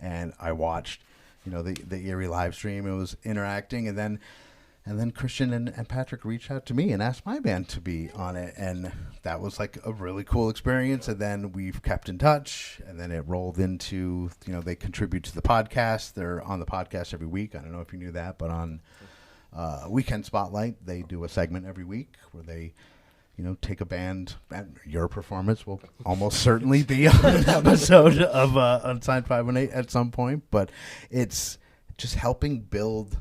and I watched, the Erie live stream. It was interacting, and then Christian and Patrick reached out to me and asked my band to be on it, and that was like a really cool experience. And then we've kept in touch, and then it rolled into, they contribute to the podcast. They're on the podcast every week. I don't know if you knew that, but on Weekend Spotlight, they do a segment every week where they, take a band, and your performance will almost certainly be on an episode of Unsigned518 at some point, but it's just helping build,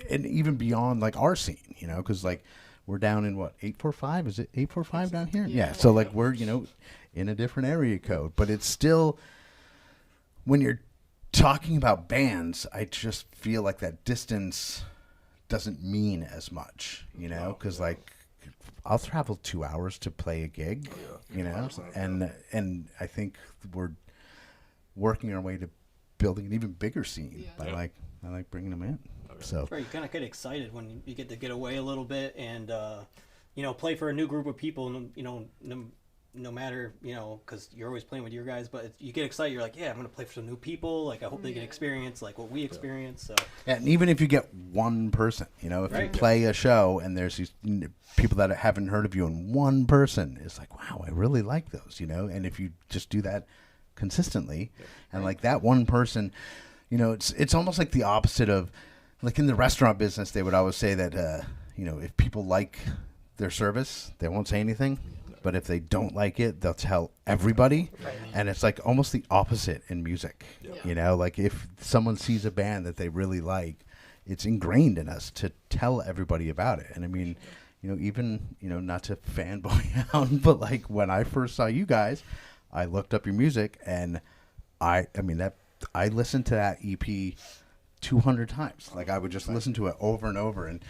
and even beyond like our scene, because like we're down in what, 845? Is it 845 down here? Yeah. So like we're, in a different area code, but it's still, when you're talking about bands, I just feel like that distance doesn't mean as much, because like I'll travel 2 hours to play a gig, and I think we're working our way to building an even bigger scene by I like bringing them in. So you kind of get excited when you get to get away a little bit and play for a new group of people. No matter because you're always playing with your guys, but you get excited. You're like, yeah, I'm gonna play for some new people. Like I hope they can experience like what we experience. So and even if you get one person, if you play a show and there's these people that haven't heard of you, and one person is like, wow, I really like those, and if you just do that consistently, and like that one person, it's almost like the opposite of. Like in the restaurant business, they would always say that, if people like their service, they won't say anything. But if they don't like it, they'll tell everybody. And it's like almost the opposite in music. Like if someone sees a band that they really like, it's ingrained in us to tell everybody about it. And I mean, even, not to fanboy out, but like when I first saw you guys, I looked up your music and I listened to that EP 200 times. Like I would just listen to it over and over, and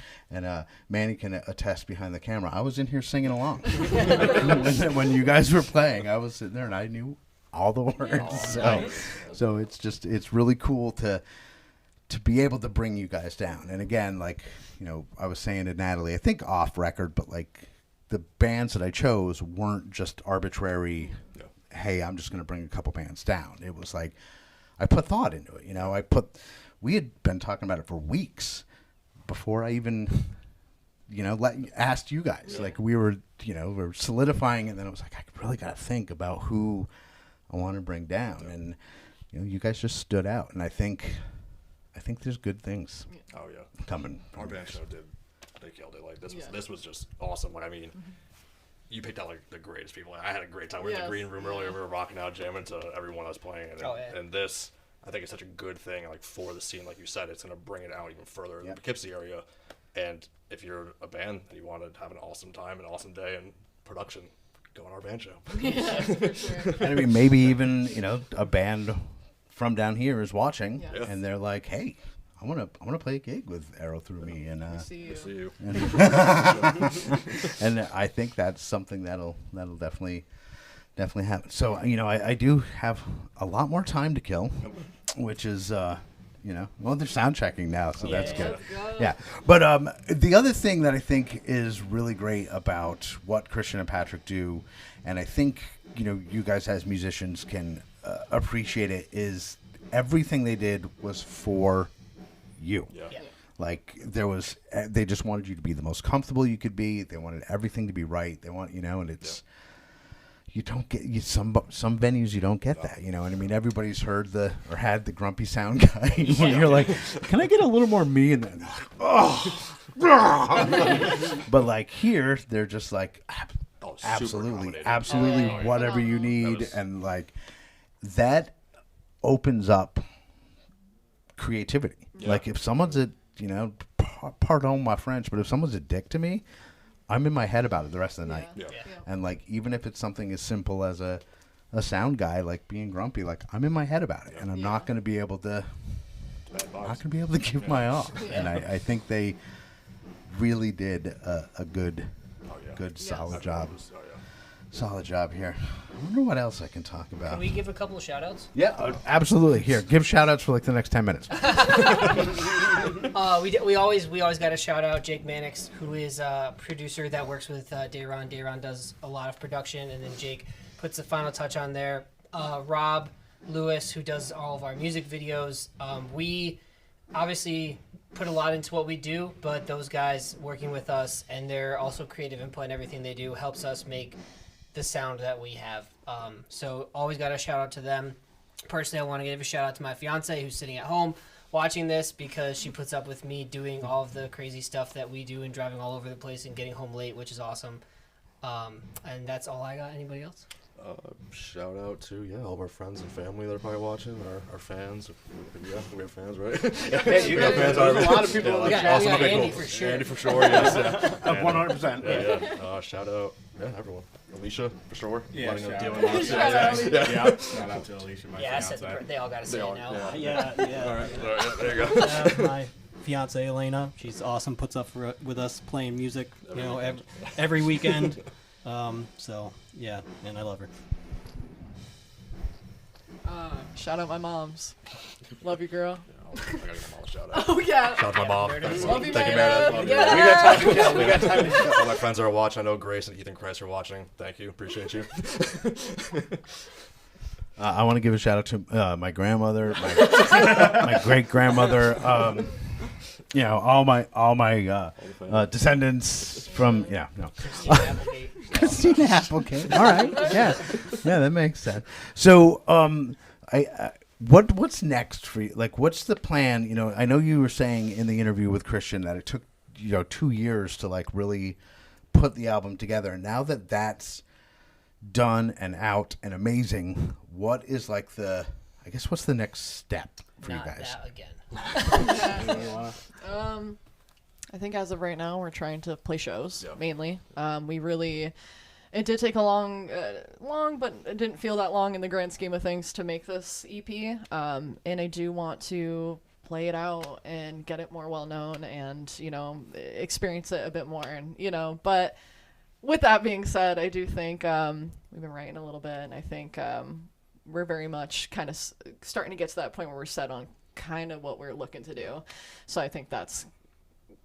Manny can attest behind the camera. I was in here singing along when you guys were playing. I was sitting there and I knew all the words. So it's really cool to be able to bring you guys down. And again, like I was saying to Natalie, I think off record, but like the bands that I chose weren't just arbitrary. Hey, I'm just going to bring a couple bands down. It was like I put thought into it. We had been talking about it for weeks before I even, asked you guys. Like we were solidifying, and then it was like, I really got to think about who I want to bring down. And, you guys just stood out. And I think there's good things coming. Our band show they killed it. Like this was just awesome. Like, I mean, you picked out like the greatest people. I had a great time. We were in the green room earlier. We were rocking out, jamming to everyone I was playing. And this, I think it's such a good thing, like for the scene, like you said, it's going to bring it out even further in the Poughkeepsie area. And if you're a band and you want to have an awesome time, an awesome day, and production, go on our band show. For sure. And I mean, maybe even a band from down here is watching, and they're like, "Hey, I want to play a gig with Arrow Through Me," and see you. And I think that's something that'll definitely happen. So I do have a lot more time to kill, which is they're sound checking now, so that's good. Yeah, but the other thing that I think is really great about what Christian and Patrick do, and I think you guys as musicians can appreciate it, is everything they did was for you. Like they just wanted you to be the most comfortable you could be. They wanted everything to be right. They want and it's. You don't get some venues you don't get that, and I mean everybody's heard had the grumpy sound guy when you're like, can I get a little more me? And then but like here they're just like absolutely whatever you need, and like that opens up creativity. Like if someone's pardon my French, but if someone's a dick to me, I'm in my head about it the rest of the night. And like even if it's something as simple as a sound guy like being grumpy, like I'm in my head about it, and I'm not going to be able to give my all. And I think they really did a good solid job. Solid job here. I wonder what else I can talk about. Can we give a couple of shout outs? Yeah, absolutely. Here, give shout outs for like the next 10 minutes. We always got to shout out Jake Mannix, who is a producer that works with Dayron. Dayron does a lot of production, and then Jake puts the final touch on there. Rob Lewis, who does all of our music videos. We obviously put a lot into what we do, but those guys working with us and their also creative input and everything they do helps us make the sound that we have. So always got a shout out to them. Personally, I want to give a shout out to my fiance who's sitting at home watching this because she puts up with me doing all of the crazy stuff that we do and driving all over the place and getting home late, which is awesome. And that's all I got. Anybody else? Shout out to all of our friends and family that are probably watching, our fans. Yeah, we have fans, right? Yeah, you got fans. There's a lot of people. Yeah, we got Andy for sure. Andy for sure. Yes. 100%. Yeah. Shout out. Yeah, everyone. Alicia for sure. Yeah. Shout out. Shout out to Alicia. My I said they all got to say it now. Yeah. All right. There you go. My fiance Elena, she's awesome. Puts up with us playing music, every weekend. So yeah, and I love her. Shout out my moms. Love you, girl. I gotta give my mom a shout out. Oh yeah. Shout out to my mom. Love you, Thank you, Meredith. Meredith. Yeah. We got time to kill. We got time to kill. All my friends that are watching. I know Grace and Ethan Christ are watching. Thank you. Appreciate you. I want to give a shout out to my grandmother, my great grandmother. All my descendants from Christina Applegate. All right, yeah, that makes sense. So, what's next for you? Like, what's the plan? I know you were saying in the interview with Christian that it took 2 years to like really put the album together. Now that that's done and out and amazing, what is like what's the next step for you guys? That again. I think as of right now, we're trying to play shows mainly. It did take a long, but it didn't feel that long in the grand scheme of things to make this EP. And I do want to play it out and get it more well known and, experience it a bit more. And, but with that being said, I do think we've been writing a little bit, and I think we're very much kind of starting to get to that point where we're set on kind of what we're looking to do. So I think that's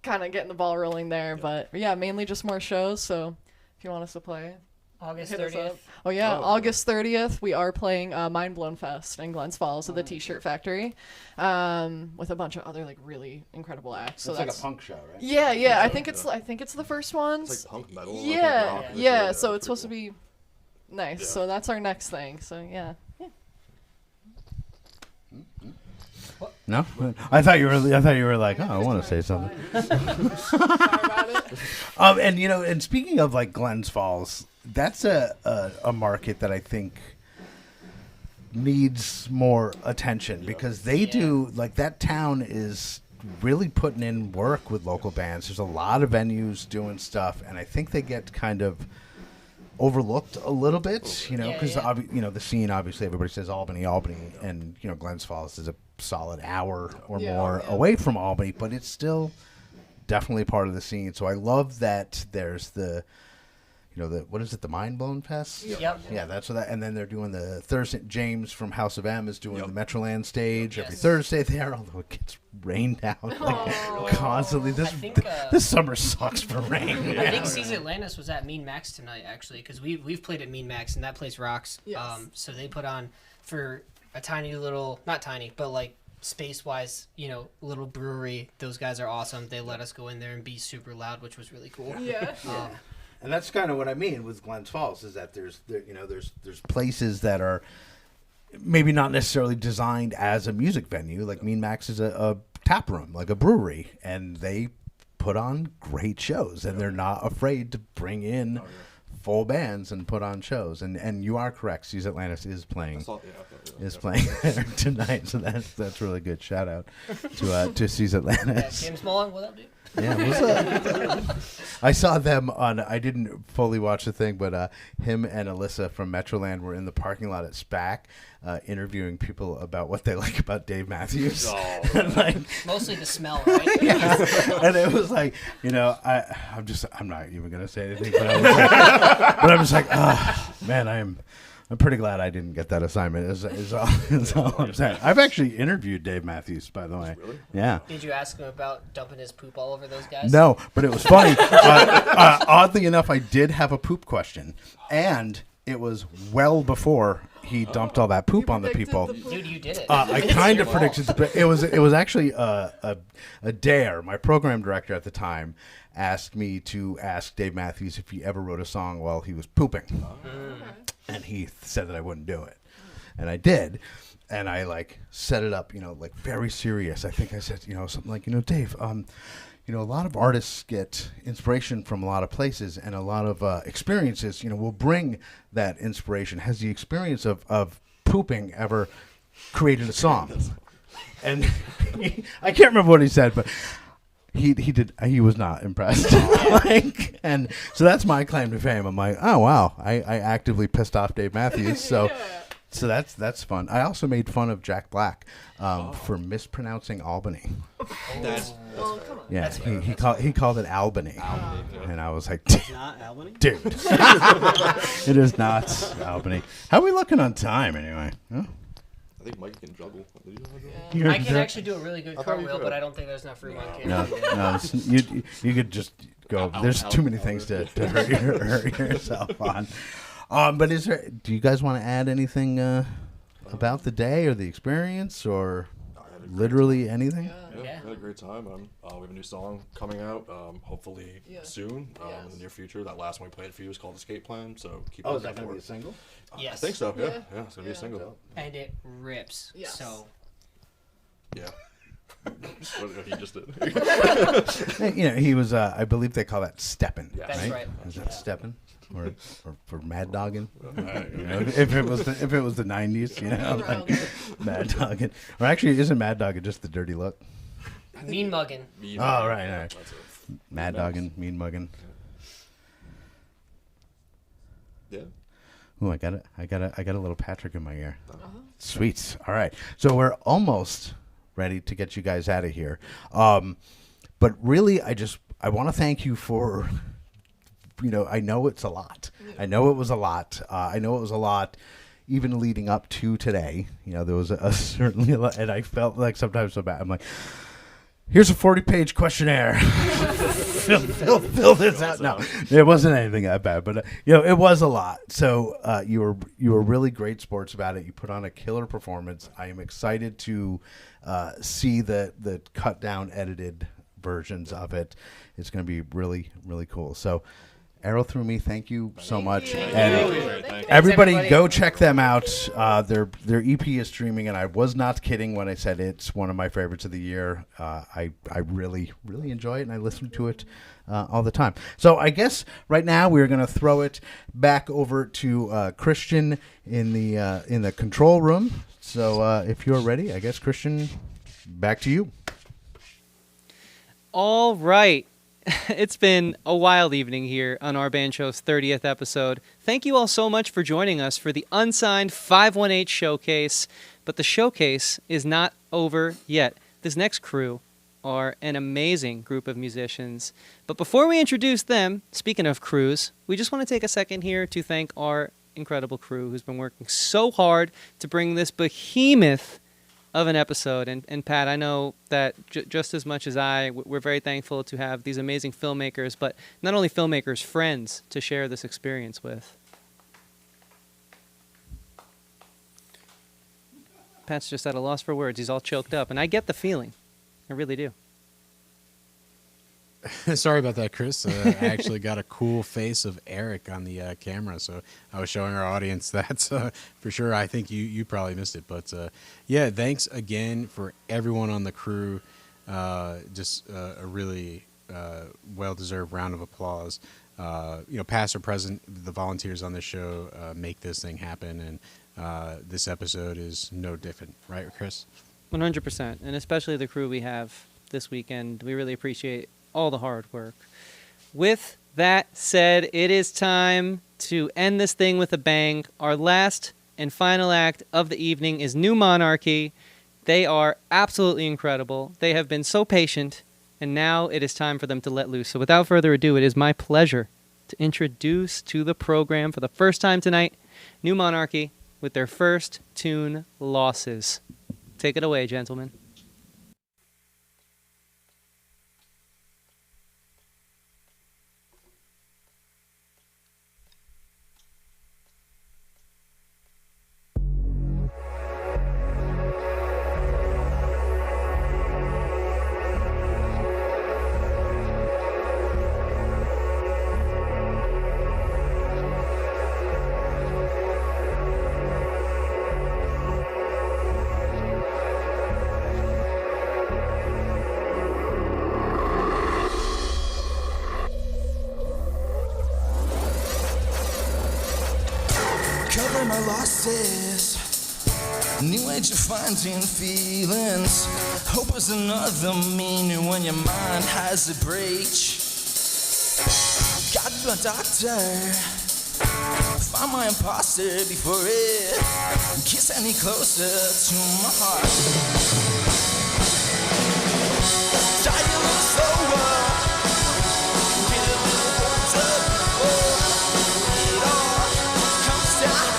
kind of getting the ball rolling there. But yeah, mainly just more shows. So if you want us to play, August hit us 30th. up. Oh yeah, August 30th. We are playing Mind Blown Fest in Glens Falls at the T-Shirt Factory, with a bunch of other like really incredible acts. So it's like a punk show, right? Yeah. I think it's the first ones. It's like punk metal. Yeah. So it's supposed cool. to be nice. Yeah. So that's our next thing. So yeah. No, I thought you were like, I want to say something. And speaking of like Glens Falls, that's a market that I think needs more attention because they do like that town is really putting in work with local bands. There's a lot of venues doing stuff, and I think they get kind of overlooked a little bit, because the scene, obviously everybody says Albany, and Glens Falls is a solid hour or more away from Albany, but it's still definitely part of the scene. So I love that there's the what is it, the Mind Blown Fest? Yep. Yeah, that's what that. And then they're doing the Thursday. James from House of M is doing the Metroland stage every Thursday there, although it gets rained out constantly. This summer sucks for rain. I think C's Atlantis was at Mean Max tonight, actually, because we've played at Mean Max, and that place rocks. Yes. So they put on for a tiny little, not tiny, but like space-wise, little brewery. Those guys are awesome. They let us go in there and be super loud, which was really cool. Yeah. And that's kind of what I mean with Glens Falls is that there's places that are maybe not necessarily designed as a music venue. Like Mean Max is a tap room, like a brewery, and they put on great shows, and they're not afraid to bring in full bands and put on shows. And you are correct. C's Atlantis is playing there tonight, so that's really good. Shout out to C's Atlantis. James Mullen, what up, dude? Yeah, what's up? I saw them on. I didn't fully watch the thing, but him and Alyssa from Metroland were in the parking lot at SPAC, interviewing people about what they like about Dave Matthews. Oh. And, like, Mostly the smell, right? yeah. And it was like, I'm not even gonna say anything, but I'm just like, man, I'm pretty glad I didn't get that assignment. Is all I'm saying. I've actually interviewed Dave Matthews, by the way. Really? Yeah. Did you ask him about dumping his poop all over those guys? No, but it was funny. Oddly enough, I did have a poop question, and it was well before he dumped all that poop on the people. Dude, you did it. I kind of predicted, but it was actually a dare. My program director at the time asked me to ask Dave Matthews if he ever wrote a song while he was pooping. And he said that I wouldn't do it. And I did. And I set it up, very serious. I think I said, something like, Dave, a lot of artists get inspiration from a lot of places and a lot of experiences, will bring that inspiration. Has the experience of pooping ever created a song? And I can't remember what he said, but he was not impressed. And so that's my claim to fame. I'm like, oh wow, I actively pissed off Dave Matthews. So that's fun. I also made fun of Jack Black for mispronouncing Albany. That's Yeah, he called it Albany. And I was like, It's not Albany? dude, it is not Albany. How are we looking on time anyway? Huh? I think Mike can juggle. I can actually do a really good cartwheel, but I don't think there's enough room on camera. No, you could just go. There's too many things to hurt yourself on. But do you guys want to add anything about the day or the experience or literally anything? Yeah, we had a great time. We have a new song coming out, hopefully soon, in the near future. That last one we played for you is called Escape Plan, so keep is looking that going to for be a it. single? Yes. I think so, yeah. It's going to be a single. And it rips. Yes. So. Yeah. What he just did. He was, I believe they call that steppin', Yeah. That's right. Is that steppin'? Or for mad dogging? If it was the 90s, mad dogging. Or actually, isn't mad dogging just the dirty look? Mean mugging. Oh, right. Mad dogging, mean mugging. Yeah. Ooh, I got a little Patrick in my ear. Sweet. All right. So we're almost ready to get you guys out of here. But really, I want to thank you for, I know it's a lot. I know it was a lot. I know it was a lot even leading up to today. There was certainly a lot, and I felt like sometimes so bad. I'm like, here's a 40-page questionnaire. fill this out. No, it wasn't anything that bad, but it was a lot. So you were really great sports about it. You put on a killer performance. I am excited to see the cut down, edited versions of it. It's going to be really, really cool. So. Arrow Through Me, thank you so much. And everybody go check them out. Their EP is streaming, and I was not kidding when I said it's one of my favorites of the year. I really, really enjoy it, and I listen to it all the time. So I guess right now we're going to throw it back over to Christian in the control room. So if you're ready, I guess, Christian, back to you. All right. It's been a wild evening here on our band show's 30th episode. Thank you all so much for joining us for the Unsigned518 Showcase. But the showcase is not over yet. This next crew are an amazing group of musicians. But before we introduce them, speaking of crews, we just want to take a second here to thank our incredible crew who's been working so hard to bring this behemoth of an episode. And Pat, I know that just as much as we're very thankful to have these amazing filmmakers, but not only filmmakers, friends to share this experience with. Pat's just at a loss for words. He's all choked up, and I get the feeling. I really do. Sorry about that, Chris. I actually got a cool face of Eric on the camera, so I was showing our audience that for sure. I think you probably missed it, but yeah, thanks again for everyone on the crew. Just a really well-deserved round of applause. Past or present, the volunteers on the show make this thing happen, and this episode is no different, right, Chris? 100%, and especially the crew we have this weekend. We really appreciate all the hard work. With that said, it is time to end this thing with a bang. Our last and final act of the evening is New Monarchy. They are absolutely incredible. They have been so patient, and now it is time for them to let loose. So without further ado, it is my pleasure to introduce to the program for the first time tonight, New Monarchy with their first tune, Losses. Take it away, gentlemen. Cover my losses. New age of finding feelings. Hope is another meaning when your mind has a breach. Got the doctor. Find my imposter before it gets any closer to my heart. Die a little slower. Get a little older before it all comes down.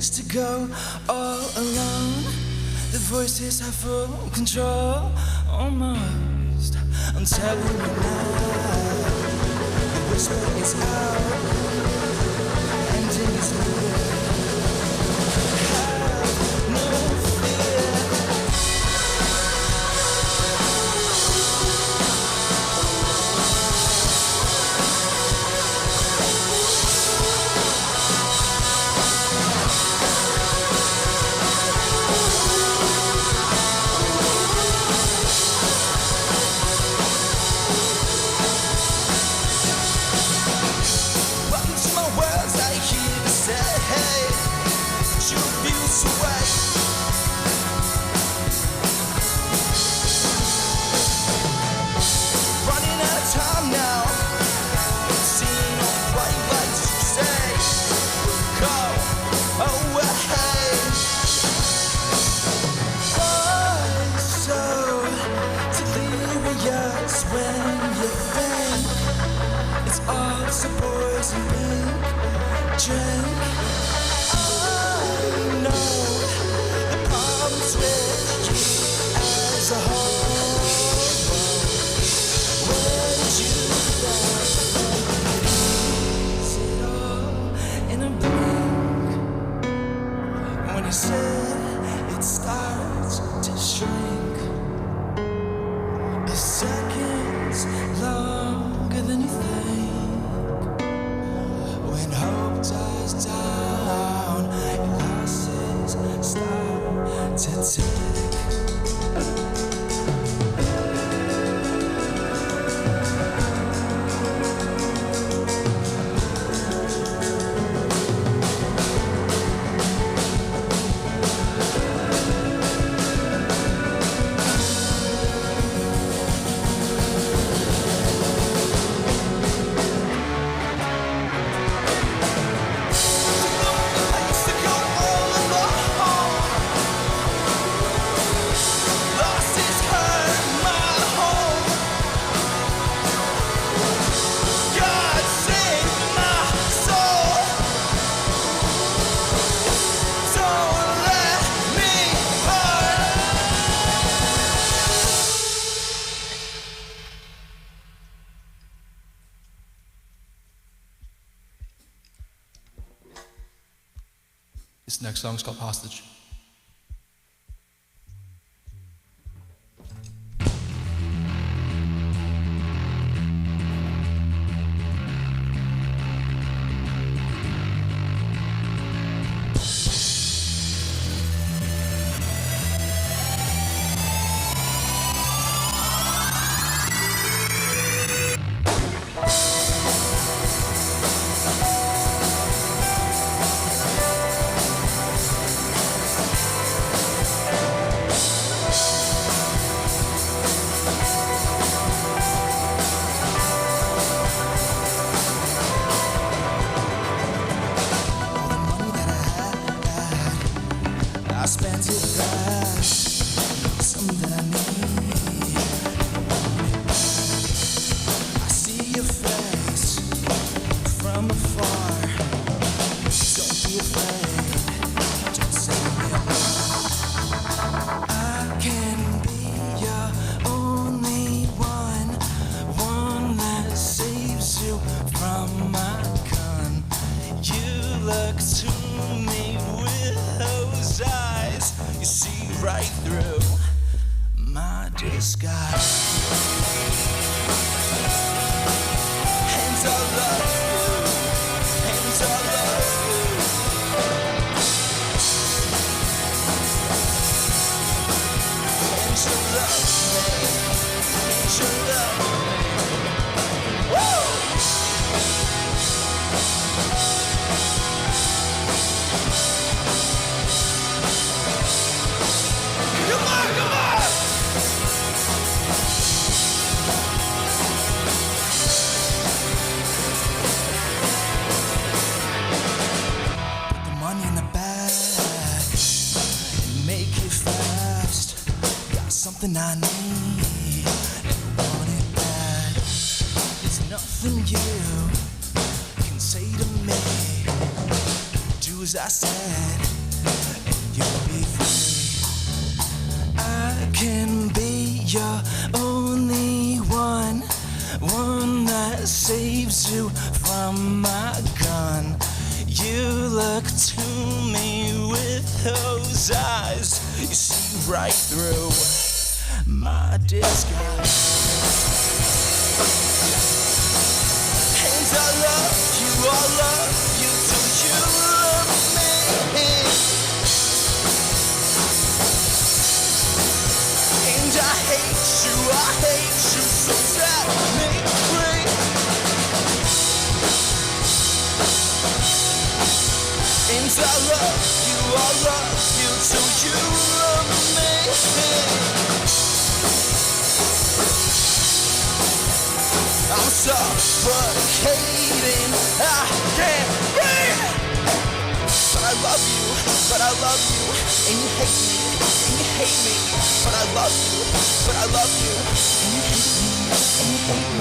To go all alone. The voices have full control. Almost. I'm telling you now. The whisper is out. Ending is near. Have no This next song is called Hostage. through my disguise. And I love you, and I love you. And you love me, and you love me. Woo! Come on, come on! Put the money in the bag and make it fast. Got something I need and want it bad. There's nothing you can say to me. Do as I said and you'll be free. I can be your only one that saves you from my gun. You look to me with those eyes, you see right through my disguise. And I love you till you love me. And I hate you, so set me free. And I love you till you love me. I'm suffocating, I can't breathe. But I love you, and you hate me, but I love you, and you hate me,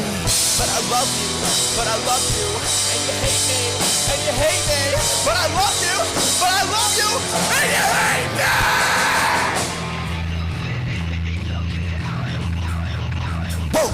but I love you, and you hate me, but I love you, and you hate me. Whoa.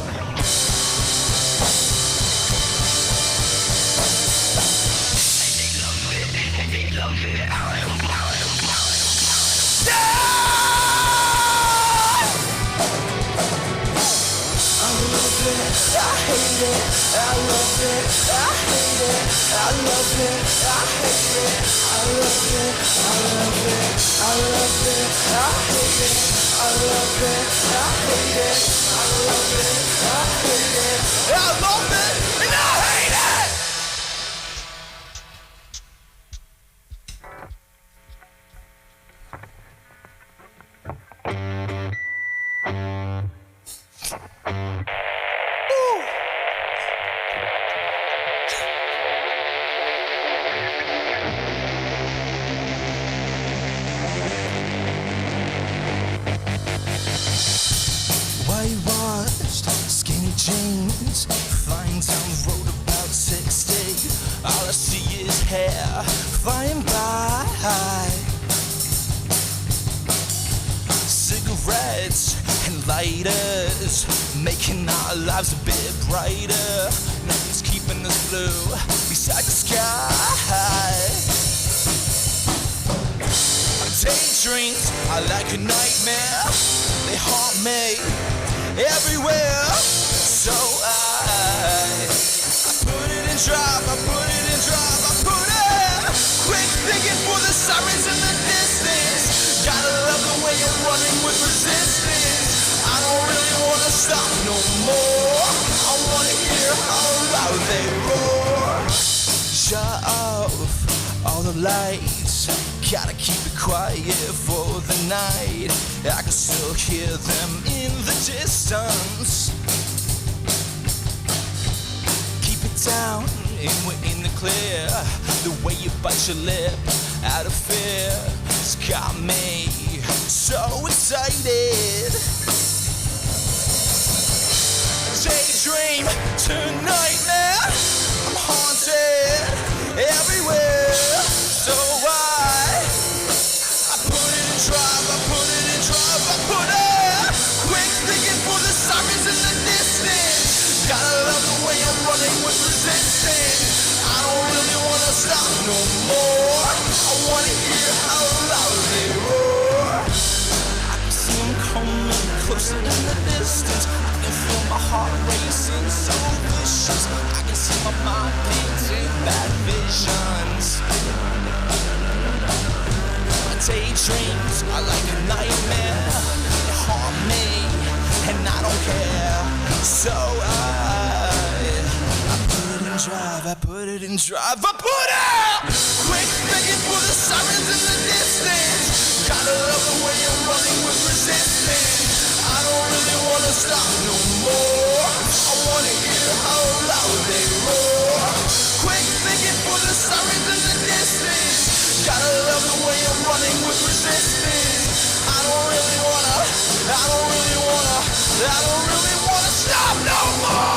Whitewashed, skinny jeans, flying down the road about 60. All I see is hair flying by. Cigarettes and lighters, making our lives a bit brighter. Nothing's keeping us blue beside the sky. Daydreams are like a nightmare. They haunt me everywhere. So I put it in drive, I put it quick thinking for the sirens in the distance. Gotta love the way you're running with resistance. I don't really wanna stop no more. I wanna hear how loud they roar. Shut off all the lights, gotta keep it quiet for the night. I can still hear them in the distance. Keep it down and we're in the clear. The way you bite your lip out of fear has got me so excited. Daydream to nightmare, I'm haunted everywhere. So I put it in drive, I put it quick thinking for the sirens in the distance. Gotta love the way I'm running with resistance. I don't really wanna stop no more. I wanna hear how loud they roar. I can see coming closer in the distance. I can feel my heart racing, so vicious. I can see my mind painting bad visions. My daydreams are like a nightmare. They haunt me, and I don't care. So I put it in drive, I put it! Quick thinking for the sirens in the distance. Gotta love the way you're running with resistance. I don't really wanna stop no more. I wanna hear how loud they roar. Quick thinking for the sirens in the distance. Gotta love the way you're running with resistance. I don't really wanna stop no more.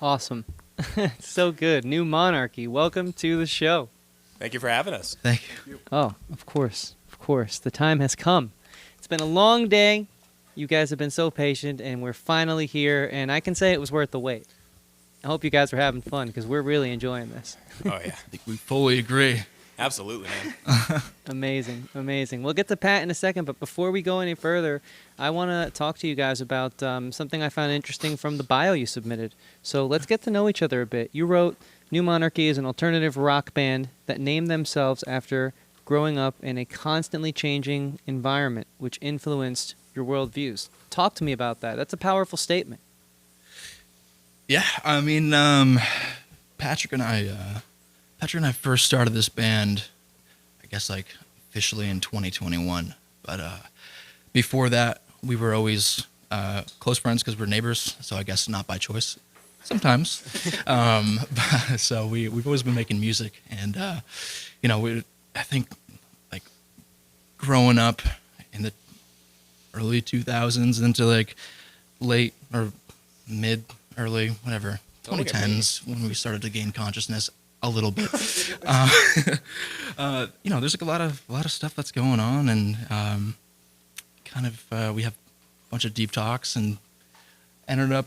Awesome. So good. New Monarchy. Welcome to the show. Thank you for having us. Thank you. Oh, of course. Of course. The time has come. It's been a long day. You guys have been so patient, and we're finally here, and I can say it was worth the wait. I hope you guys are having fun, because we're really enjoying this. Oh, yeah. I think we fully agree. Absolutely, man. Amazing, amazing. We'll get to Pat in a second, but before we go any further, I want to talk to you guys about something I found interesting from the bio you submitted. So let's get to know each other a bit. You wrote, New Monarchy is an alternative rock band that named themselves after growing up in a constantly changing environment, which influenced your worldviews. Talk to me about that. That's a powerful statement. Yeah, I mean, Patrick and I first started this band, I guess, like, officially in 2021. But before that, we were always close friends because we're neighbors, so I guess not by choice. Sometimes. So we've always been making music. And, I think, like, growing up in the early 2000s into, like, late or early, whatever, 2010s, when we started to gain consciousness a little bit. There's like a lot of stuff that's going on, and we have a bunch of deep talks, and ended up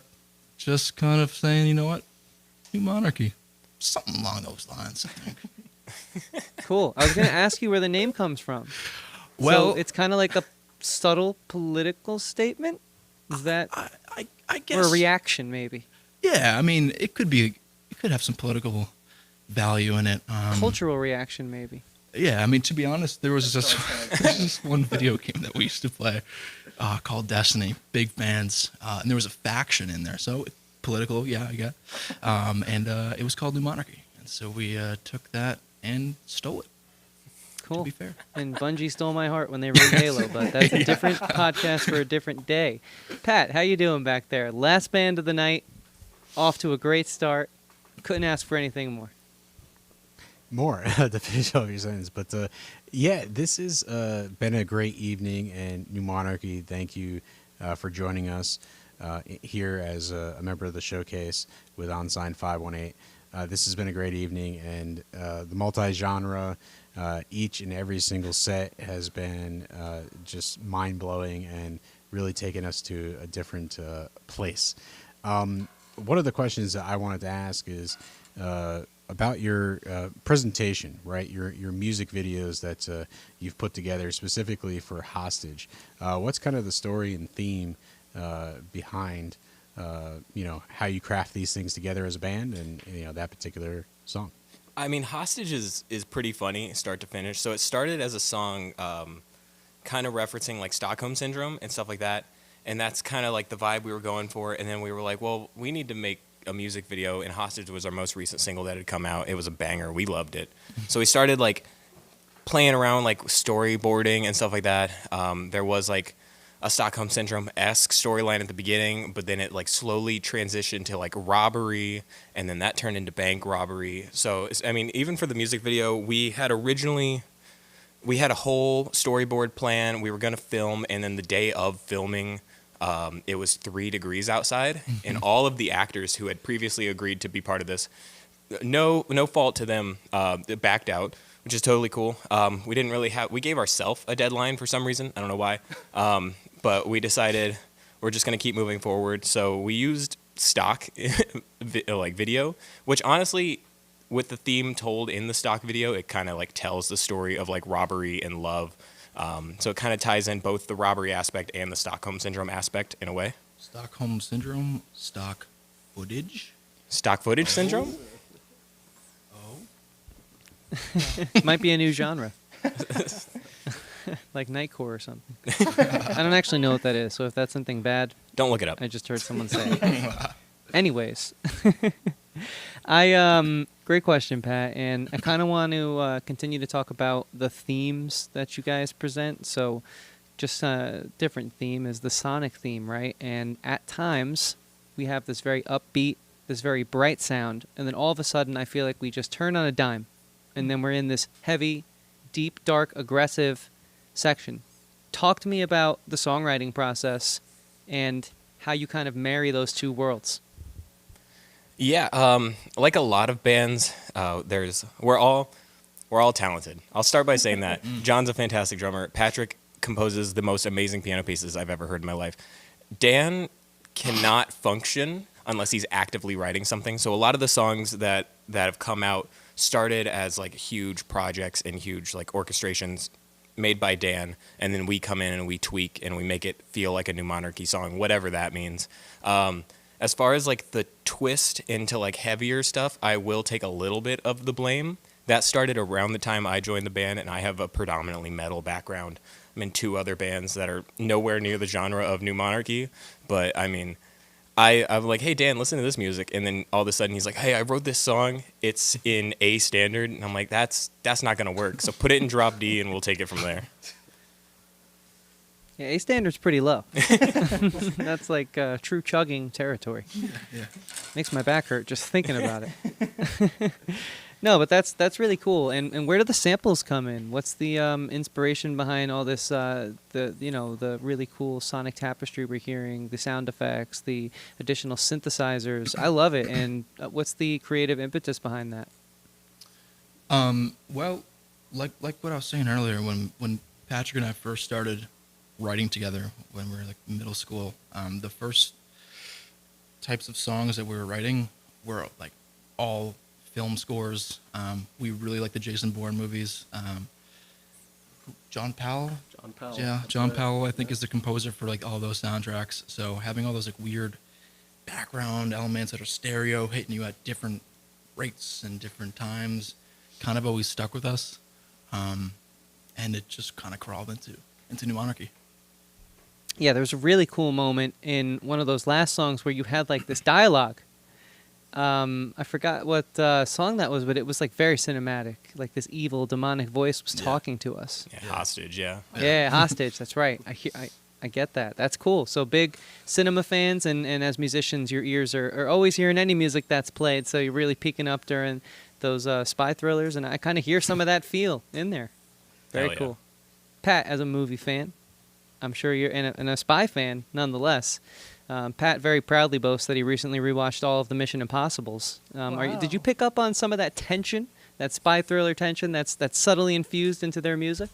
just kind of saying, you know what, New Monarchy, something along those lines, I think. Cool. I was going to ask you where the name comes from. Well, so it's kind of like a subtle political statement. Is that? I guess. Or a reaction, maybe. Yeah, I mean, it could have some political value in it. Cultural reaction, maybe. Yeah, I mean, to be honest, there was this one video game that we used to play called Destiny. Big fans, and there was a faction in there, so political. Yeah, I get. And it was called New Monarchy, and so we took that and stole it. Cool. To be fair. And Bungie stole my heart when they wrote Halo, but that's a different podcast for a different day. Pat, how you doing back there? Last band of the night, off to a great start. Couldn't ask for anything more. More the finish of your sentence, but yeah, this has been a great evening, and New Monarchy, thank you for joining us here as a member of the showcase with Unsigned518. This has been a great evening, and the multi-genre, each and every single set has been just mind-blowing and really taken us to a different place. One of the questions that I wanted to ask is about your presentation, right? Your music videos that you've put together specifically for Hostage. What's kind of the story and theme behind how you craft these things together as a band, and that particular song? I mean, Hostage is pretty funny start to finish. So it started as a song kind of referencing like Stockholm Syndrome and stuff like that. And that's kind of like the vibe we were going for. And then we were like, well, we need to make a music video. And Hostage was our most recent single that had come out. It was a banger. We loved it. So we started like playing around like storyboarding and stuff like that. There was like a Stockholm Syndrome-esque storyline at the beginning, but then it like slowly transitioned to like robbery, and then that turned into bank robbery. So, I mean, even for the music video, we we had a whole storyboard plan. We were going to film, and then the day of filming, it was 3 degrees outside, and all of the actors who had previously agreed to be part of this, no fault to them, they backed out, which is totally cool. We didn't really we gave ourselves a deadline for some reason. I don't know why, but we decided we're just going to keep moving forward. So we used stock video, which honestly, with the theme told in the stock video, it kind of like tells the story of like robbery and love. So it kind of ties in both the robbery aspect and the Stockholm Syndrome aspect in a way. Stockholm Syndrome, stock footage? Stock footage syndrome? Might be a new genre. Like Nightcore or something. I don't actually know what that is, so if that's something bad... Don't look it up. I just heard someone say it. Anyways. Great question, Pat, and I kind of want to continue to talk about the themes that you guys present. So just a different theme is the sonic theme, right? And at times, we have this very upbeat, this very bright sound, and then all of a sudden, I feel like we just turn on a dime, and then we're in this heavy, deep, dark, aggressive section. Talk to me about the songwriting process and how you kind of marry those two worlds. Yeah, like a lot of bands, we're all talented. I'll start by saying that. John's a fantastic drummer. Patrick composes the most amazing piano pieces I've ever heard in my life. Dan cannot function unless he's actively writing something. So a lot of the songs that have come out started as like huge projects and huge like orchestrations made by Dan, and then we come in and we tweak and we make it feel like a new Monarchy song, whatever that means. As far as like the twist into like heavier stuff, I will take a little bit of the blame. That started around the time I joined the band, and I have a predominantly metal background. I'm in 2 other bands that are nowhere near the genre of New Monarchy, but I mean, I'm like, hey Dan, listen to this music, and then all of a sudden he's like, hey, I wrote this song. It's in A standard, and I'm like, that's not gonna work. So put it in drop D, and we'll take it from there. Yeah, A standard's pretty low. That's like true chugging territory. Yeah. Makes my back hurt just thinking about it. No, but that's really cool. And where do the samples come in? What's the inspiration behind all this? The really cool sonic tapestry we're hearing, the sound effects, the additional synthesizers. I love it. And what's the creative impetus behind that? Well, like what I was saying earlier, when Patrick and I first started writing together when we were like middle school, the first types of songs that we were writing were like all film scores. We really like the Jason Bourne movies. John Powell. Yeah, John Powell, I think, is the composer for like all those soundtracks. So having all those like weird background elements that are stereo hitting you at different rates and different times kind of always stuck with us. And it just kind of crawled into New Monarchy. Yeah, there was a really cool moment in one of those last songs where you had like this dialogue. I forgot what song that was, but it was like very cinematic. Like this evil demonic voice was talking to us. Yeah, Hostage, yeah. Yeah, Hostage, that's right. I get that. That's cool. So big cinema fans, and as musicians, your ears are always hearing any music that's played, so you're really peeking up during those spy thrillers, and I kind of hear some of that feel in there. Very cool. Pat, as a movie fan, I'm sure you're and a spy fan nonetheless. Pat very proudly boasts that he recently rewatched all of the Mission Impossibles. Did you pick up on some of that tension, that spy thriller tension that's subtly infused into their music?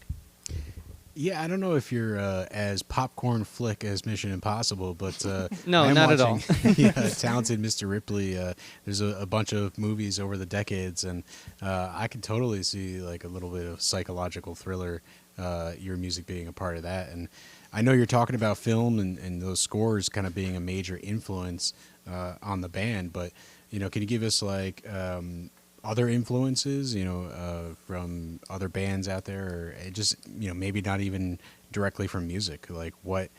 Yeah, I don't know if you're as popcorn flick as Mission Impossible, but no, not at all. Talented Mr. Ripley. There's a bunch of movies over the decades, and I could totally see like a little bit of psychological thriller. Your music being a part of that, and I know you're talking about film and those scores kind of being a major influence on the band, but can you give us like other influences, from other bands out there, or just maybe not even directly from music, like what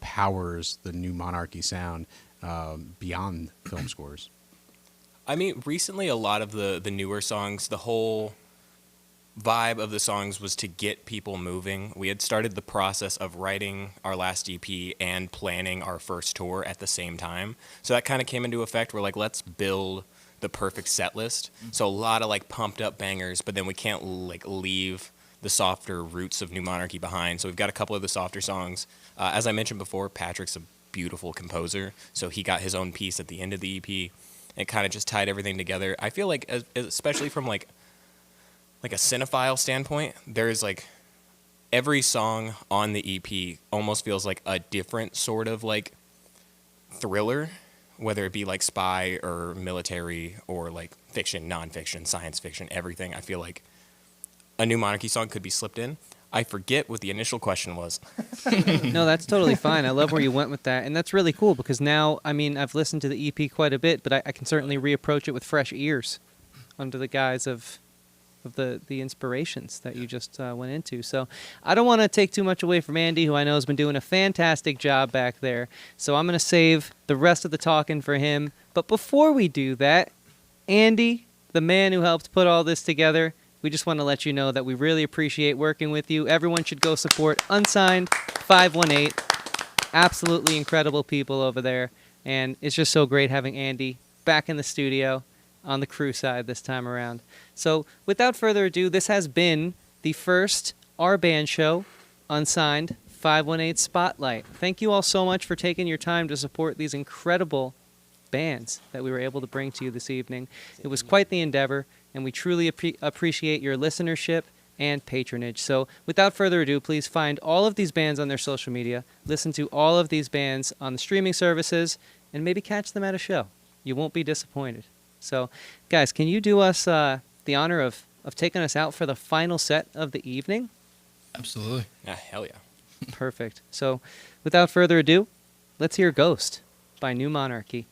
powers the New Monarchy sound beyond film scores? I mean, recently a lot of the newer songs, the whole vibe of the songs was to get people moving. We had started the process of writing our last EP and planning our first tour at the same time. So that kind of came into effect. We're like, let's build the perfect set list. So a lot of like pumped up bangers, but then we can't like leave the softer roots of New Monarchy behind. So we've got a couple of the softer songs. As I mentioned before, Patrick's a beautiful composer, so he got his own piece at the end of the EP. It kind of just tied everything together. I feel like, especially from like a cinephile standpoint, there's like every song on the EP almost feels like a different sort of like thriller, whether it be like spy or military or like fiction, nonfiction, science fiction, everything. I feel like a New Monarchy song could be slipped in. I forget what the initial question was. No, that's totally fine. I love where you went with that. And that's really cool because now, I mean, I've listened to the EP quite a bit, but I can certainly reapproach it with fresh ears under the guise of the inspirations that you just went into. So I don't want to take too much away from Andy, who I know has been doing a fantastic job back there. So I'm going to save the rest of the talking for him. But before we do that, Andy, the man who helped put all this together, we just want to let you know that we really appreciate working with you. Everyone should go support Unsigned518. Absolutely incredible people over there. And it's just so great having Andy back in the studio on the crew side this time around. So without further ado, this has been the first Our Band Show Unsigned 518 Spotlight. Thank you all so much for taking your time to support these incredible bands that we were able to bring to you this evening. It was quite the endeavor, and we truly appreciate your listenership and patronage. So without further ado, please find all of these bands on their social media, listen to all of these bands on the streaming services, and maybe catch them at a show. You won't be disappointed. So, guys, can you do us the honor of taking us out for the final set of the evening? Absolutely. Yeah, hell yeah. Perfect. So, without further ado, let's hear Ghost by New Monarchy.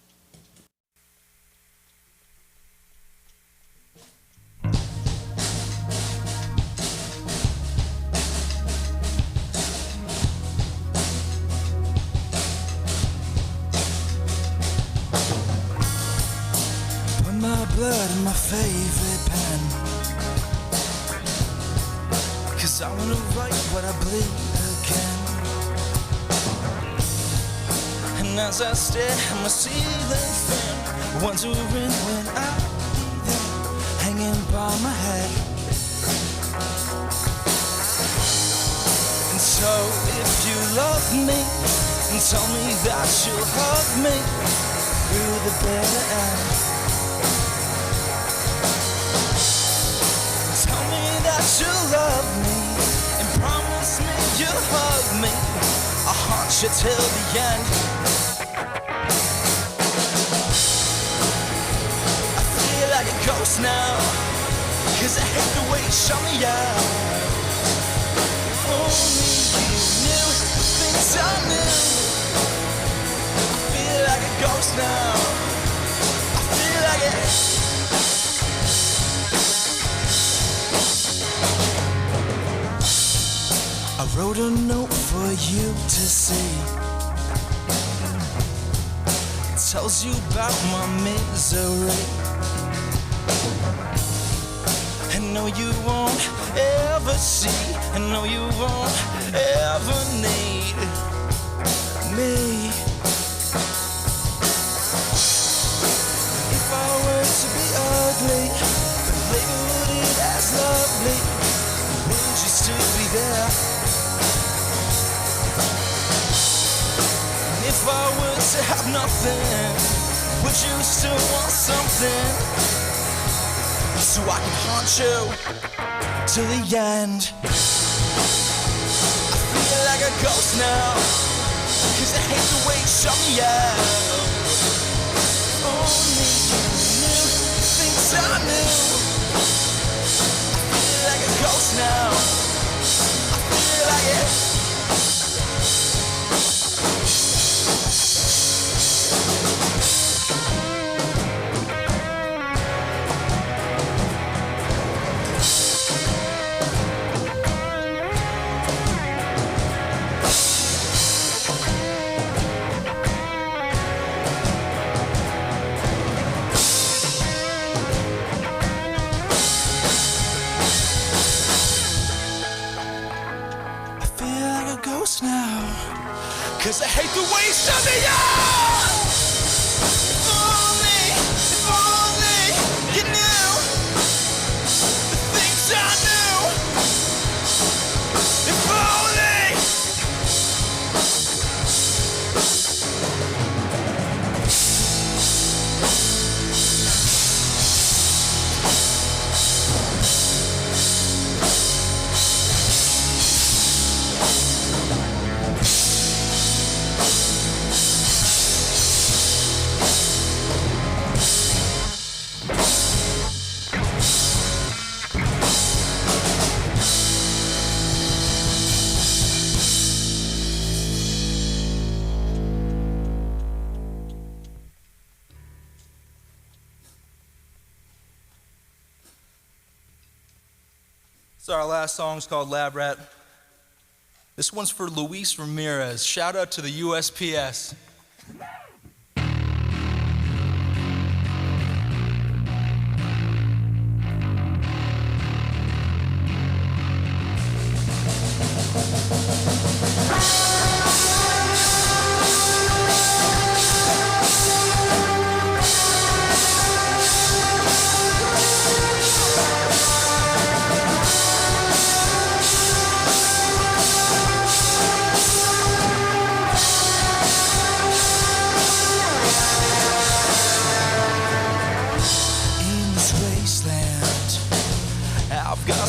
My blood in my favorite pen, 'cause I wanna write what I bleed again. And as I stare at my ceiling fan, wondering when I'll be there, hanging by my head. And so if you love me, and tell me that you'll hug me through the bitter end. That you love me and promise me you'll hug me. I'll haunt you till the end. I feel like a ghost now, 'cause I hate the way you shut me out. If only you knew the things I knew. I feel like a ghost now. I feel like it. I wrote a note for you to see. It tells you about my misery. And no, you won't ever see. And no, you won't ever need me. If I were to be ugly, but labeled it as lovely, would you still be there? If I were to have nothing, would you still want something? So I can haunt you till the end. I feel like a ghost now, 'cause I hate the way you shut me out. Only you knew the things I knew. I feel like a ghost now. I feel like it. Now, 'cause I hate the way you shut me out. If only you knew the things I knew. So our last song's called Lab Rat. This one's for Luis Ramirez. Shout out to the USPS.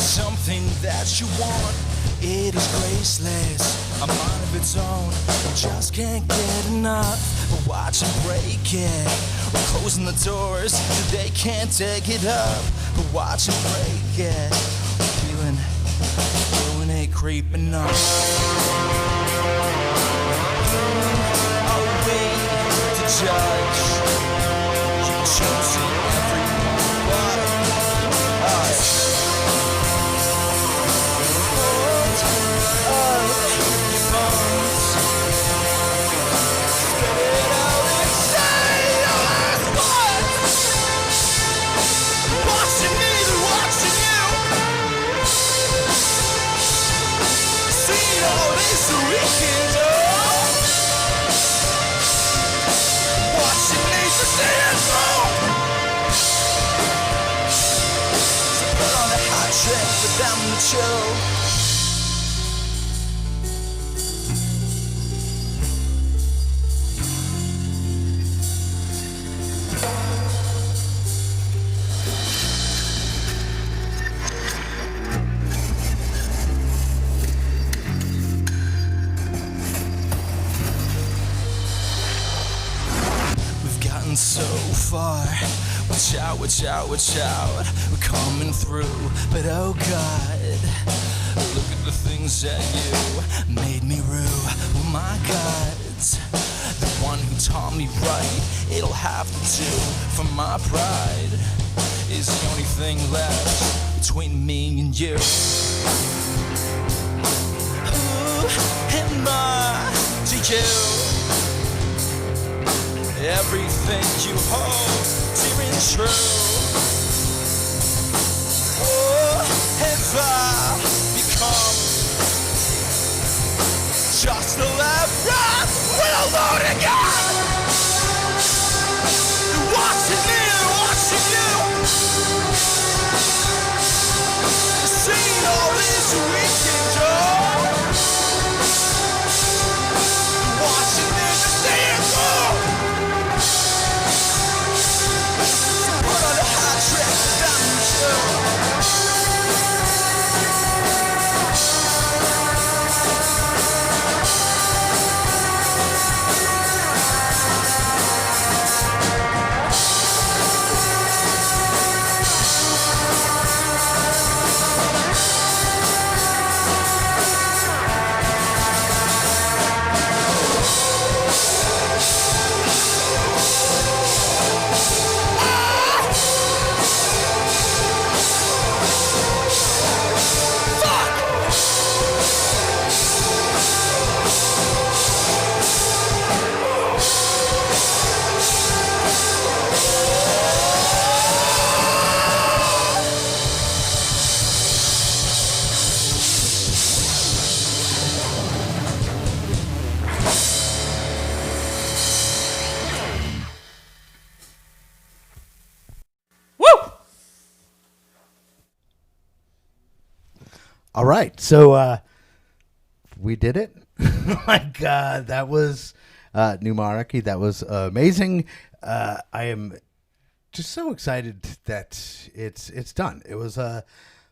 Something that you want, it is graceless, a mind of its own. Just can't get enough. But watch them break it. We're closing the doors, they can't take it up. But watch them break it. Feeling ain't creeping up. Are we to judge? You're choosing everyone but us. For them to chill. We've gotten so far. Watch out, watch out, watch out. We're coming through, but oh God, look at the things that you made me rue. Oh my God, the one who taught me right, it'll have to do for my pride. Is the only thing left between me and you. Who am I to you? Everything you hold dear and true. Or have I become just a lab rat with a loaded gun? Watching you, seeing all this we can do. Watching me to see it through. All right, so we did it. Oh my God, that was New Monarchy. That was amazing. I am just so excited that it's done. It was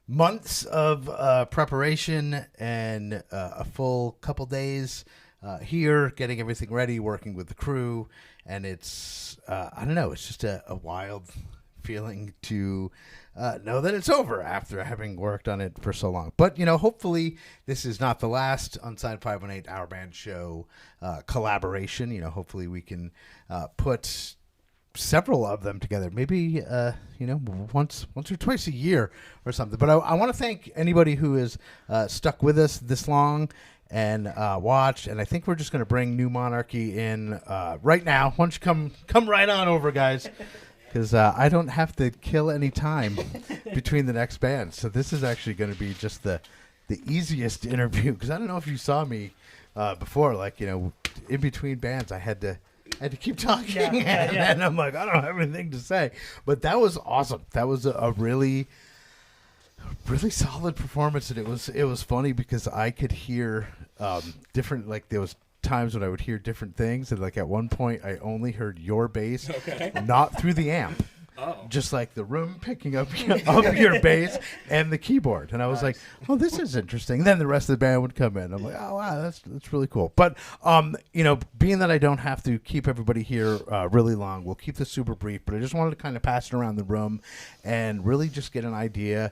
months of preparation and a full couple days here, getting everything ready, working with the crew, and it's I don't know. It's just a wild feeling to know that it's over after having worked on it for so long. But, you know, hopefully this is not the last Unsigned 518 Our Band Show collaboration. You know, hopefully we can put several of them together, maybe once or twice a year or something. But I want to thank anybody who has stuck with us this long and watched. And I think we're just going to bring New Monarchy in right now. Why don't you come right on over, guys? Because I don't have to kill any time between the next band. So this is actually going to be just the easiest interview. Because I don't know if you saw me before, in between bands, I had to keep talking, and I'm like, I don't have anything to say. But that was awesome. That was a really, really solid performance, and it was funny because I could hear different. There was times when I would hear different things, and at one point I only heard your bass, not through the amp. Just like the room picking up your bass and the keyboard. And I was like, oh, this is interesting. And then the rest of the band would come in. I'm like, oh, wow, that's really cool. But, being that I don't have to keep everybody here really long, we'll keep this super brief. But I just wanted to kind of pass it around the room and really just get an idea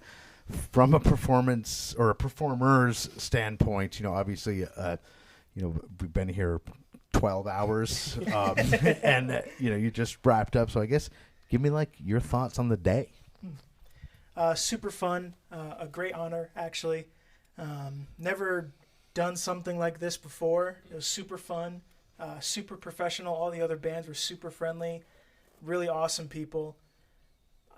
from a performance or a performer's standpoint. Obviously, we've been here 12 hours and, you just wrapped up. So I guess give me your thoughts on the day. Super fun, a great honor actually. Never done something like this before. It was super fun, super professional. All the other bands were super friendly, really awesome people.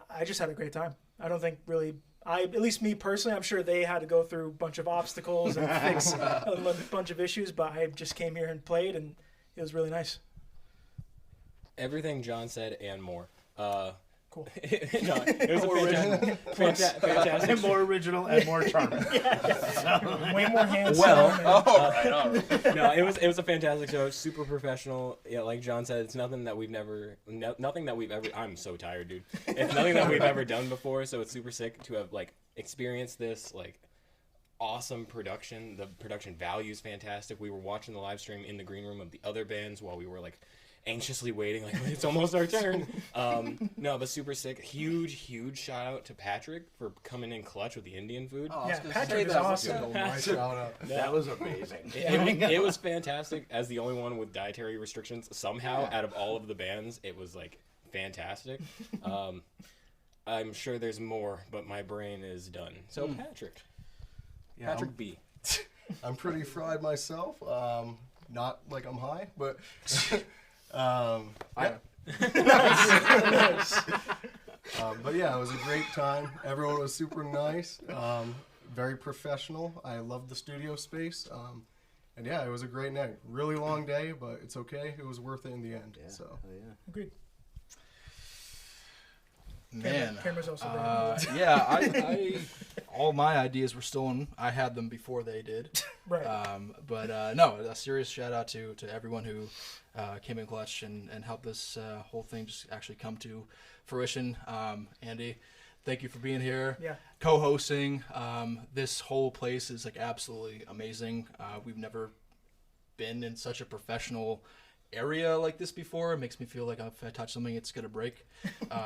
I just had a great time. I don't think really, at least me personally, I'm sure they had to go through a bunch of obstacles and fix a bunch of issues, but I just came here and played, and it was really nice. Everything John said and more. Cool. No, it was a fantastic. And more original and more charming. Way more handsome. All right. No, it was a fantastic show. Super professional. Yeah, like John said, it's nothing that we've ever. I'm so tired, dude. It's nothing that we've ever done before. So it's super sick to have experienced this awesome production. The production value is fantastic. We were watching the live stream in the green room of the other bands while we were anxiously waiting, it's almost our turn. No, but super sick. Huge shout out to Patrick for coming in clutch with the Indian food. Oh, yeah, Patrick is awesome. That was amazing. It was fantastic. As the only one with dietary restrictions, somehow out of all of the bands, it was fantastic. I'm sure there's more, but my brain is done. So Patrick, B. I'm pretty fried myself. Not like I'm high, but. But yeah, it was a great time. Everyone was super nice, very professional. I loved the studio space, and yeah, it was a great night. Really long day, but it's okay. It was worth it in the end. Yeah. So agreed. Man, Camera's also I all my ideas were stolen. I had them before they did. Right. But no, a serious shout out to everyone who came in clutch and helped this whole thing just actually come to fruition. Andy, thank you for being here. Yeah. Co-hosting. This whole place is absolutely amazing. We've never been in such a professional area like this before. It makes me feel like if I touch something, it's gonna break.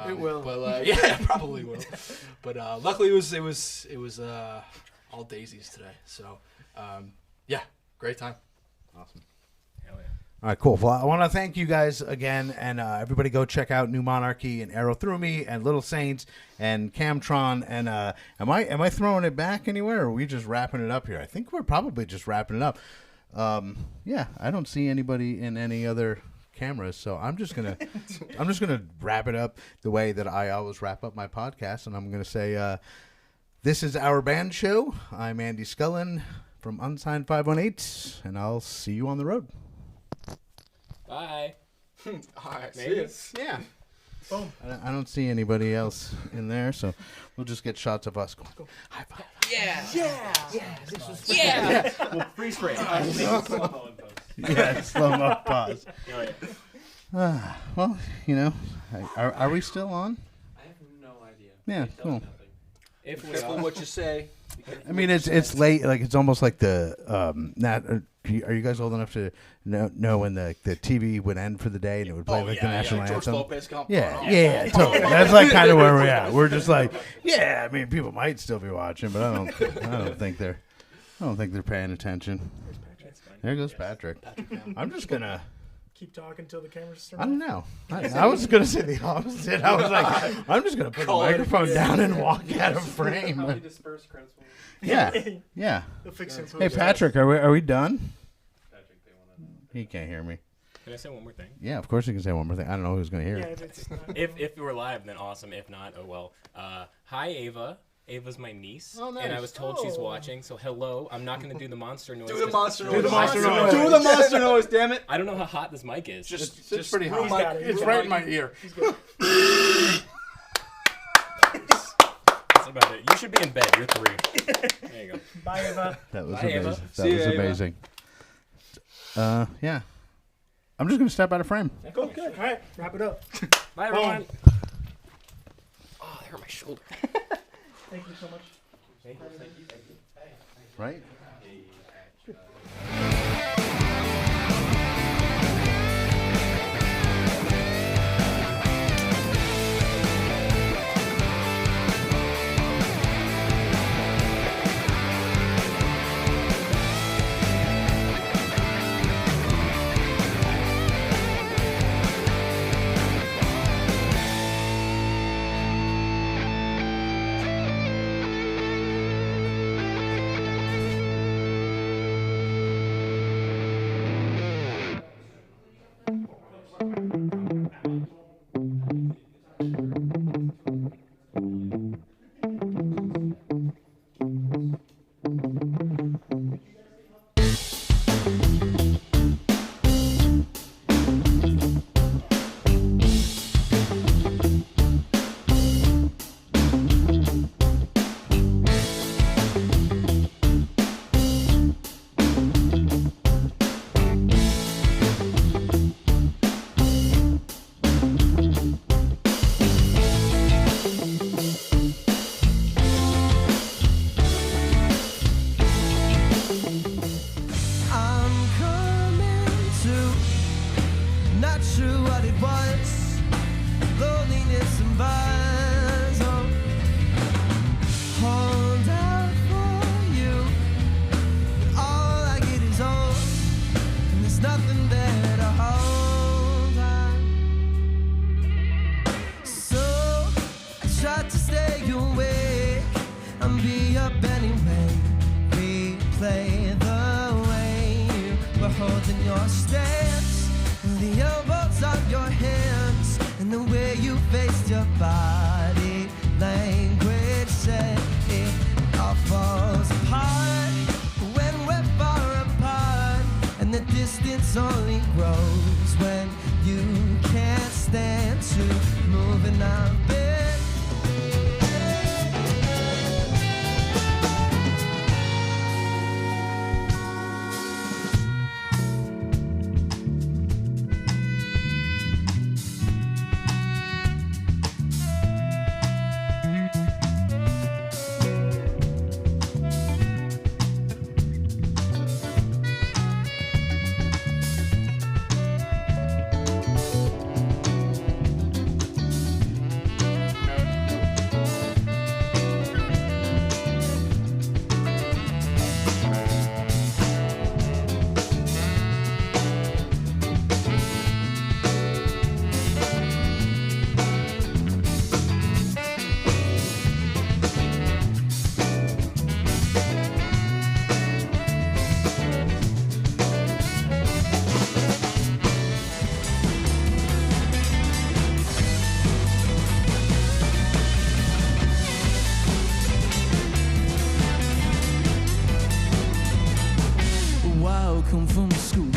It will. But yeah, it probably will. But luckily, it was all daisies today. So yeah, great time. Awesome. Hell yeah. All right, cool. Well, I want to thank you guys again, and everybody go check out New Monarchy and Arrow Through Me and Little Saints and Camtron. And am I throwing it back anywhere, or are we just wrapping it up here? I think we're probably just wrapping it up. Yeah, I don't see anybody in any other cameras, so I'm just gonna wrap it up the way that I always wrap up my podcast, and I'm gonna say, this is our band show. I'm Andy Scullin from Unsigned518, and I'll see you on the road. Bye. All right, maybe. Yeah. Boom. I don't see anybody else in there, so we'll just get shots of us going. High five. Yeah. This was Well, freeze frame. Yeah, slow-mo pause. Well, are we still on? I have no idea. Yeah, cool. If we Careful are. what you say. I mean, it's late. It's almost like the are you guys old enough to know when the TV would end for the day and it would play the national anthem? Yeah, totally. That's kind of where we're at. We're just I mean, people might still be watching, but I don't think they're paying attention. There goes Patrick. I'm just gonna keep talking until the cameras turn I don't off? know. I was going to say the opposite. I was like, I'm just going to put the microphone down and walk out of frame. How we disperse credits will- Yeah, yeah. They'll fix it. Hey, Patrick, are we done? He can't hear me. Can I say one more thing? Yeah, of course you can say one more thing. I don't know who's going to hear Yeah, it. if it's not- If we're live, then awesome. If not, oh well. Hi, Ava. Ava's my niece, Oh, nice. and I was told she's watching. So hello. I'm not going to do the monster noise. Do the monster noise. Do the monster noise. Do the monster noise, damn it. I don't know how hot this mic is. Just pretty hot. He's got it. It's right in my ear. He's good. That's about it. You should be in bed. You're 3. There you go. Bye, Eva. That was Bye, Ava. amazing. See That you, was Ava. amazing. Yeah. I'm just going to step out of frame. Cool, good. All right, wrap it up. Bye, everyone. Oh, that hurt my shoulder. Thank you so much. Thank you. Right? I'm coming to, not sure what it was, loneliness and buzz. Oh, hold out for you, but all I get is old, and there's nothing there to hold on. So I tried to stay awake and be up anyway, replay the we're holding your stance, the elbows on your hands, and the way you faced your body language said it all falls apart when we're far apart, and the distance only grows when you can't stand to move in our bed. Welcome from school.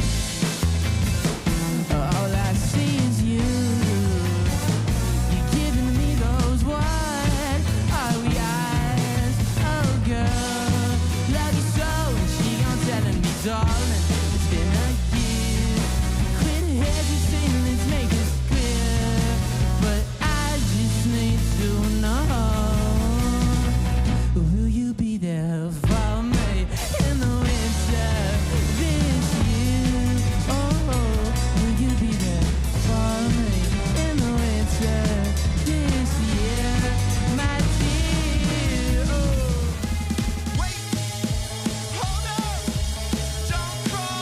All I see is you. You're giving me those wide, we eyes. Oh girl, love you so. And she on telling me, darling, it's been a year. Quit hesitating, let's make this clear. But I just need to know, will you be there for me in the winter? This year, oh, will you be there for me in the winter? This year, my dear. Oh. Wait, hold up, don't cry.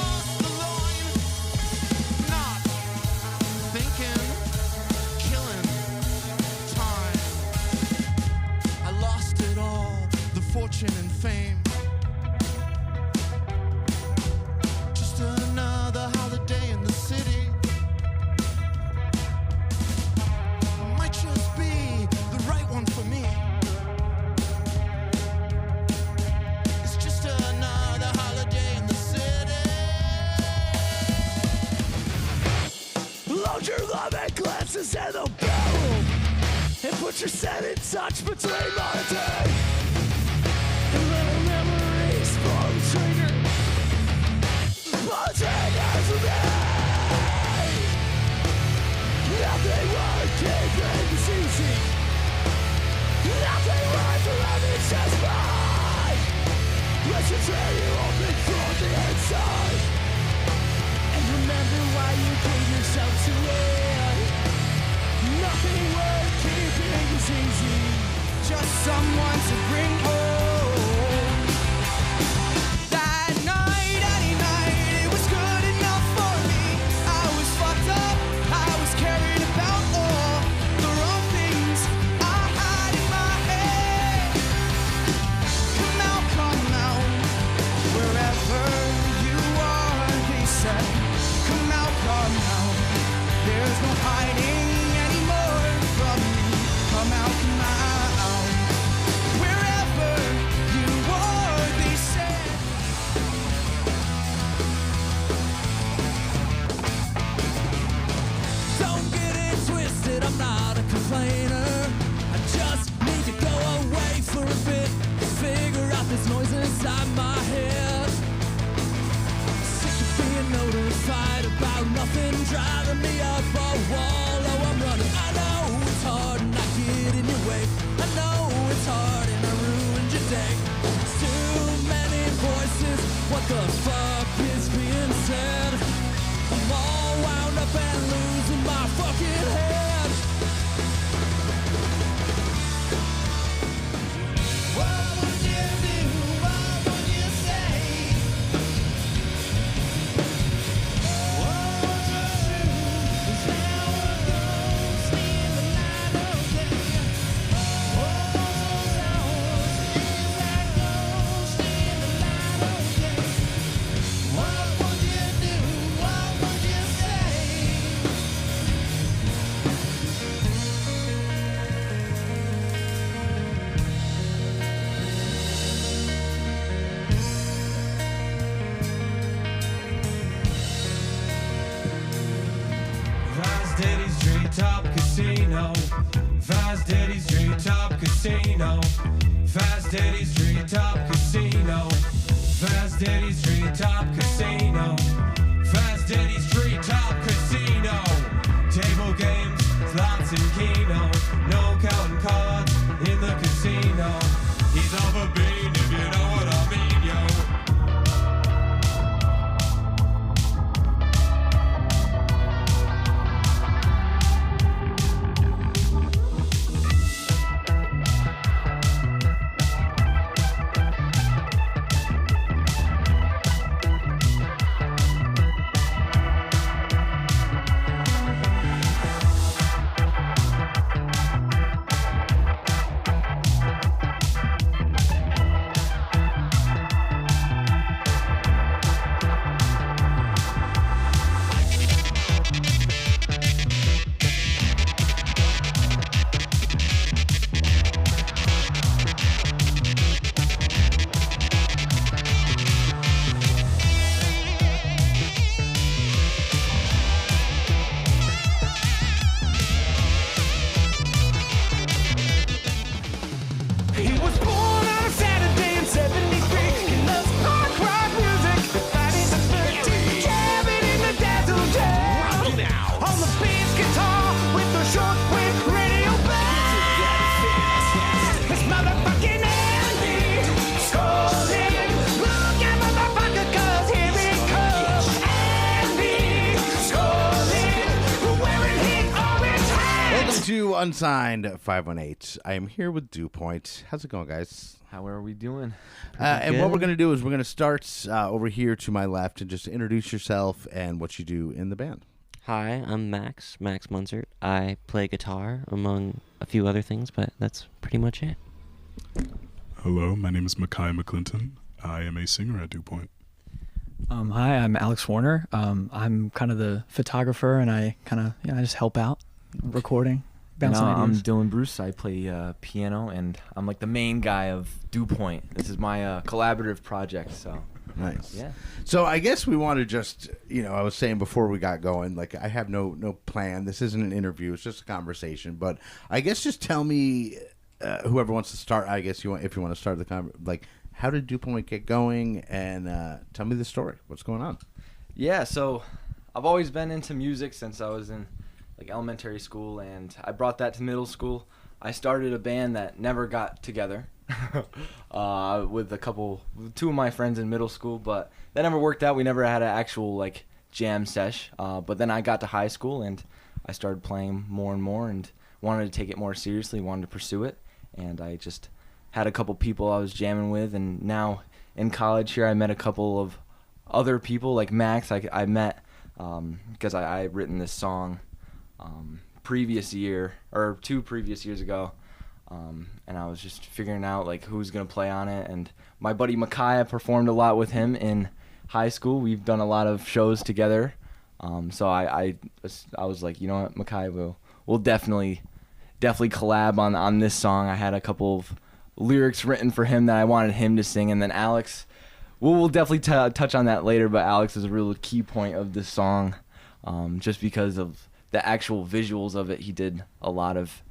vomit glances in the bedroom and put your set in touch between my day. And little memories pull the trigger, pull the trigger for me. Nothing worth keeping is easy. Nothing worth living is just fine. Let you tear you open from the inside. And remember why you gave yourself to it. Nothing worth keeping is easy. Just someone to bring home. That night, any night, it was good enough for me. I was fucked up, I was carried about all the wrong things I had in my head. Come out, wherever you are, they said. Come out, there's no hiding anymore from me. Come out, wherever you are, they said. Don't get it twisted, I'm not a complainer. I just need to go away for a bit, figure out this noise inside my head. Sick of being notified about nothing, driving me up a wall. Oh, I'm running. I know it's hard and I get in your way. I know it's hard and I ruined your day. It's too many voices. What the fuck is being said? I'm all wound up and losing my fucking head. What would you do? What would you say? What would you choose? 'Cause now we're ghosts in the light of day. All those hours is that ghost in the light of day. What would you do? What would you say? Vast Daddy's Treetop Casino. Vast Daddy's Treetop Casino. Vast Daddy's Treetop Casino. Vast Daddy's Treetop Casino. Vast Daddy's Treetop Casino. Table games, slots and keno. No counting cards in the casino. He's off a bean if you know what I mean, yo. He was born on a Saturday in '73. He loves punk rock music. That is a 13 cabin in the dazzle jam. On the bass guitar with the shortwave radio band. This motherfucking Andy scolding. Look at motherfucker, 'cause here it comes. Andy scolding. Wearing his orange hat. Welcome to Unsigned 518. I am here with Dew Point. How's it going, guys? How are we doing? And what we're going to do is we're going to start over here to my left and just introduce yourself and what you do in the band. Hi, I'm Max Munsert. I play guitar, among a few other things, but that's pretty much it. Hello, my name is Makai McClinton. I am a singer at Dew Point. Hi, I'm Alex Warner. I'm kind of the photographer, and I just help out recording, bouncing I'm ideas. Dylan Bruce. I play piano, and I'm like the main guy of Dew Point. This is my collaborative project, so Nice. Yeah. So I guess we want to just, I was saying before we got going, like I have no plan. This isn't an interview. It's just a conversation. But I guess just tell me, whoever wants to start. I guess if you want to start the like, how did DuPont get going? And tell me the story. What's going on? Yeah. So I've always been into music since I was in like elementary school, and I brought that to middle school. I started a band that never got together with two of my friends in middle school, but that never worked out. We never had an actual like jam sesh. But then I got to high school and I started playing more and more and wanted to take it more seriously, wanted to pursue it. And I just had a couple people I was jamming with, and now in college here I met a couple of other people like Max. I met because I had written this song previous year or 2 previous years ago, and I was just figuring out like who's gonna play on it. And my buddy Makai, I performed a lot with him in high school. We've done a lot of shows together, so I was like, you know what, Makai, we'll definitely collab on this song. I had a couple of lyrics written for him that I wanted him to sing, and then Alex, we'll definitely touch on that later, but Alex is a real key point of this song, just because of the actual visuals of it. He did a lot of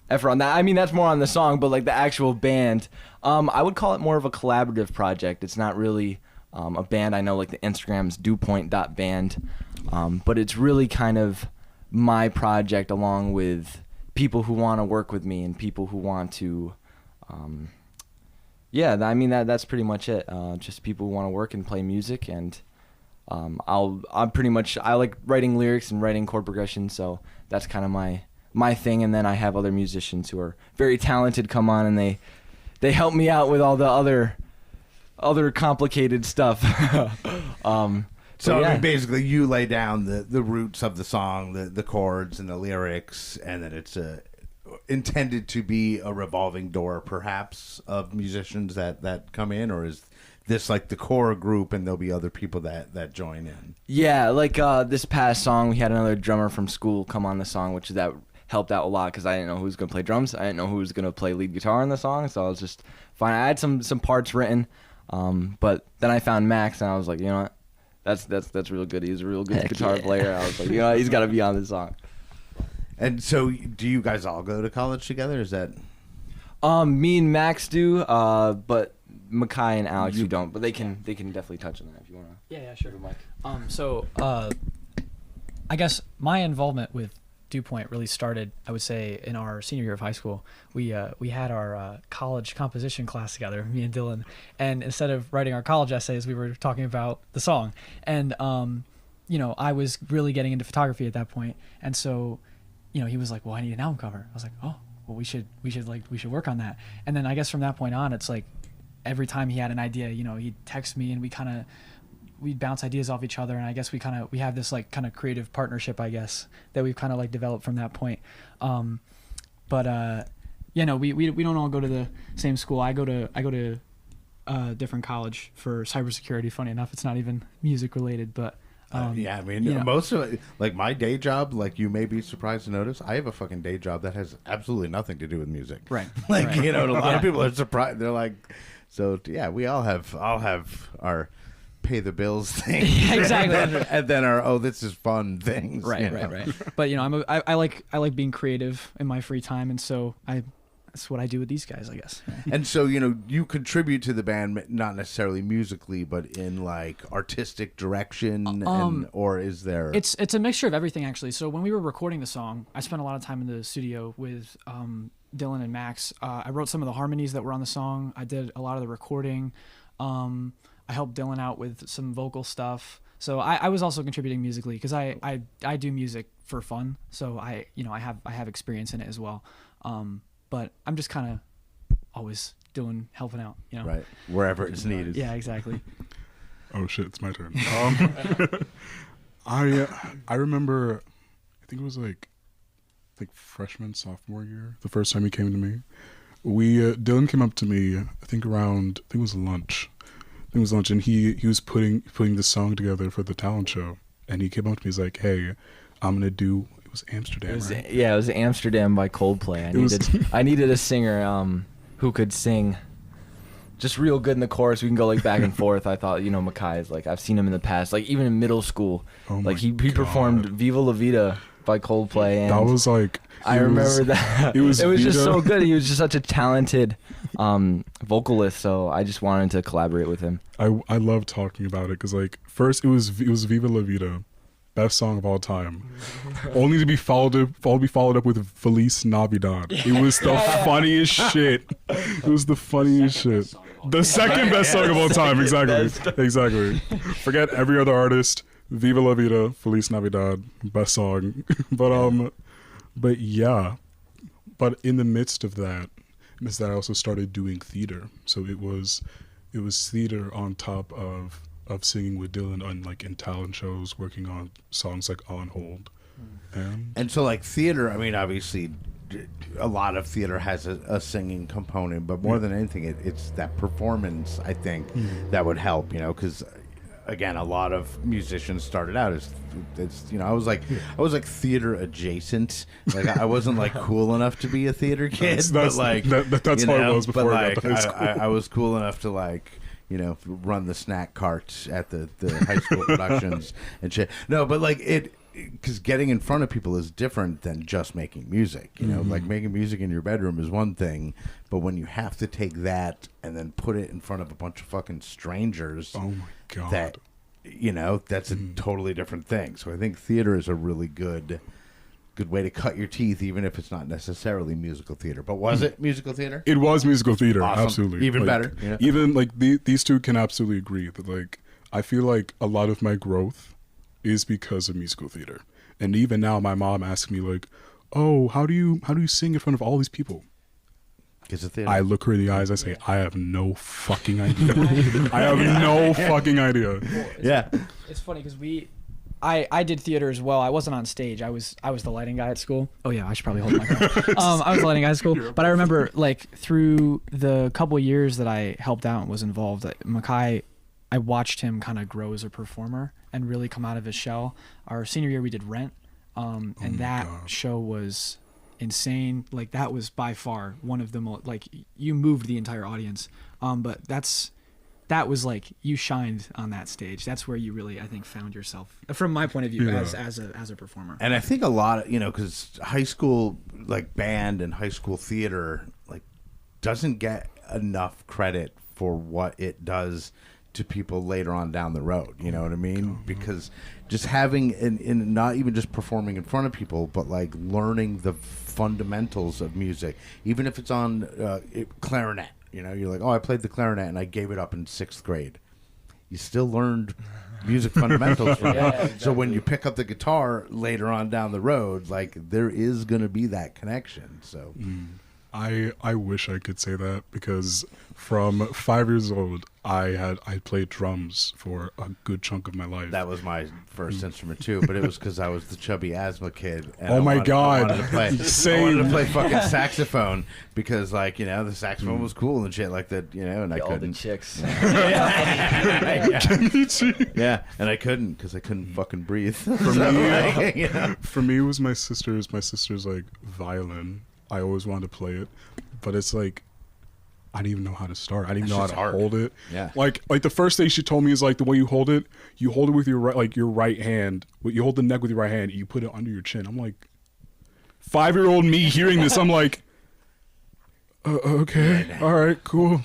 effort on that. I mean, that's more on the song, but like the actual band, I would call it more of a collaborative project. It's not really a band. I know like the Instagram's dewpoint.band, but it's really kind of my project along with people who want to work with me and people who want to I mean that's pretty much it. Just people who want to work and play music, and I like writing lyrics and writing chord progression, so that's kind of my thing. And then I have other musicians who are very talented come on, and they help me out with all the other complicated stuff. So I mean, basically you lay down the roots of the song, the chords and the lyrics, and then it's intended to be a revolving door perhaps of musicians that come in, or is this like the core group and there'll be other people that join in? Yeah, like this past song, we had another drummer from school come on the song, which that helped out a lot because I didn't know who was going to play drums. I didn't know who was going to play lead guitar in the song, so I was just fine. I had some parts written, but then I found Max, and I was like, you know what, that's real good. He's a real good guitar player. I was like, you know, he's got to be on this song. And so, do you guys all go to college together? Is that? Me and Max do, but Makai and Alex you don't. But they can definitely touch on that if you want to. Yeah, sure. So I guess my involvement with DuPont really started, I would say, in our senior year of high school. We had our college composition class together, me and Dylan, and instead of writing our college essays, we were talking about the song. And I was really getting into photography at that point, and so he was like, well, I need an album cover. I was like, oh, well, we should work on that. And then I guess from that point on, it's like every time he had an idea, he'd text me, and we'd bounce ideas off each other. And I guess we have this like kind of creative partnership, I guess, that we've kind of like developed from that point. We don't all go to the same school. I go to a different college for cybersecurity. Funny enough, it's not even music related, but most of it, like my day job, like you may be surprised to notice, I have a fucking day job that has absolutely nothing to do with music. Right. A lot of people are surprised. They're like, so yeah, I'll have our pay the bills thing. Yeah, exactly. and then our, this is fun things. Right. But I like being creative in my free time, and so that's what I do with these guys, I guess. And so, you contribute to the band, not necessarily musically, but in like artistic direction, or is there? It's a mixture of everything, actually. So when we were recording the song, I spent a lot of time in the studio with Dylan and Max. I wrote some of the harmonies that were on the song. I did a lot of the recording. I helped Dylan out with some vocal stuff. So I was also contributing musically because I do music for fun. So I have experience in it as well. But I'm just kind of always helping out, Right, wherever it's needed. Yeah, exactly. Oh shit, it's my turn. I remember, I think it was like freshman, sophomore year, the first time he came to me. Dylan came up to me, I think it was lunch. And he was putting this song together for the talent show, and he came up to me, he's like, hey, I'm gonna do. It was Amsterdam, right? Yeah, it was Amsterdam by Coldplay. I needed a singer who could sing just real good in the chorus. We can go like back and forth. I thought, you know, Makai is like, I've seen him in the past, like even in middle school. Like he performed Viva La Vida by Coldplay. And that was like, I remember that. It was just so good. He was just such a talented vocalist. So I just wanted to collaborate with him. I love talking about it because like first it was Viva La Vida, best song of all time, only to be followed up with Feliz Navidad. It was the funniest shit. It was the funniest shit. The second best song of all time. Exactly. Forget every other artist. Viva La Vida, Feliz Navidad, best song. But yeah. But in the midst of that, I also started doing theater. So it was theater on top of singing with Dylan on like in talent shows, working on songs like On Hold. And so like theater, I mean, obviously a lot of theater has a singing component, but more than anything, it's that performance, I think, that would help, you know, because again, a lot of musicians started out as, you know, I was like theater adjacent. Like I wasn't like cool enough to be a theater kid, but like that's how it was before I got to high school. I was cool enough to like, you know, run the snack cart at the high school productions and shit. No, but like because getting in front of people is different than just making music. You know, like making music in your bedroom is one thing, but when you have to take that and then put it in front of a bunch of fucking strangers, oh my god, that, you know, that's a totally different thing. So I think theater is a really good way to cut your teeth, even if it's not necessarily musical theater. But was it musical theater? It was musical theater. Awesome. Absolutely. Even like, better. Yeah. Even like these two can absolutely agree that like I feel like a lot of my growth is because of musical theater. And even now my mom asks me like, oh, how do you sing in front of all these people? I look her in the eyes, I say, I have no fucking idea. I have no fucking idea. It's funny because I did theater as well. I wasn't on stage. I was the lighting guy at school. Oh yeah, I should probably hold my phone. I was the lighting guy at school. But I remember like through the couple of years that I helped out and was involved, Makai, I watched him kind of grow as a performer and really come out of his shell. Our senior year we did Rent, and that show was insane. Like that was by far one of the most, like you moved the entire audience. But that was like you shined on that stage. That's where you really, I think, found yourself from my point of view as a performer. And I think a lot of, you know, because high school like band and high school theater like doesn't get enough credit for what it does to people later on down the road. You know what I mean? Because just having in not even just performing in front of people, but like learning the fundamentals of music, even if it's on clarinet. You know, you're like, oh, I played the clarinet and I gave it up in 6th grade. You still learned music fundamentals from it. Exactly. So when you pick up the guitar later on down the road, like there is going to be that connection. So I wish I could say that because from 5 years old, I played drums for a good chunk of my life. That was my first instrument too, but it was because I was the chubby asthma kid. And oh my god! I wanted to play fucking saxophone because, like, you know, the saxophone was cool and shit like that, you know, and I couldn't. All the chicks. Yeah, and I couldn't because I couldn't fucking breathe. For me, it was my sister's like violin. I always wanted to play it, but it's like I didn't even know how to start. I didn't even know how to hold it. Yeah. Like the first thing she told me is like the way you hold it with your right hand. You hold the neck with your right hand and you put it under your chin. I'm like 5-year-old me hearing this. I'm like, okay, all right, cool.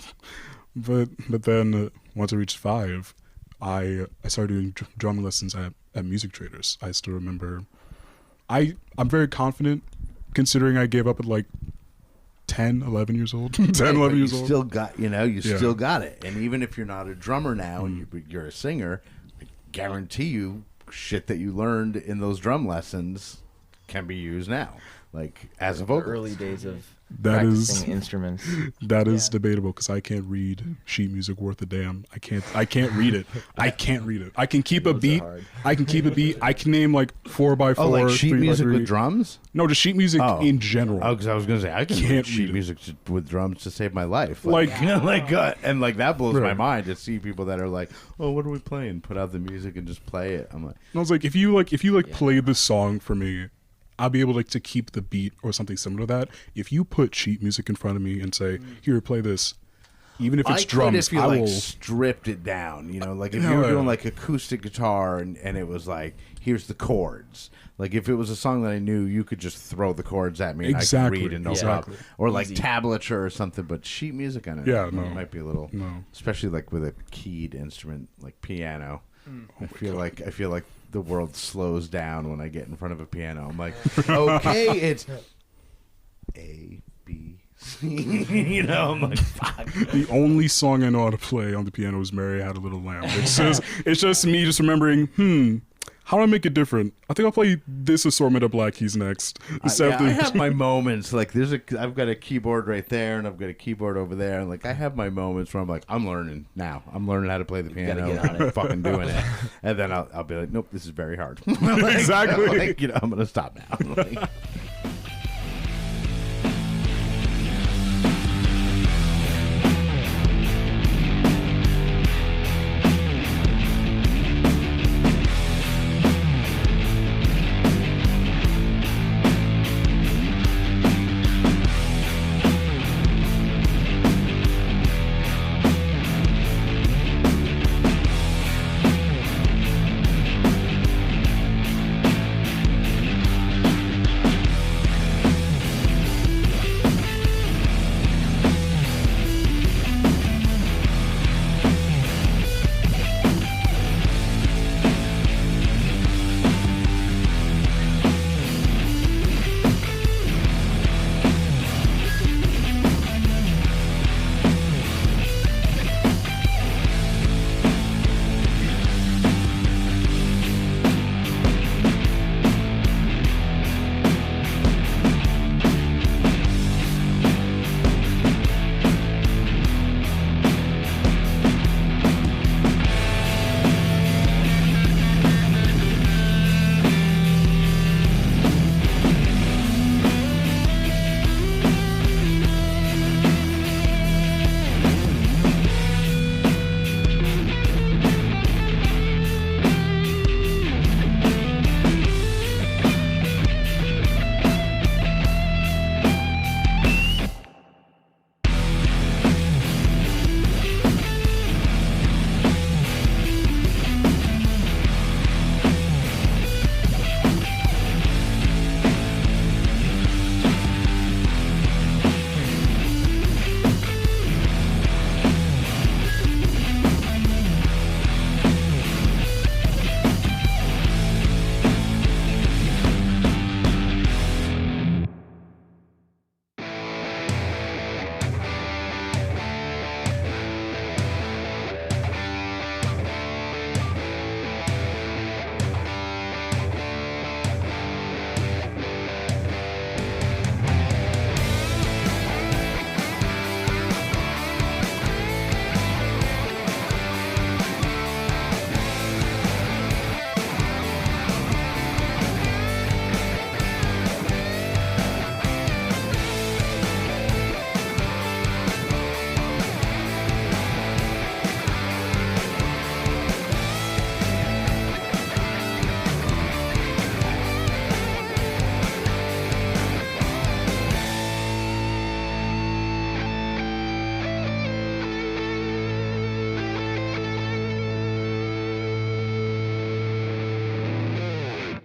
But then once I reached 5, I started doing drum lessons at Music Traders. I still remember. I'm very confident considering I gave up at like 10, 11 years old. 10, 11 years old. Still got, you know, you still got it. And even if you're not a drummer now and you're a singer, I guarantee you shit that you learned in those drum lessons can be used now. Like as a vocalist. Early days of practicing instruments. That is debatable because I can't read sheet music worth a damn. I can't read it. I can't read it. I can keep a beat. I can name like 4x4. Oh, like sheet music 3x3. with drums? No, just sheet music in general. Oh, because I was gonna say I can't read sheet music with drums to save my life. Like you know, and like that blows my mind to see people that are like, oh, what are we playing? Put out the music and just play it. I'm like, I was like, if you play the song for me, I'll be able to keep the beat or something similar to that. If you put sheet music in front of me and say, here, play this, Even if it's I could drums, if you I like will. stripped it down. You know, like if Yeah. you were doing like acoustic guitar and it was like, here's the chords. Like if it was a song that I knew, you could just throw the chords at me and Exactly, I could read and no exactly. problem. Or like Easy. tablature or something. But sheet music, I don't Yeah, know. no. It might be a little, especially like with a keyed instrument like piano. I feel like the world slows down when I get in front of a piano. I'm like, okay, it's A, B, C. You know, I'm like, fuck. The only song I know how to play on the piano is "Mary Had a Little Lamb." It's just me just remembering. How do I make it different? I think I'll play this assortment of Black Keys next. I have my moments. Like I've got a keyboard right there, and I've got a keyboard over there, and like I have my moments where I'm like, I'm learning now. I'm learning how to play the piano. get on it. I'm fucking doing it, and then I'll be like, nope, this is very hard. Exactly. Like, I'm gonna stop now. Like,